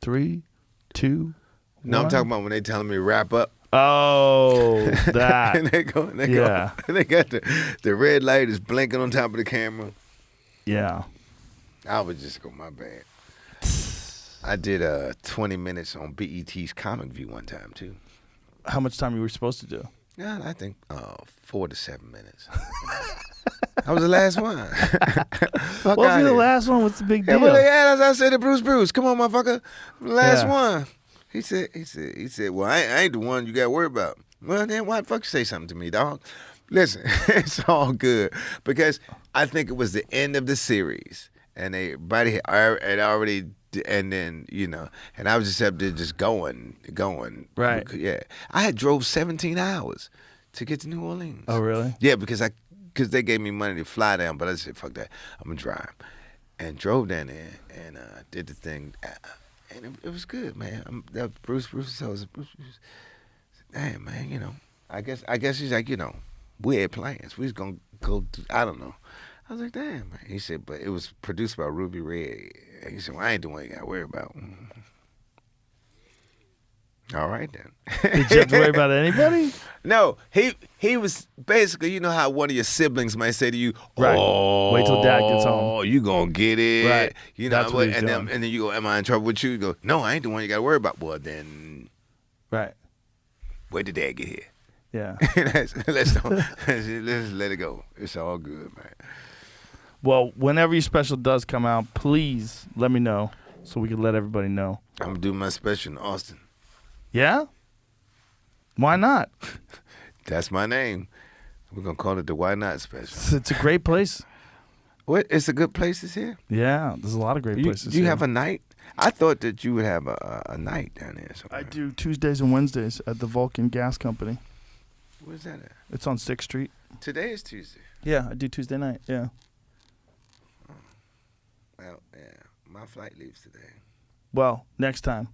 3, 2, No, 1. I'm talking about when they telling me to wrap up. Oh, that. and they go, Yeah. and they got the red light is blinking on top of the camera. Yeah. I would just go, my bad. I did 20 minutes on BET's Comic View one time, too. How much time you were supposed to do? Yeah, I think 4 to 7 minutes. I was the last one. Fuck Well, if outta you're the here. last one, what's the big deal? Yeah, well, as I said to Bruce, come on, motherfucker. I'm the last one. He said, well, I ain't the one you got to worry about. Well, then why the fuck you say something to me, dog? Listen, it's all good because I think it was the end of the series and everybody had already, and then, and I was just up there just going. Right. Yeah. I had drove 17 hours to get to New Orleans. Oh, really? Yeah, because they gave me money to fly down, but I said, fuck that, I'm going to drive. And drove down there and did the thing. And it was good, man. Bruce was damn, man, I guess he's like, we had plans. We was going to go, I don't know. I was like, damn, man. He said, but it was produced by Ruby Red. And he said, well, I ain't the one you got to worry about. All right, then. Did you have to worry about anybody? No, he was basically, you know how one of your siblings might say to you, Right. oh, Wait till Dad gets home. Oh, you gonna get it. Right. That's what he's and doing. then you go, am I in trouble with you? You go, no, I ain't the one you got to worry about. Well, then. Right. Where did Dad get here? Yeah. let's let it go. It's all good, man. Well, whenever your special does come out, please let me know so we can let everybody know. I'm gonna do my special in Austin. Yeah? Why not? That's my name. We're gonna call it the Why Not Special. It's a great place. What? It's a good places here. Yeah, there's a lot of great places. You here. have a night? I thought that you would have a night down there. Somewhere. I do Tuesdays and Wednesdays at the Vulcan Gas Company. Where's that at? It's on 6th Street. Today is Tuesday. Yeah, I do Tuesday night. Yeah. Well, yeah. My flight leaves today. Well, next time.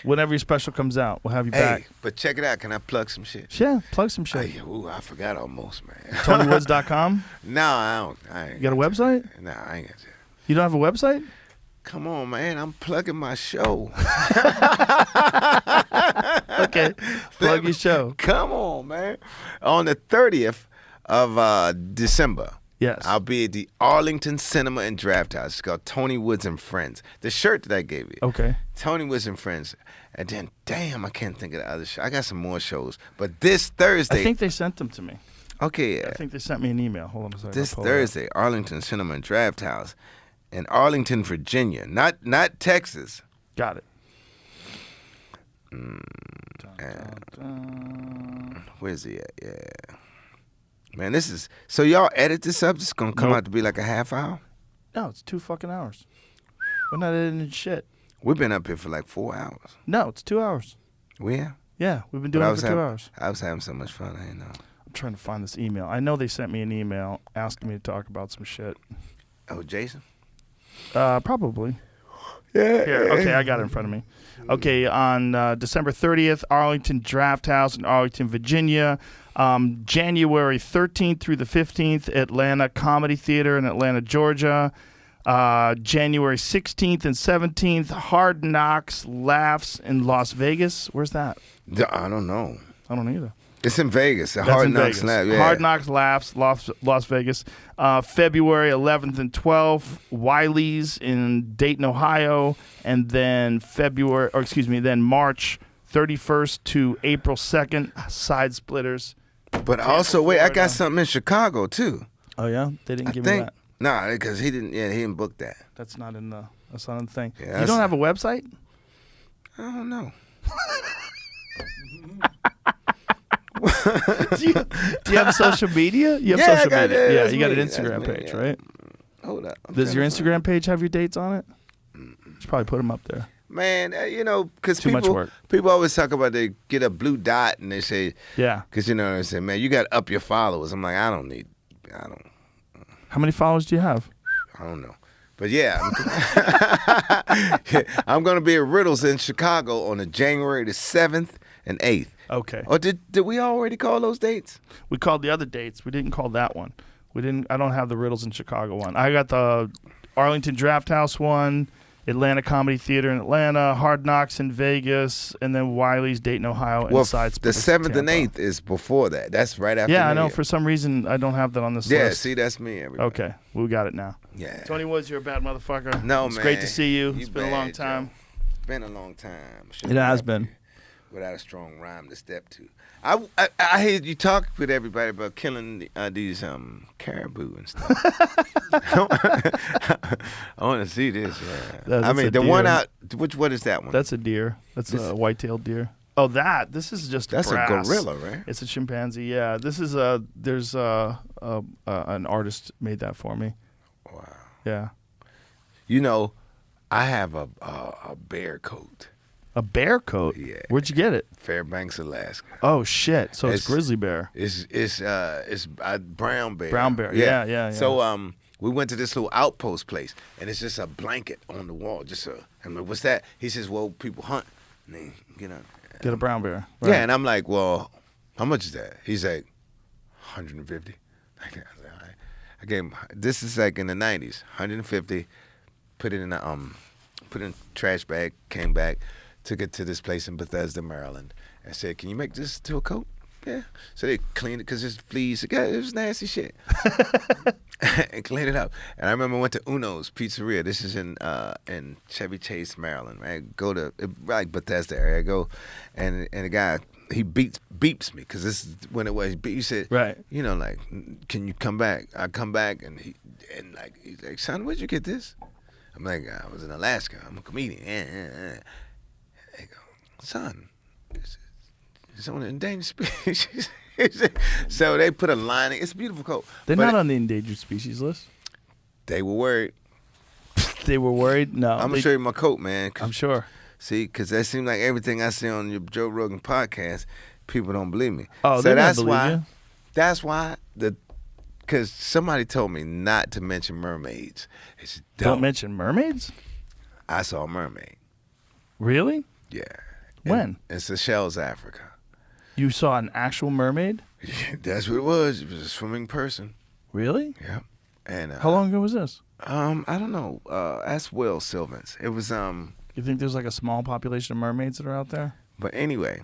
Whenever your special comes out, we'll have you back. But check it out. Can I plug some shit? Yeah, plug some shit. I forgot almost, man. TonyWoods.com? No, I don't. I ain't You got a website? No, I ain't got that. You don't have a website? Come on, man. I'm plugging my show. Okay. Plug your show. Come on, man. On the 30th of December. Yes. I'll be at the Arlington Cinema and Draft House. It's called Tony Woods and Friends. The shirt that I gave you. Okay. Tony Woods and Friends. And then, damn, I can't think of the other show. I got some more shows. But this Thursday. I think they sent them to me. Okay, yeah. I think they sent me an email. Hold on a second. This I'll pull it up. Thursday, Arlington Cinema and Draft House in Arlington, Virginia. Not Texas. Got it. Where's he at? Yeah. Man, this is... So y'all edit this up? It's going to come out to be like a half hour? No, it's 2 fucking hours. We're not editing shit. We've been up here for like 4 hours. No, it's 2 hours. We have? Yeah, we've been doing it for 2 hours. I was having so much fun. I didn't know. I'm trying to find this email. I know they sent me an email asking me to talk about some shit. Oh, Jason? Probably. Yeah. Here, okay, I got it in front of me. Okay, on December 30th, Arlington Draft House in Arlington, Virginia. January 13th through the 15th, Atlanta Comedy Theater in Atlanta, Georgia. January 16th and 17th, Hard Knocks Laughs in Las Vegas. Where's that? I don't know. I don't either. It's in Vegas. That's Hard in Knocks Vegas. Laughs. Yeah. Hard Knocks Laughs, Las Vegas. February 11th and 12th, Wiley's in Dayton, Ohio, and then March 31st to April 2nd, Side Splitters. But also, wait, I got something in Chicago too. Oh yeah, they didn't give me that. Nah, because he didn't book that. That's not in the thing. Yeah, you don't have a website? I don't know. do you have social media? You have social media. Yeah, you got an Instagram page, right? Hold up. Does your Instagram page have your dates on it? You should probably put them up there. Man, because Too much work. people always talk about they get a blue dot and they say, yeah, because they say, man, you got to up your followers. I'm like, I don't. How many followers do you have? I don't know. But yeah, I'm going to be at Riddles in Chicago on the January the 7th and 8th. Okay. Or did we already call those dates? We called the other dates. We didn't call that one. I don't have the Riddles in Chicago one. I got the Arlington Draft House one, Atlanta Comedy Theater in Atlanta, Hard Knocks in Vegas, and then Wiley's Dayton, Ohio, and Side the Splitters 7th and 8th is before that. That's right after. Yeah, I know. New Year. For some reason, I don't have that on this Yeah, list. see, that's me. Everybody. Okay, we got it now. Yeah. Tony Woods, you're a bad motherfucker. No, it's man. great to see you. You It's been a long bad, time. Joe. It's been a long time. It has been. Without a strong rhyme to step to. I hear you talk with everybody about killing these caribou and stuff. I want to see this. Yeah. I mean, the one out. What is that one? That's a deer. That's a white-tailed deer. Oh, this is just that's grass. a gorilla, right? It's a chimpanzee. Yeah, this is there's an artist made that for me. Wow. Yeah. I have a bear coat. A bear coat? Yeah. Where'd you get it? Fairbanks, Alaska. Oh shit! So it's grizzly bear. It's brown bear. Brown bear. Yeah. So we went to this little outpost place, and it's just a blanket on the wall. I'm like, what's that? He says, well, people hunt, and they get a brown bear. Right. Yeah, and I'm like, well, how much is that? He's like, 150. I gave him. This is like in the 90s, 150. Put it in a trash bag. Came back. Took it to this place in Bethesda, Maryland, and said, "Can you make this to a coat?" Yeah. So they cleaned it because there's fleas. It was nasty shit. And cleaned it up. And I remember I went to Uno's Pizzeria. This is in Chevy Chase, Maryland. Right? Go to like Bethesda area. I go, and the guy he beeps me because this is when it was. He said, right. Like, can you come back? I come back, and he's like, son, where'd you get this? I'm like, I was in Alaska. I'm a comedian. They go, son, it's on the endangered species. So they put a line. It's a beautiful coat. They're not on the endangered species list. They were worried. They were worried? No. I'm going to show you my coat, man. I'm sure. See, because that seems like everything I see on your Joe Rogan podcast, people don't believe me. Oh, so that's why. That's why because somebody told me not to mention mermaids. It's don't mention mermaids? I saw a mermaid. Really? Yeah. When? In Seychelles, Africa. You saw an actual mermaid? Yeah, that's what it was. It was a swimming person. Really? Yeah. And how long ago was this? I don't know. Ask Will Sylvans. It was You think there's like a small population of mermaids that are out there? But anyway.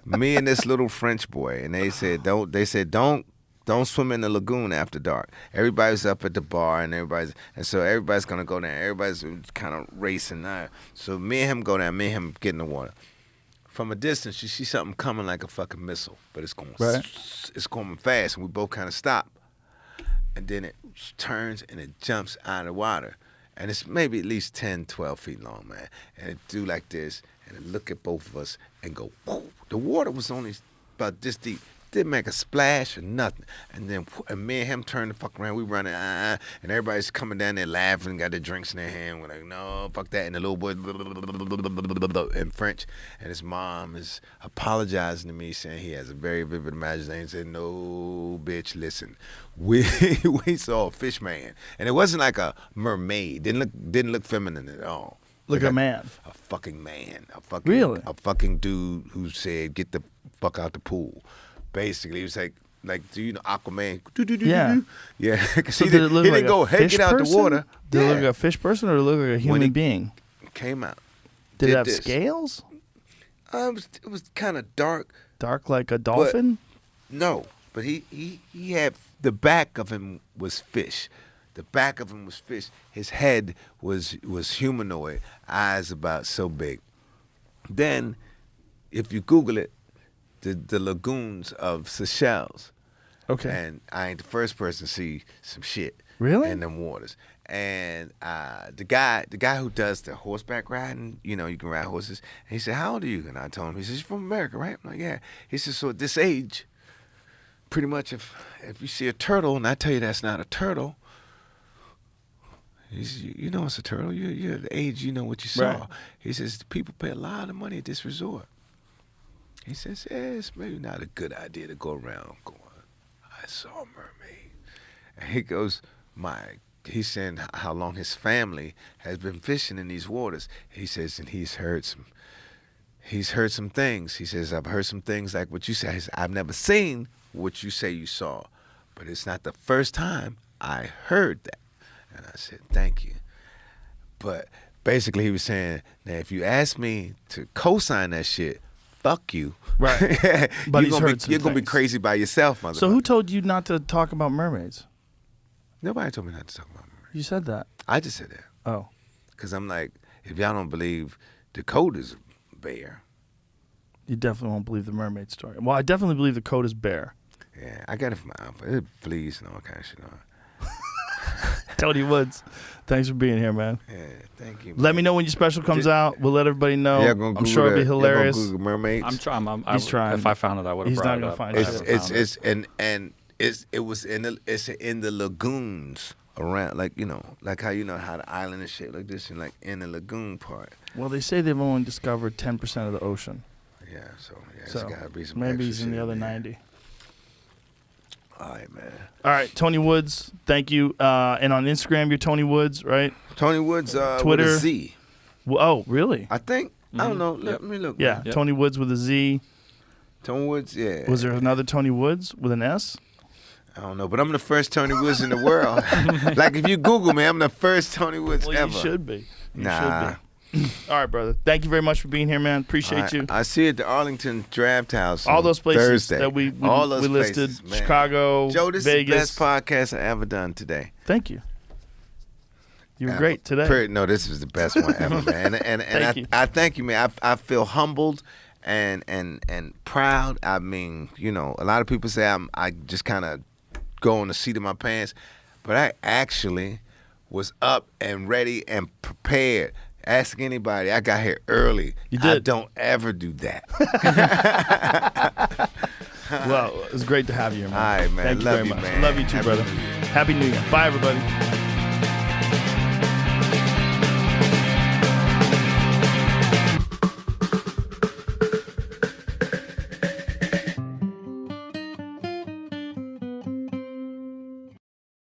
Me and this little French boy, and they said don't swim in the lagoon after dark. Everybody's up at the bar, and so everybody's gonna go down. Everybody's kind of racing now. So me and him go down. Me and him get in the water. From a distance, you see something coming like a fucking missile, but it's going it's going fast, and we both kind of stop. And then it turns and it jumps out of the water, and it's maybe at least 10, 12 feet long, man. And it do like this, and it look at both of us and go. Whoo. The water was only about this deep. Didn't make a splash or nothing. And then me and him turned the fuck around. We running, and everybody's coming down there laughing, got their drinks in their hand. We're like, no, fuck that. And the little boy in French, and his mom is apologizing to me, saying he has a very vivid imagination. He said, no, bitch, listen. We saw a fish man, and it wasn't like a mermaid. Didn't look feminine at all. Like a man. A fucking man. Really? A fucking dude who said, get the fuck out the pool. Basically, he was like, do you know Aquaman? Yeah. Yeah. So did it look like didn't go, a fish get out person? the water. Did it look like a fish person or look like a human being? Came out. Did it have scales? It was kind of dark. Dark like a dolphin? No, but he had, the back of him was fish. The back of him was fish. His head was humanoid, eyes about so big. Then, if you Google it, the lagoons of Seychelles. Okay. And I ain't the first person to see some shit. Really? In them waters. And the guy who does the horseback riding, you can ride horses. And he said, "How old are you?" And I told him, he says, "You're from America, right?" I'm like, "Yeah." He says, "So at this age, pretty much if you see a turtle and I tell you that's not a turtle, he says, you know it's a turtle. You're the age, you know what you saw." Right. He says, "People pay a lot of money at this resort." He says, "Yeah, it's maybe not a good idea to go around going, I saw a mermaid." And he goes, he's saying how long his family has been fishing in these waters. He says, and he's heard some things. He says, "I've heard some things like what you say." He says, "I've never seen what you say you saw, but it's not the first time I heard that." And I said, "Thank you." But basically he was saying, now if you ask me to co-sign that shit, fuck you. Right. But you're gonna be crazy by yourself, motherfucker. So who told you not to talk about mermaids? Nobody told me not to talk about mermaids. You said that. I just said that. Oh. Because I'm like, if y'all don't believe Dakota's a bear. You definitely won't believe the mermaid story. Well, I definitely believe the coat is bear. Yeah, I got it from my uncle. It fleas and all kind of shit on it. Tony Woods, thanks for being here, man. Yeah, thank you. Let me know when your special comes out. We'll let everybody know. Yeah, gonna I'm sure it'll be hilarious. Google mermaids. I'm trying. He's trying. If I found it, I would have. He's brought not it gonna up. find it. It's in the lagoons around, like how the island is shaped like this, and like in the lagoon part. Well, they say they've only discovered 10% of the ocean. Yeah, so it's So gotta be some maybe extra he's in the shit other there. 90. All right, man. All right, Tony Woods, thank you. And on Instagram, you're Tony Woods, right? Tony Woods, Twitter. with a Z. Oh, really? I think. I don't know. Let me look. Yeah, man. Tony Woods with a Z. Tony Woods, yeah. Was there another Tony Woods with an S? I don't know, but I'm the first Tony Woods in the world. Like, if you Google me, I'm the first Tony Woods Well, ever. you should be. You Nah. should be. All right, brother. Thank you very much for being here, man. Appreciate you. I see you at the Arlington Draft House. All on those places Thursday. that we All those listed, places, man. Chicago, Joe, this Vegas. is the best podcast I ever done today. Thank you. You were great today. No, this was the best one ever, man. And Thank you. I thank you, man. I feel humbled and proud. I mean, a lot of people say I just kind of go on the seat of my pants, but I actually was up and ready and prepared. Ask anybody. I got here early. You did. I don't ever do that. Well, it was great to have you here, man. All right, man. Thank you Love very you, much. man. Love you too, Happy brother. New Year. Happy New Year. Bye, everybody.